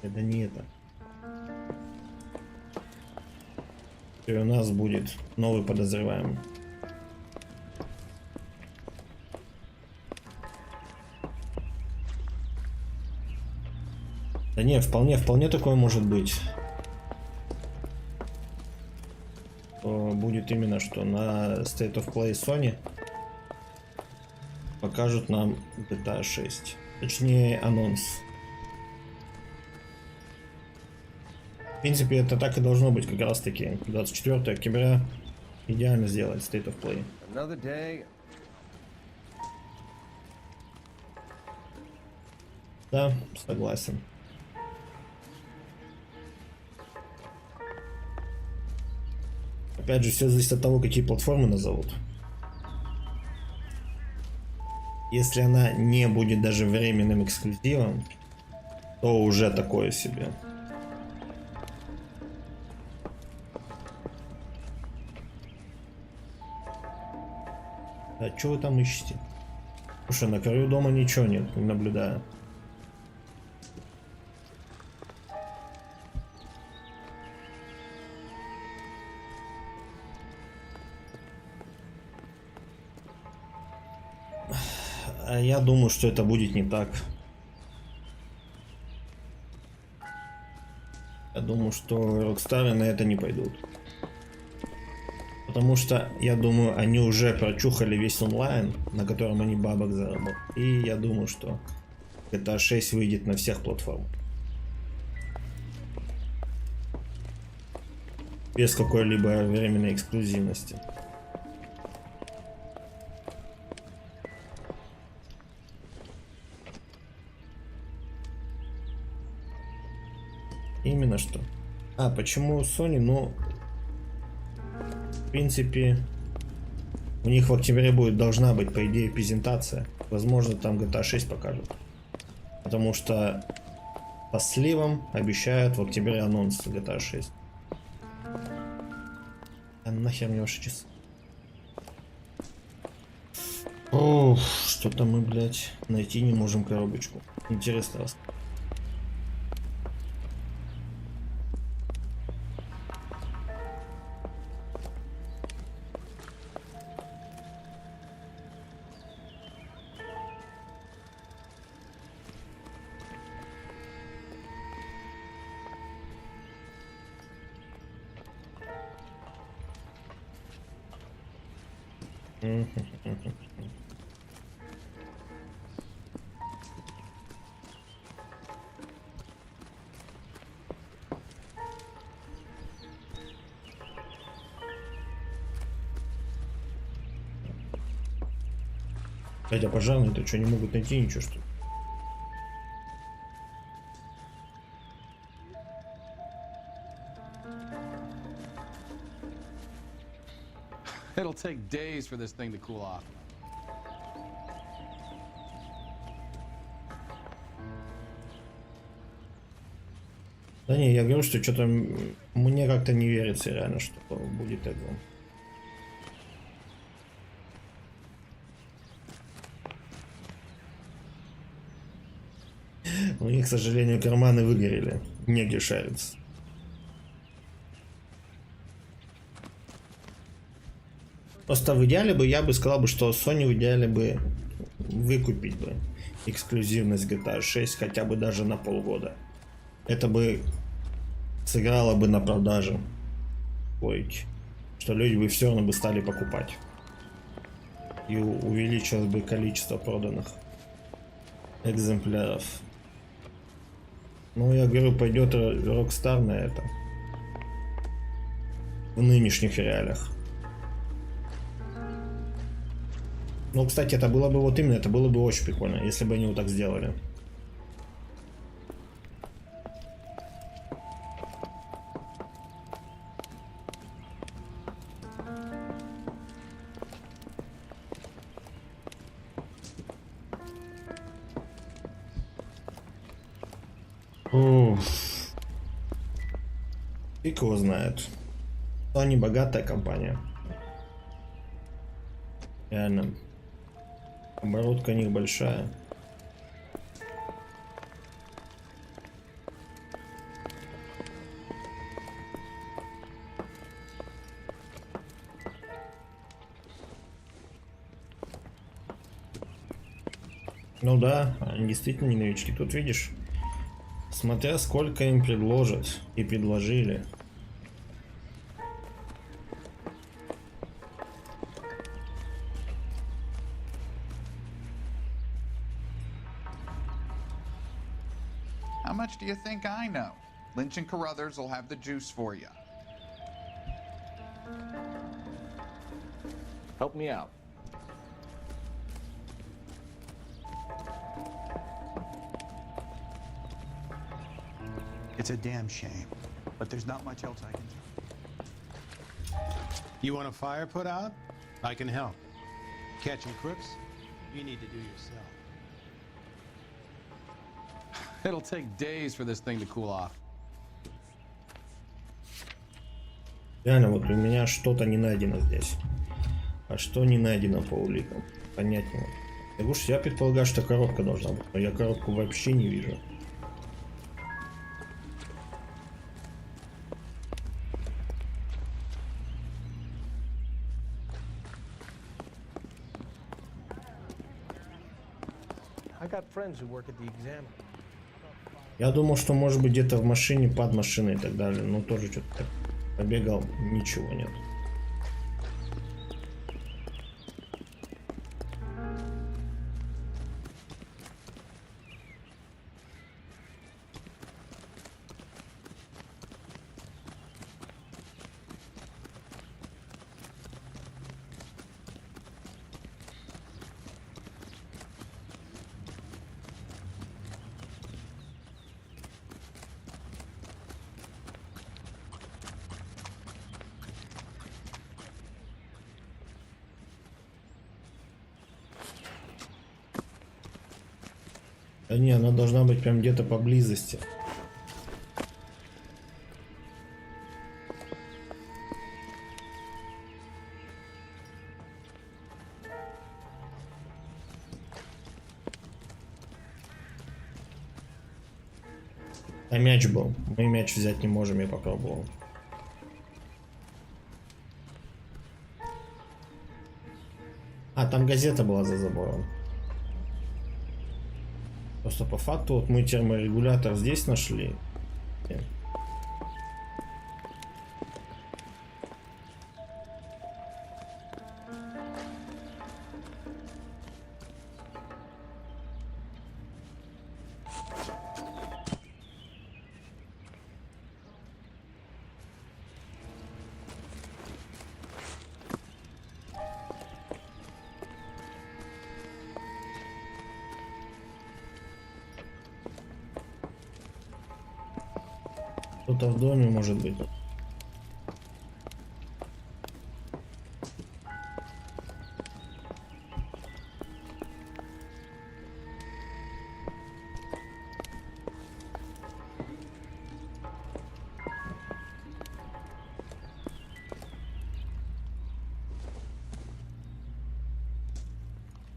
[SPEAKER 1] Это не это. И у нас будет новый подозреваемый. Да не, вполне такое может быть. Будет именно что на State of Play Sony покажут нам GTA 6. Точнее, анонс. В принципе, это так и должно быть как раз таки. 24 октября идеально сделать State of Play.
[SPEAKER 18] Another day.
[SPEAKER 1] Да, согласен. Опять же, все зависит от того, какие платформы назовут. Если она не будет даже временным эксклюзивом, то уже такое себе. А что вы там ищете? Слушай, на краю дома ничего нет, не наблюдаю. А я думаю, что это будет не так. Я думаю, что Рокстары на это не пойдут. Потому что, я думаю, они уже прочухали весь онлайн, на котором они бабок заработали. И я думаю, что GTA 6 выйдет на всех платформах. Без какой-либо временной эксклюзивности. Именно что. А почему Sony? Ну, в принципе, у них в октябре должна быть, по идее, презентация. Возможно, там GTA 6 покажут. Потому что по сливам обещают в октябре анонс GTA 6. А нахер мне ваши часы? Ох, что-то мы, блядь, найти не можем коробочку. Интересно раз. Хотя пожарные-то что, не могут найти ничего, что ли?
[SPEAKER 3] It'll take days for this thing to cool off.
[SPEAKER 1] Да не, я говорю, что что-то мне как-то не верится реально, что будет так. У них, к сожалению, карманы выгорели. Негде шариться. Просто в идеале бы, я бы сказал, что Sony в идеале бы выкупить бы эксклюзивность GTA 6 хотя бы даже на полгода. Это бы сыграло бы на продаже. Ой, что люди бы все равно бы стали покупать. И увеличилось бы количество проданных экземпляров. Ну, я говорю, пойдет Rockstar на это. В нынешних реалиях. Ну, кстати, это было бы вот именно, это было бы очень прикольно, если бы они вот так сделали. Фиг его знает. Они богатая компания. Реально. Оборотка у них большая. Ну да, они действительно не новички. Тут видишь, смотря сколько им предложат и предложили.
[SPEAKER 10] How much do you think I know? Lynch and Carruthers will have the juice for you.
[SPEAKER 4] Help me out.
[SPEAKER 11] It's a damn shame, but there's not much else I can do.
[SPEAKER 9] You want a fire put out? I can help. Catching crooks?
[SPEAKER 11] You need to do yourself.
[SPEAKER 3] It'll take days for this thing to cool off.
[SPEAKER 1] Реально, вот у меня что-то не найдено здесь. А что не найдено по уликам? Понять не могу. Я говорю, что я предполагаю, что коробка должна быть, но я коробку вообще не вижу.
[SPEAKER 2] I got friends who work at the Examiner.
[SPEAKER 1] Я думал, что может быть где-то в машине, под машиной и так далее, но тоже что-то так побегал, ничего нет. Да не, она должна быть прям где-то поблизости. А мяч был. Мы мяч взять не можем, я попробовал. А, там газета была за забором. Просто по факту вот мы терморегулятор здесь нашли. Кто-то в доме может быть.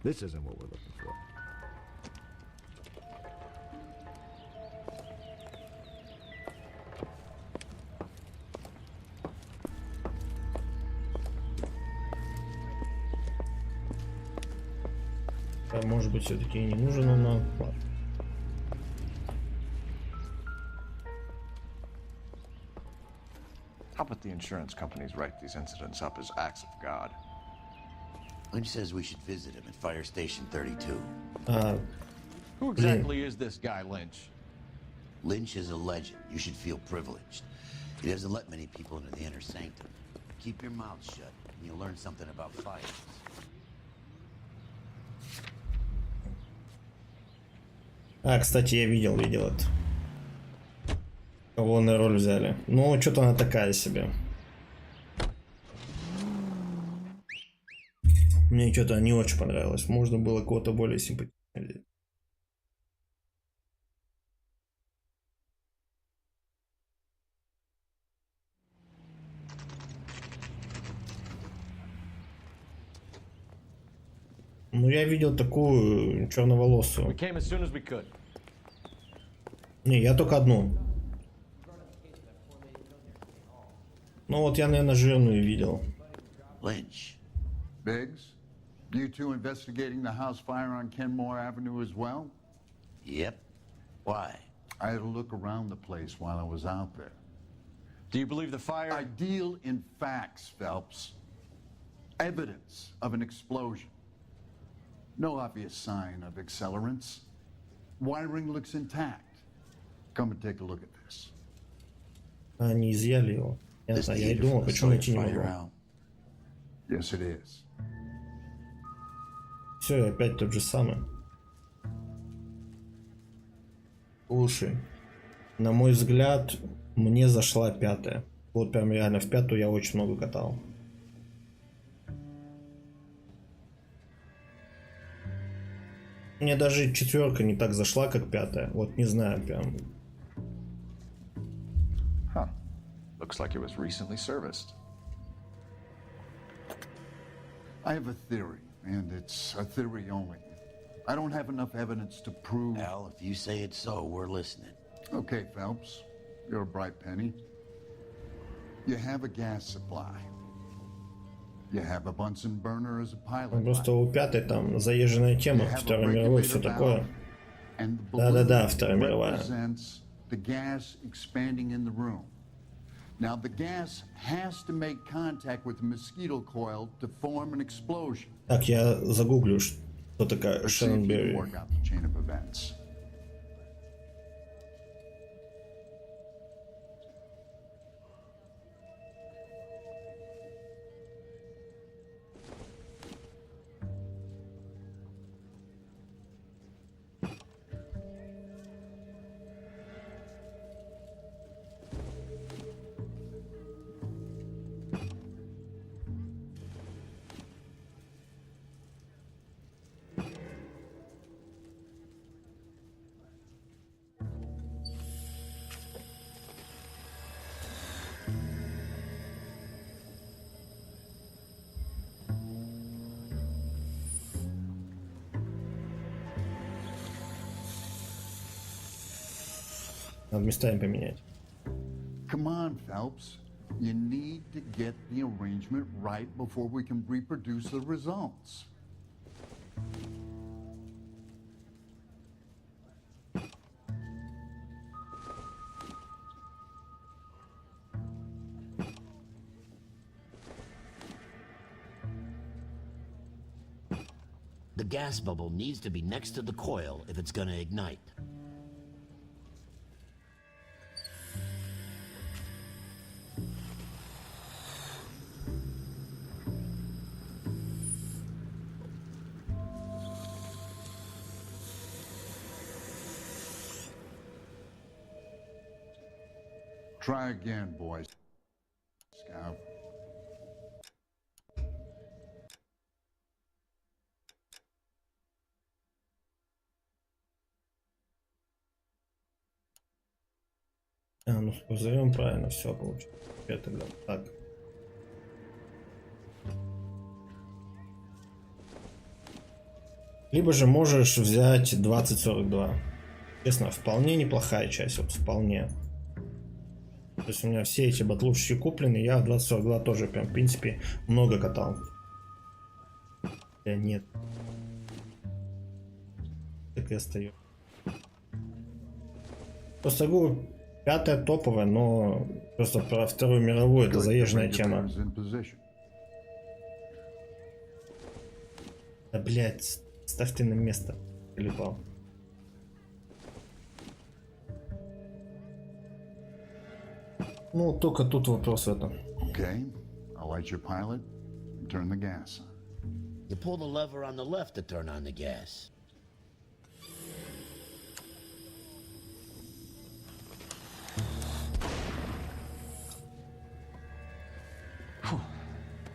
[SPEAKER 6] This isn't what we're looking for.
[SPEAKER 1] Может быть, все-таки и не нужен он нам. Ладно.
[SPEAKER 4] How about the insurance companies write these incidents up as acts of God?
[SPEAKER 17] Lynch says we should visit him at Fire Station 32.
[SPEAKER 4] Who exactly is this guy, Lynch?
[SPEAKER 17] Lynch is a legend. You should feel privileged. He doesn't let many people into the inner sanctum. Keep your mouth shut, and you'll learn something about fires.
[SPEAKER 1] Кстати, я видел это. Кого на роль взяли. Ну, что-то она такая себе. Мне что-то не очень понравилось. Можно было кого-то более симпатичного взять. Ну, я видел такую черноволосую. Не, я только одну. Ну вот я, наверное, жирную видел.
[SPEAKER 17] Lynch.
[SPEAKER 8] Biggs, you two investigating the house fire on Kenmore Avenue as well?
[SPEAKER 17] Yep. Why?
[SPEAKER 8] I had a look around the place while I was out there.
[SPEAKER 4] Do you believe the fire?
[SPEAKER 8] I deal in facts, Phelps. Evidence of an explosion. No obvious sign of accelerants. Wiring looks intact. Come and take a look at this.
[SPEAKER 1] Они изъяли его. Я и думал, почему найти не могу.
[SPEAKER 8] Yes, it is.
[SPEAKER 1] Все, опять тот же самый. Слушай, на мой взгляд, мне зашла пятая. Вот прям реально в пятую я очень много катал. Мне даже четверка не так зашла, как пятая. Вот не знаю, прям.
[SPEAKER 4] Huh. Looks like it was recently serviced.
[SPEAKER 8] I have a theory, and it's a theory only. I don't have enough evidence to prove...
[SPEAKER 17] Al, if you say it's so, we're listening.
[SPEAKER 8] Okay, Phelps. You're a bright penny. You have a gas supply. You have a Bunsen burner as a pilot.
[SPEAKER 1] Просто у пятой там заезженная тема, Вторая мировая, все такое. Да-да-да, Вторая мировая.
[SPEAKER 8] The gas expanding in the room. Now the gas has to make contact with the mosquito coil to form an explosion.
[SPEAKER 1] Так, я загуглю, что такая Шеренберри. Надо местами поменять.
[SPEAKER 8] Come on, Phelps. You need to get the arrangement right before we can reproduce the results.
[SPEAKER 17] The gas bubble needs to be next to the coil if it's gonna ignite.
[SPEAKER 8] Try again, boys. Scout.
[SPEAKER 1] Ну позовем правильно, все получится. Это да. Так. Либо же можешь взять 2042. Честно, вполне неплохая часть, вот вполне. То есть у меня все эти батлушечки куплены, я в 2042 тоже прям, в принципе, много катал. Нет. Так и остается. Просто говорю, 5-я топовая, но просто про Вторую мировую это заезженная тема. Да, блядь, ставь ты на место. Липал. Ну, только тут вопрос в этом.
[SPEAKER 8] Okay, I'll light your pilot and turn the gas.
[SPEAKER 17] You pull the lever on the left to turn on the gas.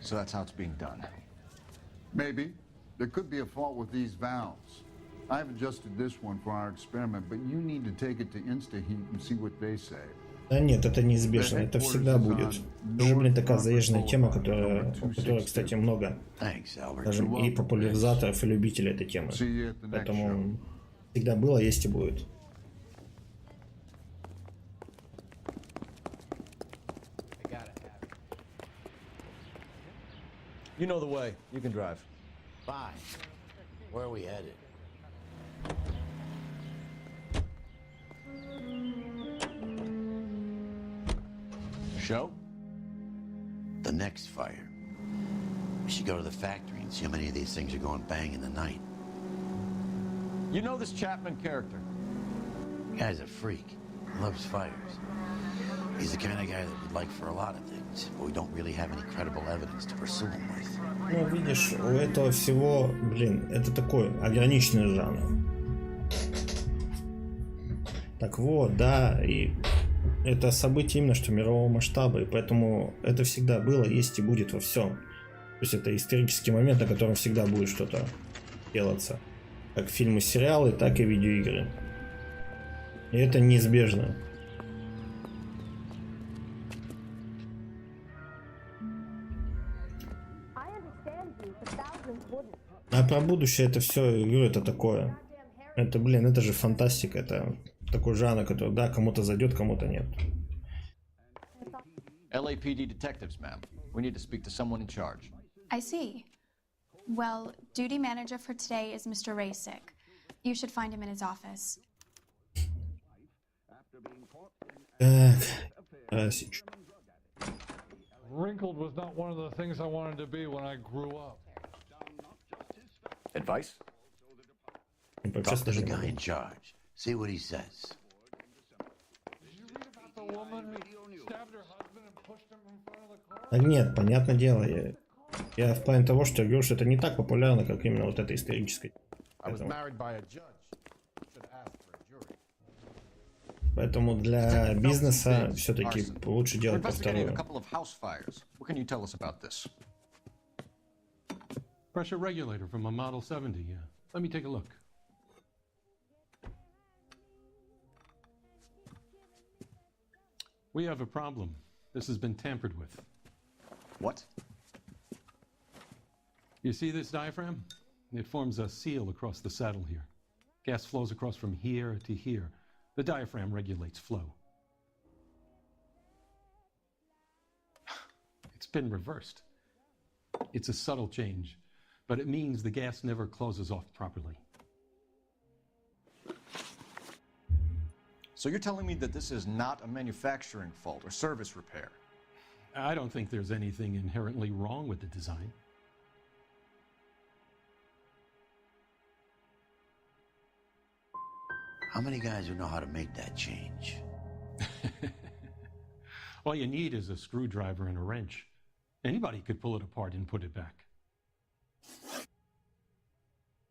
[SPEAKER 4] So that's how it's being done.
[SPEAKER 8] Maybe. There could be a fault with these valves. I've adjusted this one for our experiment, but you need to take it to InstaHeat and see what they say.
[SPEAKER 1] Да нет, это неизбежно, это всегда будет. Уже, блин, такая заезженная тема, у которой, кстати, много, скажем, и популяризаторов, и любителей этой темы. Поэтому всегда было, есть и будет.
[SPEAKER 19] You know the way. You can drive.
[SPEAKER 17] Fine. Where are we headed?
[SPEAKER 4] Show?
[SPEAKER 17] The next fire. We should go to the factory and see how many of these things are going bang in the night.
[SPEAKER 4] You know this Chapman character?
[SPEAKER 17] The guy's a freak. He loves fires. He's the kind of guy that we'd like for a lot of things, but we don't really have any credible evidence to pursue him with.
[SPEAKER 1] Ну, видишь, у этого всего, блин, это такой ограниченный жанр. Так вот, да, и это событие именно что мирового масштаба, и поэтому это всегда было, есть и будет во всем. То есть это исторический момент, на котором всегда будет что-то делаться. Как фильмы, сериалы, так и видеоигры. И это неизбежно. А про будущее это все, говорю, это такое. Это, блин, это же фантастика, это такой жанр, который, да, кому-то зайдет, кому-то нет.
[SPEAKER 4] LAPD detectives, ma'am. We need to speak to someone in charge.
[SPEAKER 5] I see. Well, duty manager for today is Mr. Rasick. You should find him in his office.
[SPEAKER 1] Так, Расич.
[SPEAKER 14] Wrinkled was not one of the things I wanted to be when I grew up.
[SPEAKER 4] Advice?
[SPEAKER 17] Talk to the guy in charge. See what he says.
[SPEAKER 1] А нет, понятное дело, я в плане того, что я говорю, что это не так популярно, как именно вот это историческое. Поэтому для бизнеса все-таки лучше делать по вторую.
[SPEAKER 14] Pressure regulator from a Model 70, yeah. Let me take a look. We have a problem. This has been tampered with.
[SPEAKER 4] What?
[SPEAKER 14] You see this diaphragm? It forms a seal across the saddle here. Gas flows across from here to here. The diaphragm regulates flow. It's been reversed. It's a subtle change, but it means the gas never closes off properly.
[SPEAKER 4] So you're telling me that this is not a manufacturing fault or service repair?
[SPEAKER 14] I don't think there's anything inherently wrong with the design.
[SPEAKER 17] How many guys who know how to make that change?
[SPEAKER 14] All you need is a screwdriver and a wrench. Anybody could pull it apart and put it back.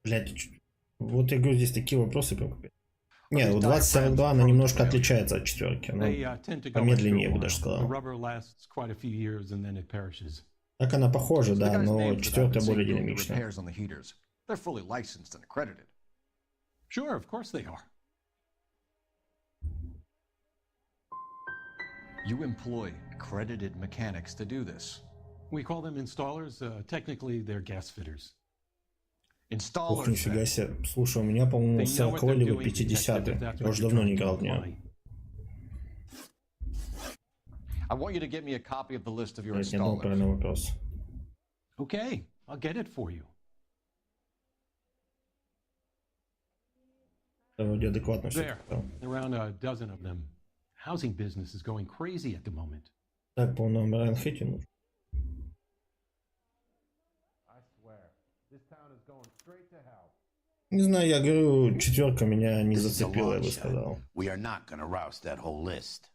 [SPEAKER 1] Блядь, вот я говорю, здесь такие вопросы. Нет, вот 2042 она немножко отличается от четверки. Она помедленнее, я бы даже сказал. Так она похожа, да, но четвертая более динамичная.
[SPEAKER 14] Sure, of course they are.
[SPEAKER 4] You employ accredited mechanics to do this.
[SPEAKER 14] We call them installers. Technically, they're gas fitters.
[SPEAKER 1] Ух, нифига себе. Слушай, у меня, по-моему, 40-й либо 50-й. Я уже давно не играл в нее.
[SPEAKER 4] I want you to get me a copy of the list of your
[SPEAKER 1] installers. Это правильный вопрос.
[SPEAKER 14] Okay, I'll get it for you.
[SPEAKER 1] Вроде адекватно все
[SPEAKER 14] There,
[SPEAKER 1] сказал.
[SPEAKER 14] around a dozen of them. Housing business is going crazy at the moment.
[SPEAKER 1] Так, по нам Райнхете нужно.
[SPEAKER 3] I swear, this town is going straight to hell.
[SPEAKER 1] Не знаю, я говорю, четверка меня не
[SPEAKER 17] This is a
[SPEAKER 1] зацепила, я
[SPEAKER 17] long
[SPEAKER 1] бы
[SPEAKER 17] shot.
[SPEAKER 1] сказал.
[SPEAKER 17] We are not going to rouse that whole list.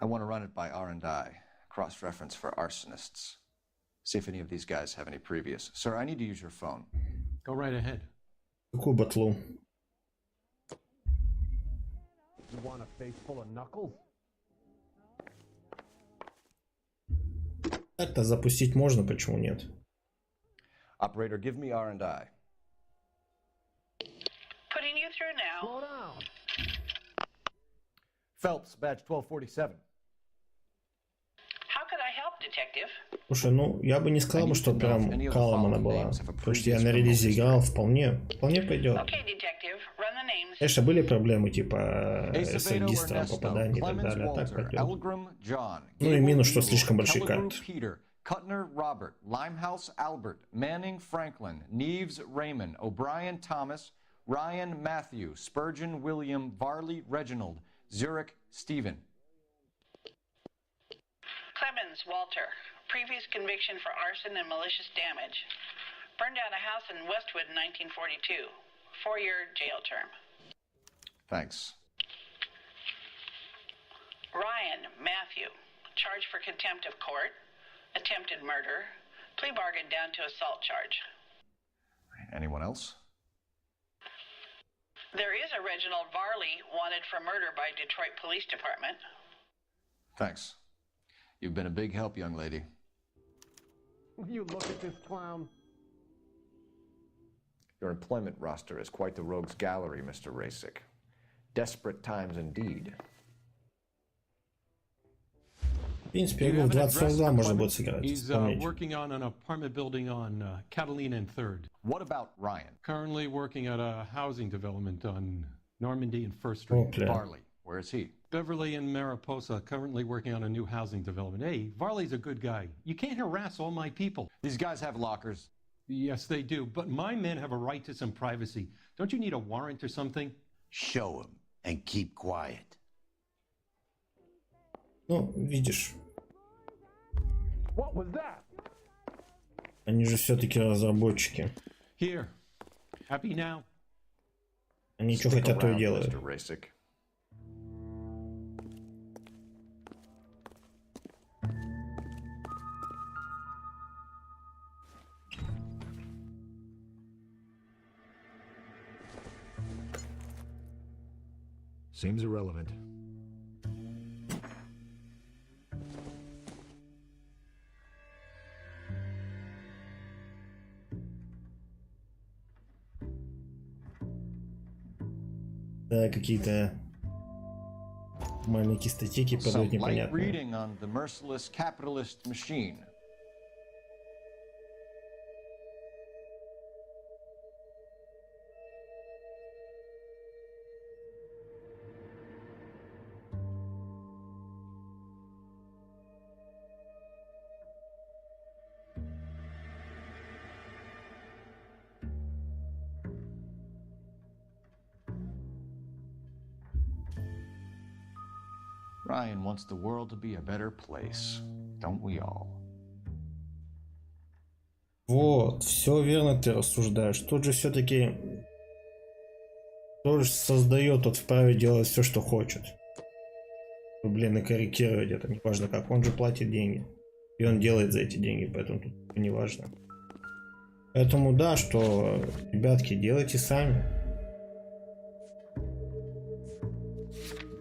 [SPEAKER 4] I want to run it by R&I, cross-reference for arsonists. See if any of these guys have any previous. Sir, I need to use your phone.
[SPEAKER 14] Go right ahead.
[SPEAKER 1] Какую батлу?
[SPEAKER 15] You want a face full of knuckles?
[SPEAKER 1] Так-то запустить можно, почему нет?
[SPEAKER 4] Operator, give me R&I.
[SPEAKER 20] Putting you through now.
[SPEAKER 15] Slow down. Phelps, badge 1247.
[SPEAKER 20] How could I help, detective?
[SPEAKER 1] Слушай, ну, я бы не сказал, что прям калом она была. Потому что я на релизе играл, вполне пойдет.
[SPEAKER 20] Okay, detective, run the names.
[SPEAKER 1] Конечно, были проблемы, типа с регистром попаданий и так далее, а так пойдет. Ну и минус, что слишком большие карты.
[SPEAKER 4] Cutner Robert, Limehouse Albert, Manning Franklin, Neves Raymond, O'Brien Thomas, Ryan Matthew, Spurgeon William, Varley Reginald, Zurich Stephen.
[SPEAKER 20] Clemens Walter, previous conviction for arson and malicious damage. Burned down a house in Westwood in 1942. 4-year jail term.
[SPEAKER 4] Thanks.
[SPEAKER 20] Ryan Matthew, charged for contempt of court, attempted murder, plea bargain down to assault charge.
[SPEAKER 4] Anyone else?
[SPEAKER 20] There is a Reginald Varley wanted for murder by Detroit Police Department.
[SPEAKER 4] Thanks. You've been a big help, young lady.
[SPEAKER 15] Will you look at this clown?
[SPEAKER 4] Your employment roster is quite the rogues gallery, Mr. Rasick. Desperate times indeed.
[SPEAKER 1] В принципе, игру в 2042 можно будет сыграть.
[SPEAKER 14] He's working on an apartment building on Catalina and 3rd.
[SPEAKER 4] What about Ryan?
[SPEAKER 14] Currently working at a housing development on Normandy and 1st Street.
[SPEAKER 1] Okay.
[SPEAKER 4] Varley, where is he?
[SPEAKER 14] Beverly and Mariposa, currently working on a new housing development. Hey, Varley's a good guy. You can't harass all my people.
[SPEAKER 4] These guys have lockers.
[SPEAKER 14] Yes, they do. But my men have a right to some privacy. Don't you need a warrant or something?
[SPEAKER 17] Show him and keep quiet.
[SPEAKER 1] Ну, видишь.
[SPEAKER 15] What was that?
[SPEAKER 1] Они же все-таки разработчики.
[SPEAKER 14] Here. Happy now?
[SPEAKER 1] Они что хотят, то и делают.
[SPEAKER 4] Mr. Rasick.
[SPEAKER 6] Seems irrelevant.
[SPEAKER 1] Да, какие-то маленькие статейки подают
[SPEAKER 4] Some light
[SPEAKER 1] непонятно.
[SPEAKER 4] reading on the merciless capitalist machine. Ryan wants the world to be a better place, don't we all?
[SPEAKER 1] Вот, все верно ты рассуждаешь. Тут же все-таки тоже создает, тот вправе делать все, что хочет. Ну, блин, и корректировать это, неважно как. Он же платит деньги. И он делает за эти деньги, поэтому тут неважно. Поэтому да, что, ребятки, делайте сами.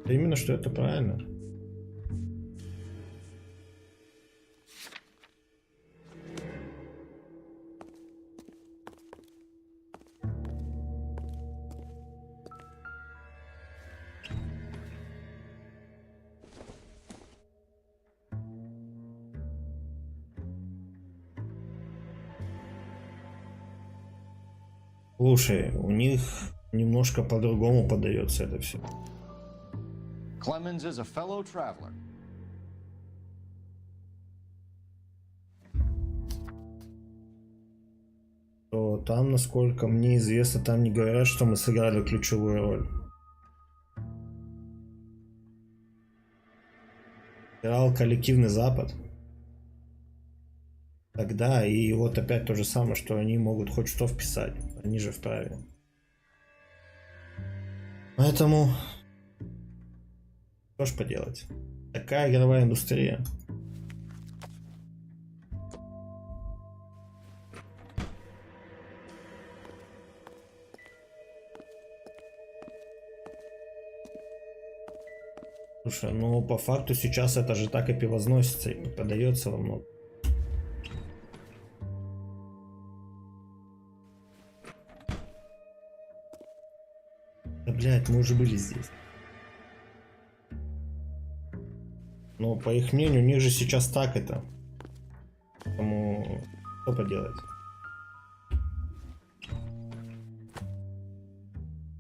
[SPEAKER 1] Да именно, что это правильно. Слушай, у них немножко по-другому подается это все.
[SPEAKER 4] Clemens is a fellow traveler.
[SPEAKER 1] Вот. там, насколько мне известно, там не говорят, что мы сыграли ключевую роль. Играл коллективный Запад. Тогда и вот опять то же самое, что они могут хоть что вписать. Они же вправе. Поэтому... Что ж поделать. Такая игровая индустрия. Слушай, ну по факту сейчас это же так и превозносится и продается во много. Да блять, мы уже были здесь. Но по их мнению, у них же сейчас так это. Поэтому что поделать?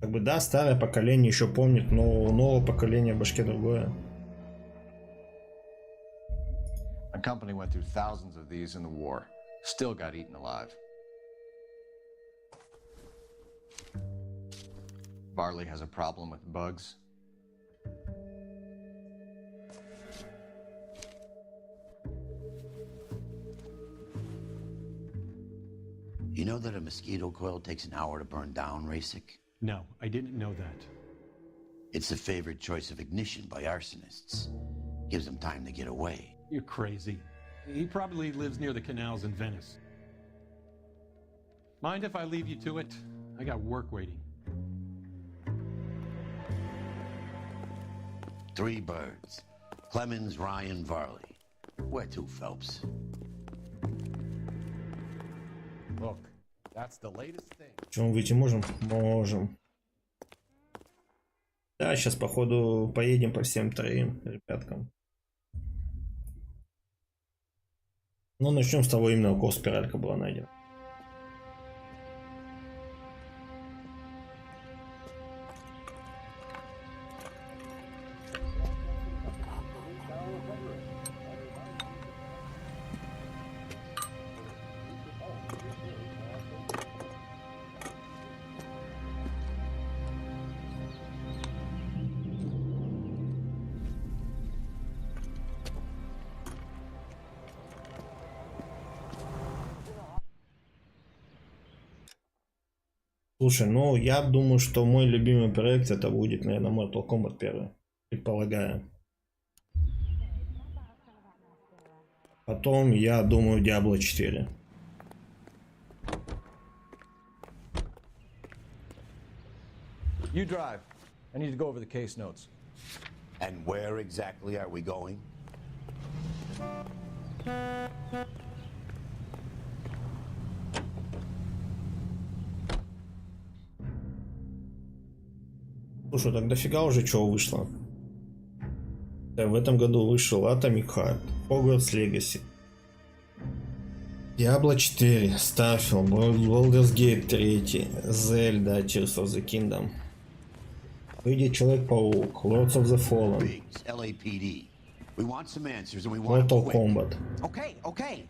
[SPEAKER 1] Как бы да, старое поколение еще помнит, но у нового поколения в башке другое.
[SPEAKER 4] My company went through thousands of these in the war. Still got eaten alive. Varley has a problem with bugs.
[SPEAKER 17] You know that a mosquito coil takes an hour to burn down, Rasik?
[SPEAKER 14] No, I didn't know that.
[SPEAKER 17] It's the favored choice of ignition by arsonists. Gives them time to get away.
[SPEAKER 14] You're crazy. He probably lives near the canals in Venice. Mind if I leave you to it? I got work waiting.
[SPEAKER 17] 3 birds. Clemens, Ryan, Varley. Where to, Phelps?
[SPEAKER 3] Look, that's the latest thing.
[SPEAKER 1] Чем выйти можем? Можем. Да, сейчас походу поедем по всем 3 ребяткам. Ну, начнем с того именно, у кого спиралька была найдена. Слушай, ну я думаю, что мой любимый проект это будет, наверное, Mortal Kombat 1, предполагаю. Потом, я думаю, Diablo 4.
[SPEAKER 19] You drive. I need to go over the case notes.
[SPEAKER 17] And where exactly are we going?
[SPEAKER 1] Слушай, так дофига уже чего вышло. Да, в этом году вышел Atomic Heart, Hogwarts Legacy, Diablo 4, Starfield, Baldur's Gate 3, Zelda, Tears of the Kingdom. Выйдет Человек-паук, Lords of the Fallen,
[SPEAKER 17] Biggs, LAPD. We want some answers and we want
[SPEAKER 1] Mortal Kombat.
[SPEAKER 11] Okay, okay.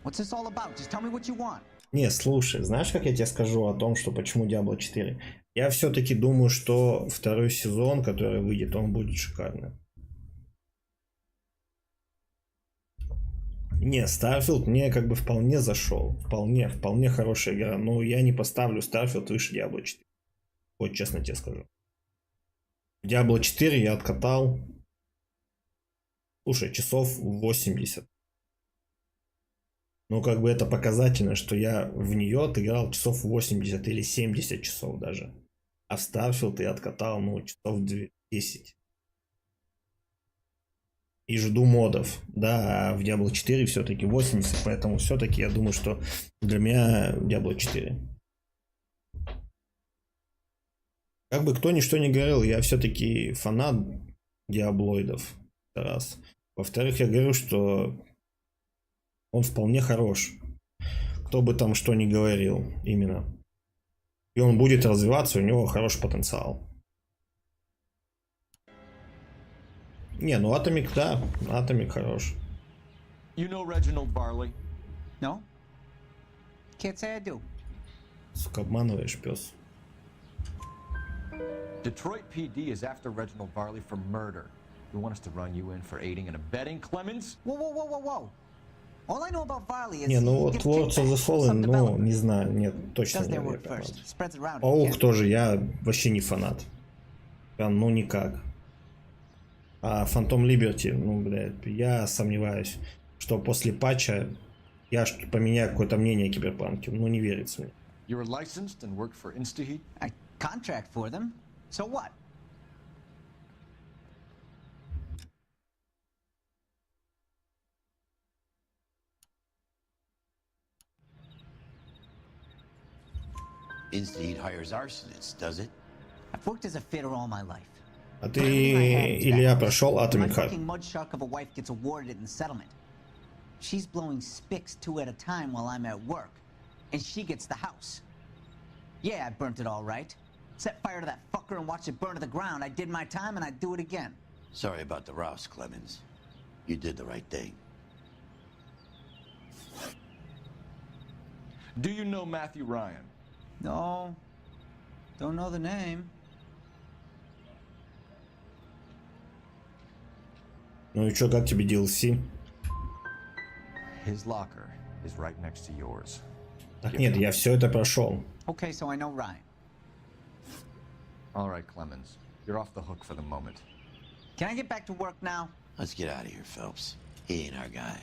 [SPEAKER 11] What's this all about? Just tell me what you want.
[SPEAKER 1] Не, слушай, знаешь, как я тебе скажу о том, что почему Diablo 4? Я все-таки думаю, что второй сезон, который выйдет, он будет шикарным. Не, Starfield мне как бы вполне зашел. Вполне хорошая игра. Но я не поставлю Starfield выше Diablo 4. Вот честно тебе скажу. Diablo 4 я откатал. Слушай, часов 80. Ну, как бы это показательно, что я в нее отыграл часов 80 или 70 часов даже. А в Starfield я откатал, ну, часов 10. И жду модов. Да, а в Diablo 4 все-таки 80, поэтому все-таки я думаю, что для меня Diablo 4. Как бы кто ни что ни говорил, я все-таки фанат диаблоидов. Раз. Во-вторых, я говорю, что он вполне хорош. Кто бы там что ни говорил, именно. И он будет развиваться, у него хороший потенциал. Не, ну Atomic, да, Atomic хорош.
[SPEAKER 19] You know Reginald Varley?
[SPEAKER 11] No? Can't say I do.
[SPEAKER 1] Сука, обманываешь, пес.
[SPEAKER 4] Detroit PD is after Reginald Varley for murder. You want us to run you in for aiding and abetting, Clemens?
[SPEAKER 21] Whoa, whoa, whoa, whoa, whoa. All I know about Varley is
[SPEAKER 1] Не, ну
[SPEAKER 21] he
[SPEAKER 1] вот
[SPEAKER 21] gives
[SPEAKER 1] Lords of the
[SPEAKER 21] kickbacks to
[SPEAKER 1] Fallen,
[SPEAKER 21] some
[SPEAKER 1] ну,
[SPEAKER 21] developer.
[SPEAKER 1] не знаю, нет, точно
[SPEAKER 21] Does
[SPEAKER 1] не
[SPEAKER 21] their work
[SPEAKER 1] фанат.
[SPEAKER 21] first, spreads it around.
[SPEAKER 1] Паук тоже, я вообще не фанат. Прям, ну никак. А Phantom Liberty, ну, блядь, я сомневаюсь, что после патча я поменяю какое-то мнение о Киберпанке. Ну, не верится мне.
[SPEAKER 4] You were licensed and worked for InstaHeat?
[SPEAKER 21] I contract for them. So what?
[SPEAKER 17] InstaHeat hires arsonists, does it?
[SPEAKER 21] I've worked as a fitter all my life.
[SPEAKER 1] А ты, Илья, прошел
[SPEAKER 21] My
[SPEAKER 1] Atomic Heart?
[SPEAKER 21] fucking mudshark of a wife gets awarded it in the settlement. She's blowing spics 2 at a time while I'm at work, and she gets the house. Yeah, I burnt it all right. Set fire to that fucker and watched it burn to the ground. I did my time, and I'd do it again.
[SPEAKER 17] Sorry about the rouse, Clemens. You did the right thing.
[SPEAKER 4] Do you know Matthew Ryan?
[SPEAKER 21] No, don't know the name.
[SPEAKER 1] Ну и чё, как тебе DLC?
[SPEAKER 4] His locker is right next to yours.
[SPEAKER 1] Так нет, я все это прошел.
[SPEAKER 21] Okay, so I know Ryan.
[SPEAKER 4] All right, Clemens. You're off the hook for the moment.
[SPEAKER 21] Can I get back to work now?
[SPEAKER 17] Let's get out of here, Phelps. He ain't our guy.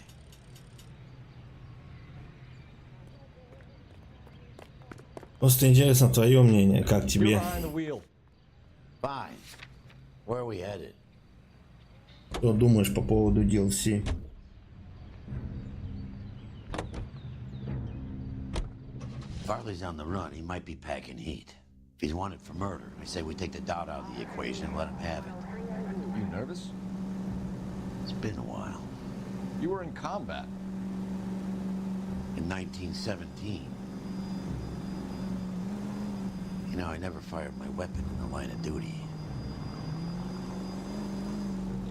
[SPEAKER 1] Просто интересно твое мнение, как тебе?
[SPEAKER 17] Fine. Where are we headed?
[SPEAKER 1] Что думаешь по поводу DLC?
[SPEAKER 17] Varley's on the run. He might be packing heat. If he's wanted for murder, I say we take the doubt out of the equation and let him have it.
[SPEAKER 4] You nervous?
[SPEAKER 17] It's been a while.
[SPEAKER 4] You were in combat.
[SPEAKER 17] In 1917. You know, I never fired my weapon in the line of duty.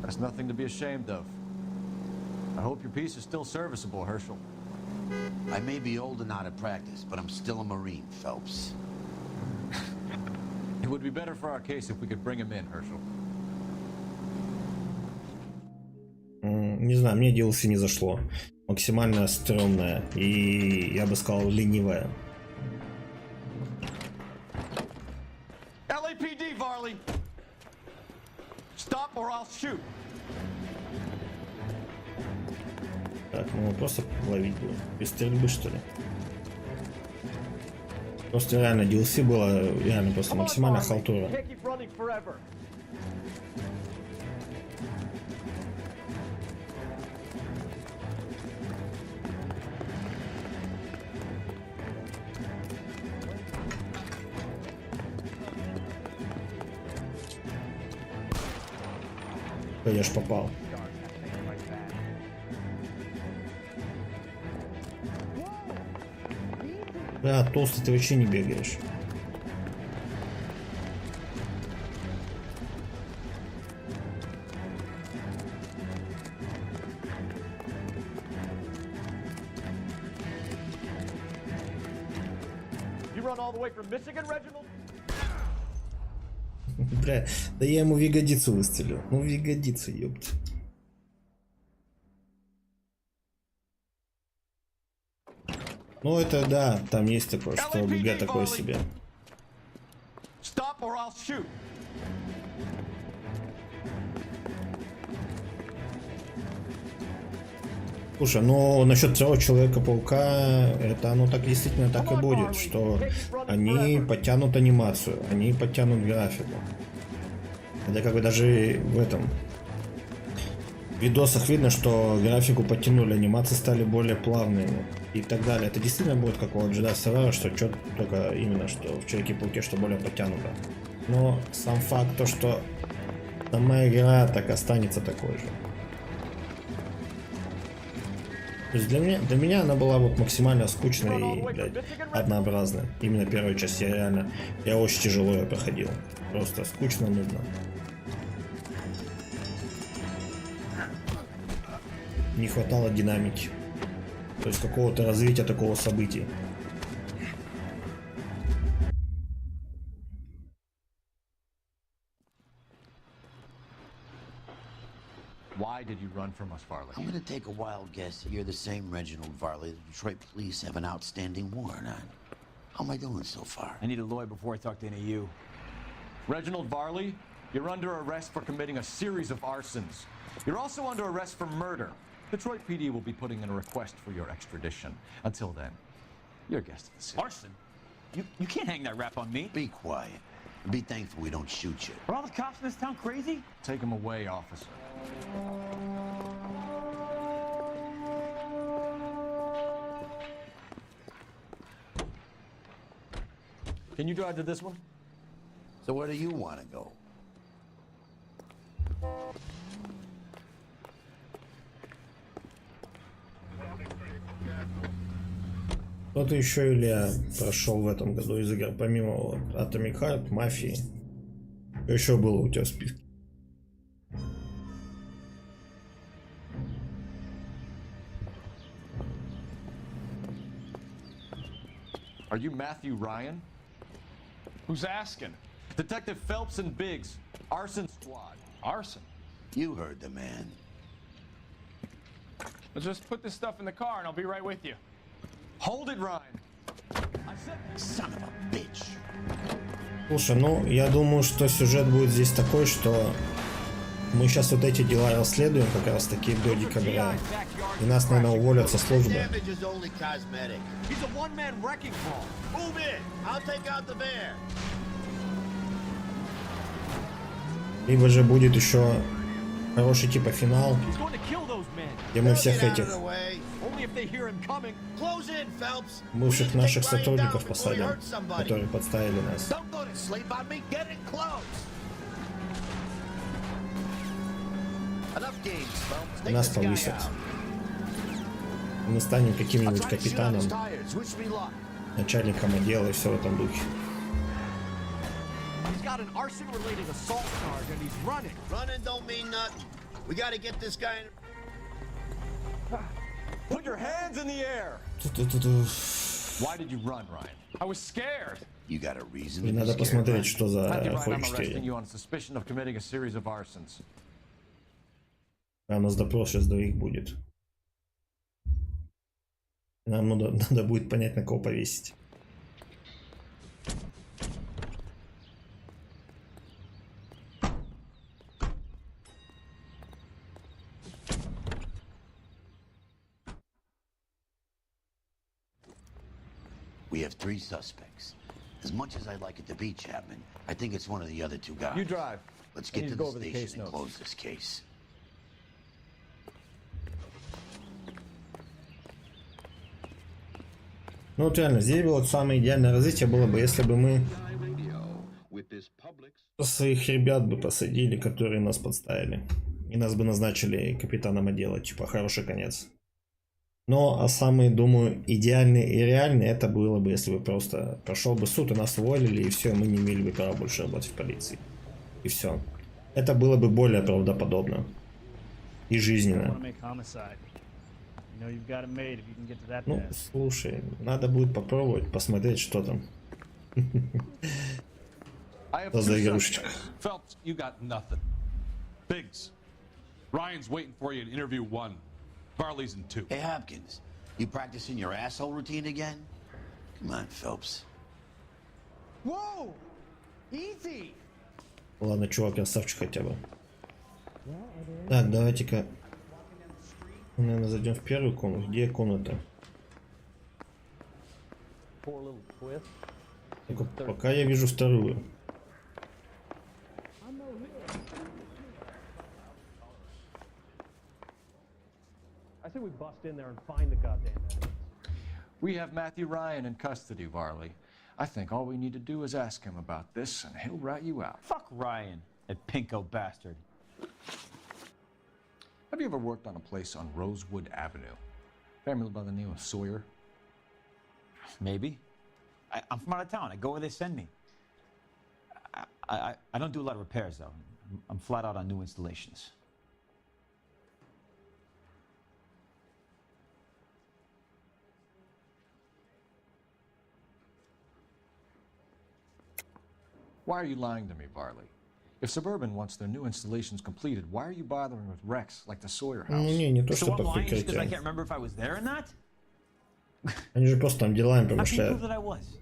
[SPEAKER 4] That's nothing to be ashamed of. I hope your piece is still serviceable, Herschel.
[SPEAKER 17] I may be old and out of practice, but I'm still a Marine, Phelps.
[SPEAKER 4] It would be better for our case if we could bring him in, Herschel.
[SPEAKER 1] Не знаю, мне DLC не зашло. Максимально стрёмное и, я бы сказал, ленивое.
[SPEAKER 15] LAPD, Varley! Stop or I'll shoot!
[SPEAKER 1] Так, ну просто ловить будем. Без стрельбы, что ли? Просто реально DLC было реально просто максимально халтура. Я ж попал. Да, толстый, ты вообще не бегаешь.
[SPEAKER 15] You run all the way from Michigan, Reginald?
[SPEAKER 1] Бля, да я ему в ягодицу выстрелил. Ну в ягодицу, ёпт. Ну это да, там есть такое, что ГГ такое себе.
[SPEAKER 15] Stop or I'll shoot.
[SPEAKER 1] Слушай, ну насчет того Человека-паука, это оно так действительно так и будет, что они подтянут анимацию, они подтянут графику. Это как бы даже в этом в видосах видно, что графику подтянули, анимации стали более плавными и так далее. Это действительно будет как у Jedi Survivor, что что только именно что в Человеке-пауке, что более подтянуто. Но сам факт то, что сама игра так останется такой же. То есть для меня она была вот максимально скучной и, блядь, однообразной. Именно первая часть я очень тяжело ее проходил. Просто скучно, нудно. Не хватало динамики. То есть какого-то развития такого события.
[SPEAKER 4] run from us, Varley?
[SPEAKER 17] I'm gonna take a wild guess that you're the same Reginald Varley the Detroit police have an outstanding warrant on. How am I doing so far?
[SPEAKER 19] I need a lawyer before I talk to any of you.
[SPEAKER 4] Reginald Varley, you're under arrest for committing a series of arsons. You're also under arrest for murder. Detroit PD will be putting in a request for your extradition. Until then, you're a guest of the city.
[SPEAKER 19] Arson? You can't hang that rap on me.
[SPEAKER 17] Be quiet. And be thankful we don't shoot you.
[SPEAKER 19] Are all the cops in this town crazy?
[SPEAKER 4] Take him away, officer. Can you drive to this one?
[SPEAKER 17] So where do you want to go?
[SPEAKER 1] Кто-то еще Илья прошел в этом году из игр, помимо вот Atomic Heart, Мафии. Что еще было у тебя в списке?
[SPEAKER 4] Are you Matthew Ryan?
[SPEAKER 13] Who's asking?
[SPEAKER 4] Detective Phelps and Biggs, arson squad.
[SPEAKER 13] Arson?
[SPEAKER 17] You heard the man.
[SPEAKER 13] Well, just put this stuff in the car and I'll be right with you.
[SPEAKER 4] Hold it, Ryan.
[SPEAKER 17] Son of a bitch.
[SPEAKER 1] Слушай, ну, я думаю, что сюжет будет здесь такой, что мы сейчас вот эти дела расследуем как раз таки до декабря. И нас, наверное, уволят со службы. Либо же будет еще хороший типа финал, где мы всех этих бывших наших сотрудников посадим, которые подставили нас. И нас повысят. Мы станем каким-нибудь капитаном, начальником отдела и все в этом духе.
[SPEAKER 15] He's got an arson-related assault charge and he's running. Running don't mean nothing. We gotta get this guy in... Put your hands in the air!
[SPEAKER 4] Why did you run, Ryan?
[SPEAKER 13] I was scared.
[SPEAKER 17] You got a reason
[SPEAKER 1] И
[SPEAKER 17] to be
[SPEAKER 1] надо
[SPEAKER 17] scared,
[SPEAKER 1] посмотреть,
[SPEAKER 17] right?
[SPEAKER 1] что за
[SPEAKER 4] I'm
[SPEAKER 1] ходишь
[SPEAKER 4] arresting
[SPEAKER 1] ты.
[SPEAKER 4] you on suspicion of committing a series of arsons.
[SPEAKER 1] А у нас допрос сейчас двоих будет. Нам надо будет понять, на кого повесить.
[SPEAKER 17] We have 3 suspects. As much as I'd like it to be Chapman, I think it's one of the other 2 guys.
[SPEAKER 19] You drive.
[SPEAKER 17] Let's
[SPEAKER 19] I
[SPEAKER 17] get
[SPEAKER 19] need
[SPEAKER 17] to
[SPEAKER 19] to go
[SPEAKER 17] the
[SPEAKER 19] over the case
[SPEAKER 17] station and
[SPEAKER 19] notes.
[SPEAKER 17] close this case.
[SPEAKER 1] Ну вот реально, здесь было самое идеальное развитие было бы, если бы мы своих ребят бы посадили, которые нас подставили. И нас бы назначили капитаном отдела, типа хороший конец. Но, а самый, думаю, идеальный и реальный это было бы, если бы просто прошел бы суд и нас уволили, и все, мы не имели бы права больше работать в полиции. И все. Это было бы более правдоподобно. И жизненно. Ну, слушай, надо будет попробовать, посмотреть, что там. Что за игрушечка.
[SPEAKER 14] Phelps, you got nothing. Biggs, Ryan's waiting for you in interview 1. Varley's in 2.
[SPEAKER 17] Hey, Hopkins, you practicing your asshole routine again? Come on, Phelps.
[SPEAKER 15] Whoa! Easy!
[SPEAKER 1] Ладно, чувак, красавчик хотя бы. Так, давайте-ка, наверное, зайдем в первую комнату. Где комната? Только пока я вижу вторую.
[SPEAKER 2] I say we bust in there and find the goddamn evidence.
[SPEAKER 4] We have Matthew Ryan in custody, Varley. I think all we need to do is ask him about this, and he'll rat you out.
[SPEAKER 19] Fuck Ryan, that pinko bastard.
[SPEAKER 4] Have you ever worked on a place on Rosewood Avenue? Family by the name of Sawyer?
[SPEAKER 19] Maybe. I'm from out of town. I go where they send me. I don't do a lot of repairs, though. I'm flat out on new installations.
[SPEAKER 4] Why are you lying to me, Varley? If Suburban wants their new installations completed, why are you bothering with wrecks like the Sawyer
[SPEAKER 1] Ну
[SPEAKER 4] house?
[SPEAKER 1] не то,
[SPEAKER 19] So
[SPEAKER 1] что
[SPEAKER 19] I'm
[SPEAKER 1] под
[SPEAKER 19] lying just because I
[SPEAKER 1] прикрытием.
[SPEAKER 19] can't remember if I was there or not?
[SPEAKER 1] Они же просто там делами
[SPEAKER 19] How can you
[SPEAKER 1] промышляют.
[SPEAKER 19] prove that I was?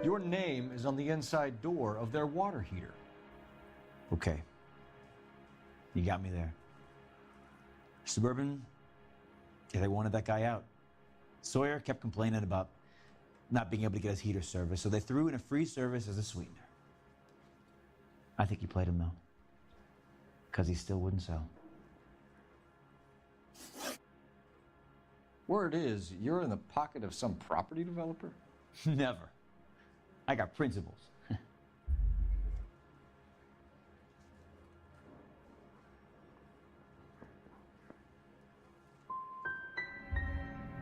[SPEAKER 4] Your name is on the inside door of their water heater.
[SPEAKER 19] Okay. You got me there. Suburban, yeah, they wanted that guy out. Sawyer kept complaining about not being able to get his heater service, so they threw in a free service as a sweetener. I think he played him, though. Because he still wouldn't sell.
[SPEAKER 4] Word is, you're in the pocket of some property developer?
[SPEAKER 19] Never. I got principles.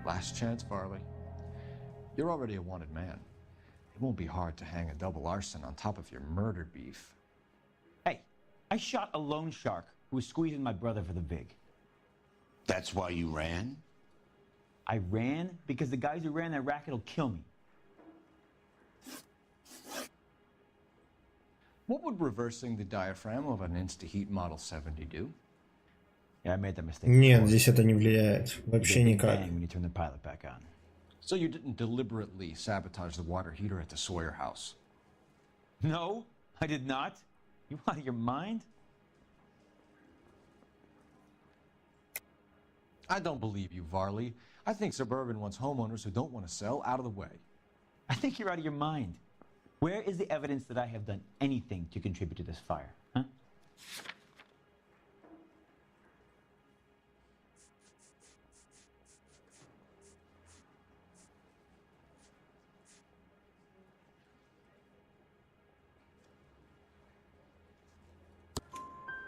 [SPEAKER 4] Last chance, Farley. You're already a wanted man. It won't be hard to hang a double arson on top of your murder beef.
[SPEAKER 19] Hey, I shot a loan shark who was squeezing my brother for the vig.
[SPEAKER 17] That's why you ran?
[SPEAKER 19] I ran because the guys who ran that racket will kill me.
[SPEAKER 4] What would reversing the diaphragm of an Insta-Heat Model 70 do?
[SPEAKER 19] Yeah, I made that mistake.
[SPEAKER 1] Нет, здесь это не влияет. Вообще никак.
[SPEAKER 19] When you turn the pilot back on.
[SPEAKER 4] So you didn't deliberately sabotage the water heater at the Sawyer house?
[SPEAKER 19] No, I did not. You out of your mind?
[SPEAKER 4] I don't believe you, Varley. I think Suburban wants homeowners who don't want to sell out of the way.
[SPEAKER 19] I think you're out of your mind. Where is the evidence that I have done anything to contribute to this fire, huh?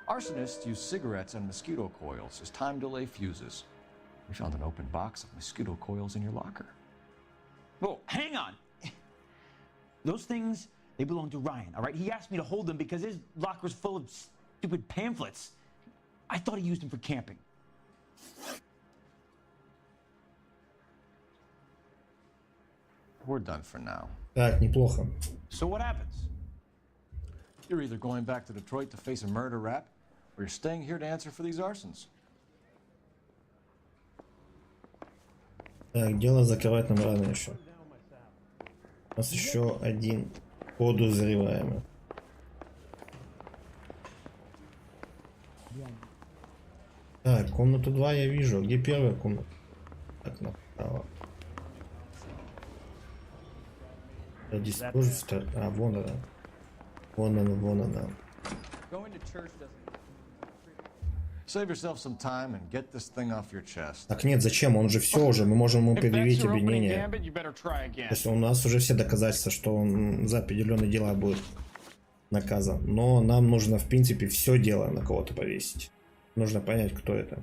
[SPEAKER 4] Arsonists use cigarettes and mosquito coils as time delay fuses. We found an open box of mosquito coils in your locker.
[SPEAKER 19] Whoa, hang on. Those things, they belong to Ryan, all right? He asked me to hold them because his locker's full of stupid pamphlets. I thought he used them for camping.
[SPEAKER 4] We're done for now.
[SPEAKER 1] Так, неплохо.
[SPEAKER 19] So what happens?
[SPEAKER 4] You're either going back to Detroit to face a murder rap, or you're staying here to answer for these arsons.
[SPEAKER 1] Так, дело закрывать нам рано еще. У нас еще один подозреваемый. Так, комнату 2 я вижу. Где первая комната? Так, направо. Здесь тоже а, вон она. Вон она, вон она.
[SPEAKER 4] Save yourself some time and get this thing off your chest.
[SPEAKER 1] Так нет, зачем? Он же все уже, мы можем ему предъявить обвинение. То есть у нас уже все доказательства, что он за определенные дела будет наказан. Но нам нужно, в принципе, все дело на кого-то повесить. Нужно понять, кто это.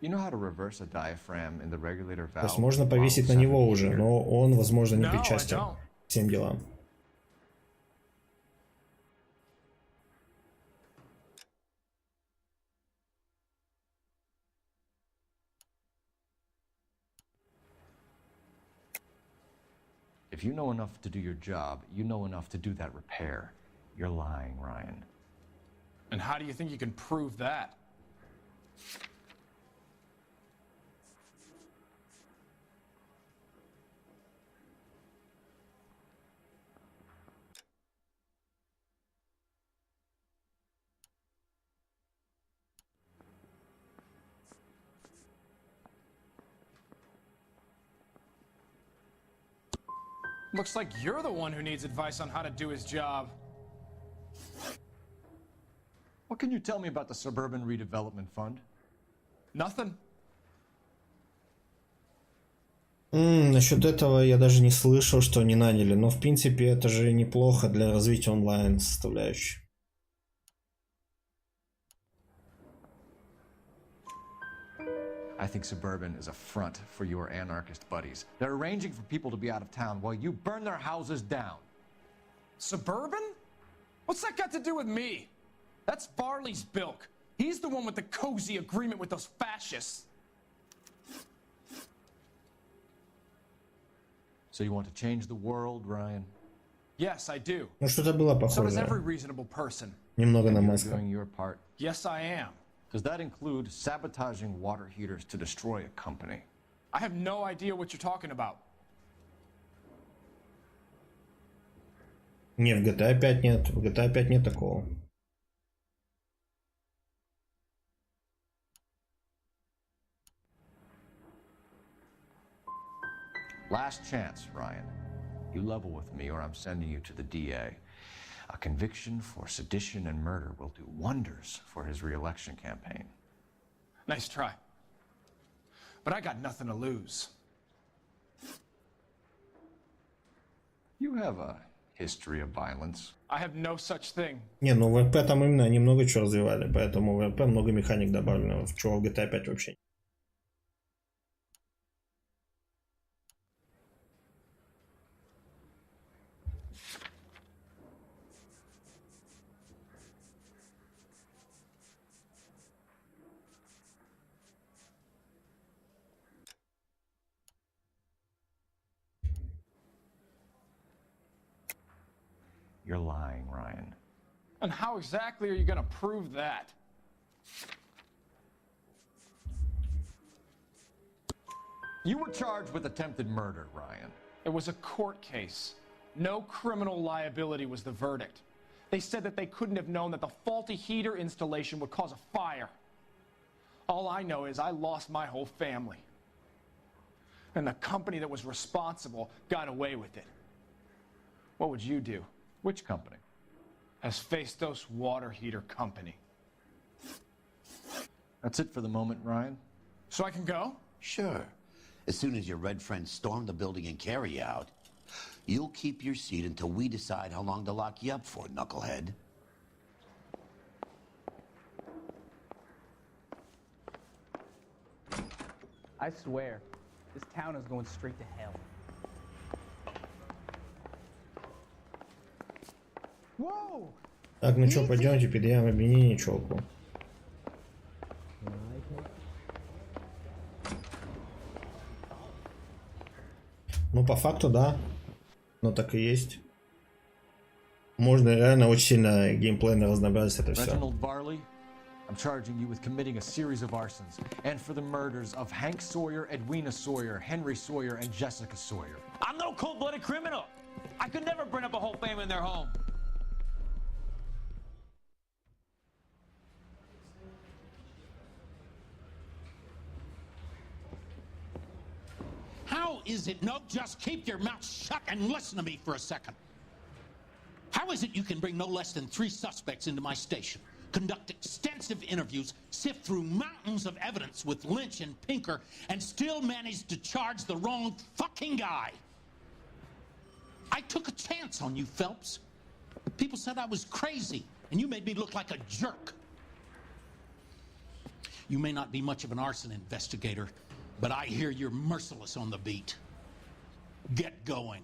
[SPEAKER 4] You know how to reverse a diaphragm in the regulator valve?
[SPEAKER 1] То есть можно повесить на него уже, но он, возможно, не причастен к всем делам.
[SPEAKER 4] If you know enough to do your job, you know enough to do that repair. You're lying, Ryan.
[SPEAKER 13] And how do you think you can prove that? Looks like you're the one who needs advice on how to do his job.
[SPEAKER 4] What can you tell me about the Suburban Redevelopment Fund?
[SPEAKER 13] Nothing.
[SPEAKER 1] Насчет этого я даже не слышал, что они наняли, но в принципе это же неплохо для развития онлайн составляющей.
[SPEAKER 4] I think Suburban is a front for your anarchist buddies. They're arranging for people to be out of town while you burn their houses down.
[SPEAKER 13] Suburban? What's that got to do with me? That's Barley's bilk. He's the one with the cozy agreement with those fascists.
[SPEAKER 4] So you want to change the world, Ryan?
[SPEAKER 13] Yes, I do.
[SPEAKER 1] Ну что-то было
[SPEAKER 13] So does
[SPEAKER 1] похоже.
[SPEAKER 13] every reasonable person.
[SPEAKER 1] Немного на
[SPEAKER 4] You're
[SPEAKER 1] Маска.
[SPEAKER 4] doing your part.
[SPEAKER 13] Yes, I am.
[SPEAKER 4] Does that include sabotaging water heaters to destroy a company?
[SPEAKER 13] I have no idea what you're talking about.
[SPEAKER 1] Не, в GTA 5 нет. В GTA 5 нет такого.
[SPEAKER 4] Last chance, Ryan. You level with me or I'm sending you to the DA. A conviction for sedition and murder will do wonders for his re-election campaign.
[SPEAKER 13] Nice try. But I got nothing to lose.
[SPEAKER 4] You have a history of violence.
[SPEAKER 13] I have no such thing.
[SPEAKER 1] Не, ну в РП там именно они много чего развивали, поэтому в РП много механик добавлено, в чего в GTA 5 вообще.
[SPEAKER 4] You're lying, Ryan.
[SPEAKER 13] And how exactly are you going to prove that?
[SPEAKER 4] You were charged with attempted murder, Ryan.
[SPEAKER 13] It was a court case. No criminal liability was the verdict. They said that they couldn't have known that the faulty heater installation would cause a fire. All I know is I lost my whole family. And the company that was responsible got away with it. What would you do?
[SPEAKER 4] Which company?
[SPEAKER 13] Hephaestus Water Heater Company.
[SPEAKER 4] That's it for the moment, Ryan.
[SPEAKER 13] So I can go?
[SPEAKER 17] Sure. As soon as your red friends storm the building and carry you out, you'll keep your seat until we decide how long to lock you up for, knucklehead.
[SPEAKER 2] I swear, this town is going straight to hell. Whoa!
[SPEAKER 1] Так, ну что, пойдемте, передаем обвинение челку. Ну, по факту, да. Но так и есть. Можно реально очень сильно геймплейно разнообразить это все.
[SPEAKER 4] Reginald Barley, I'm charging you with committing a series of arsons and for the murders of Hank Sawyer, Edwina Sawyer, Henry Sawyer, and Jessica Sawyer.
[SPEAKER 16] I'm no cold-blooded criminal. I could never burn up a whole family in their home.
[SPEAKER 22] How is it? No, just keep your mouth shut and listen to me for a second. How is it you can bring no less than 3 suspects into my station, conduct extensive interviews, sift through mountains of evidence with Lynch and Pinker, and still manage to charge the wrong fucking guy? I took a chance on you, Phelps. People said I was crazy, and you made me look like a jerk. You may not be much of an arson investigator, but I hear you're merciless on the beat. Get going.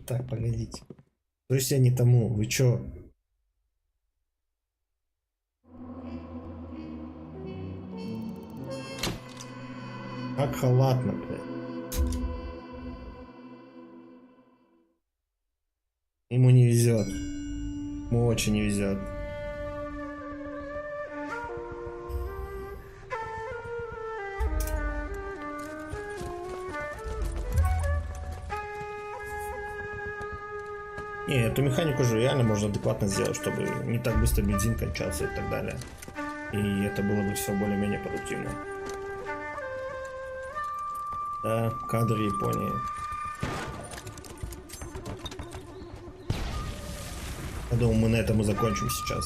[SPEAKER 1] Так, погодите. То есть я не тому, вы чё? Как халатно, блядь. Ему не везет. Ему очень не везет. Не, эту механику же реально можно адекватно сделать, чтобы не так быстро бензин кончался и так далее. И это было бы все более-менее продуктивно. Да, кадры Японии. Я думаю, мы на этом и закончим сейчас.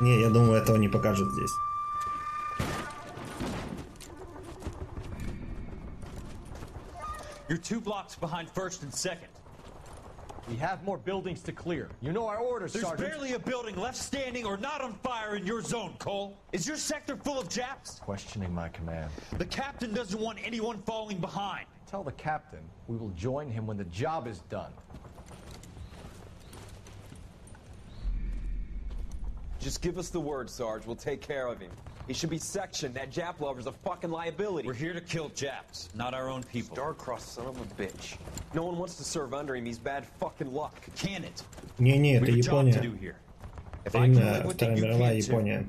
[SPEAKER 1] Не, я думаю, этого не покажет здесь.
[SPEAKER 16] You're 2 blocks behind first and second.
[SPEAKER 15] We have more buildings to clear. You know our orders,
[SPEAKER 16] There's
[SPEAKER 15] Sergeant.
[SPEAKER 16] barely a building left standing or not on fire in your zone, Cole. Is your sector full of Japs?
[SPEAKER 4] Questioning my command.
[SPEAKER 16] The captain doesn't want anyone falling behind.
[SPEAKER 15] Tell the captain we will join him when the job is done.
[SPEAKER 7] Just give us the word, Sarge. We'll take care of him. He should be sectioned. That Jap lover's a fucking liability.
[SPEAKER 16] We're here to kill Japs, not our own people.
[SPEAKER 7] Star-crossed son of a bitch. No one wants to serve under him. He's bad fucking luck.
[SPEAKER 16] Can it?
[SPEAKER 1] Не, это
[SPEAKER 7] We have a job to
[SPEAKER 1] Япония.
[SPEAKER 7] do here. If
[SPEAKER 1] Это
[SPEAKER 7] I can
[SPEAKER 1] именно
[SPEAKER 7] live with
[SPEAKER 1] Вторая
[SPEAKER 7] it, you
[SPEAKER 1] мировая
[SPEAKER 7] can too.
[SPEAKER 1] Япония.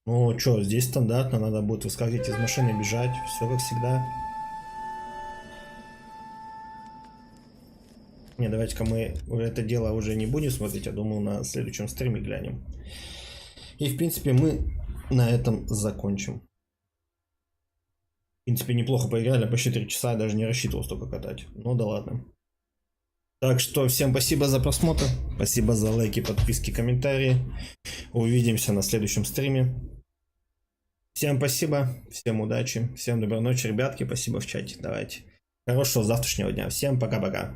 [SPEAKER 1] Ну что, здесь стандартно, надо будет выскакивать из машины, бежать, все как всегда. Не, давайте-ка мы это дело уже не будем смотреть, я думаю, на следующем стриме глянем. И в принципе мы на этом закончим. В принципе, неплохо поиграли, почти 3 часа, я даже не рассчитывал столько катать. Ну да ладно. Так что всем спасибо за просмотр, спасибо за лайки, подписки, комментарии. Увидимся на следующем стриме. Всем спасибо, всем удачи, всем доброй ночи, ребятки, спасибо в чате, давайте. Хорошего завтрашнего дня, всем пока-пока.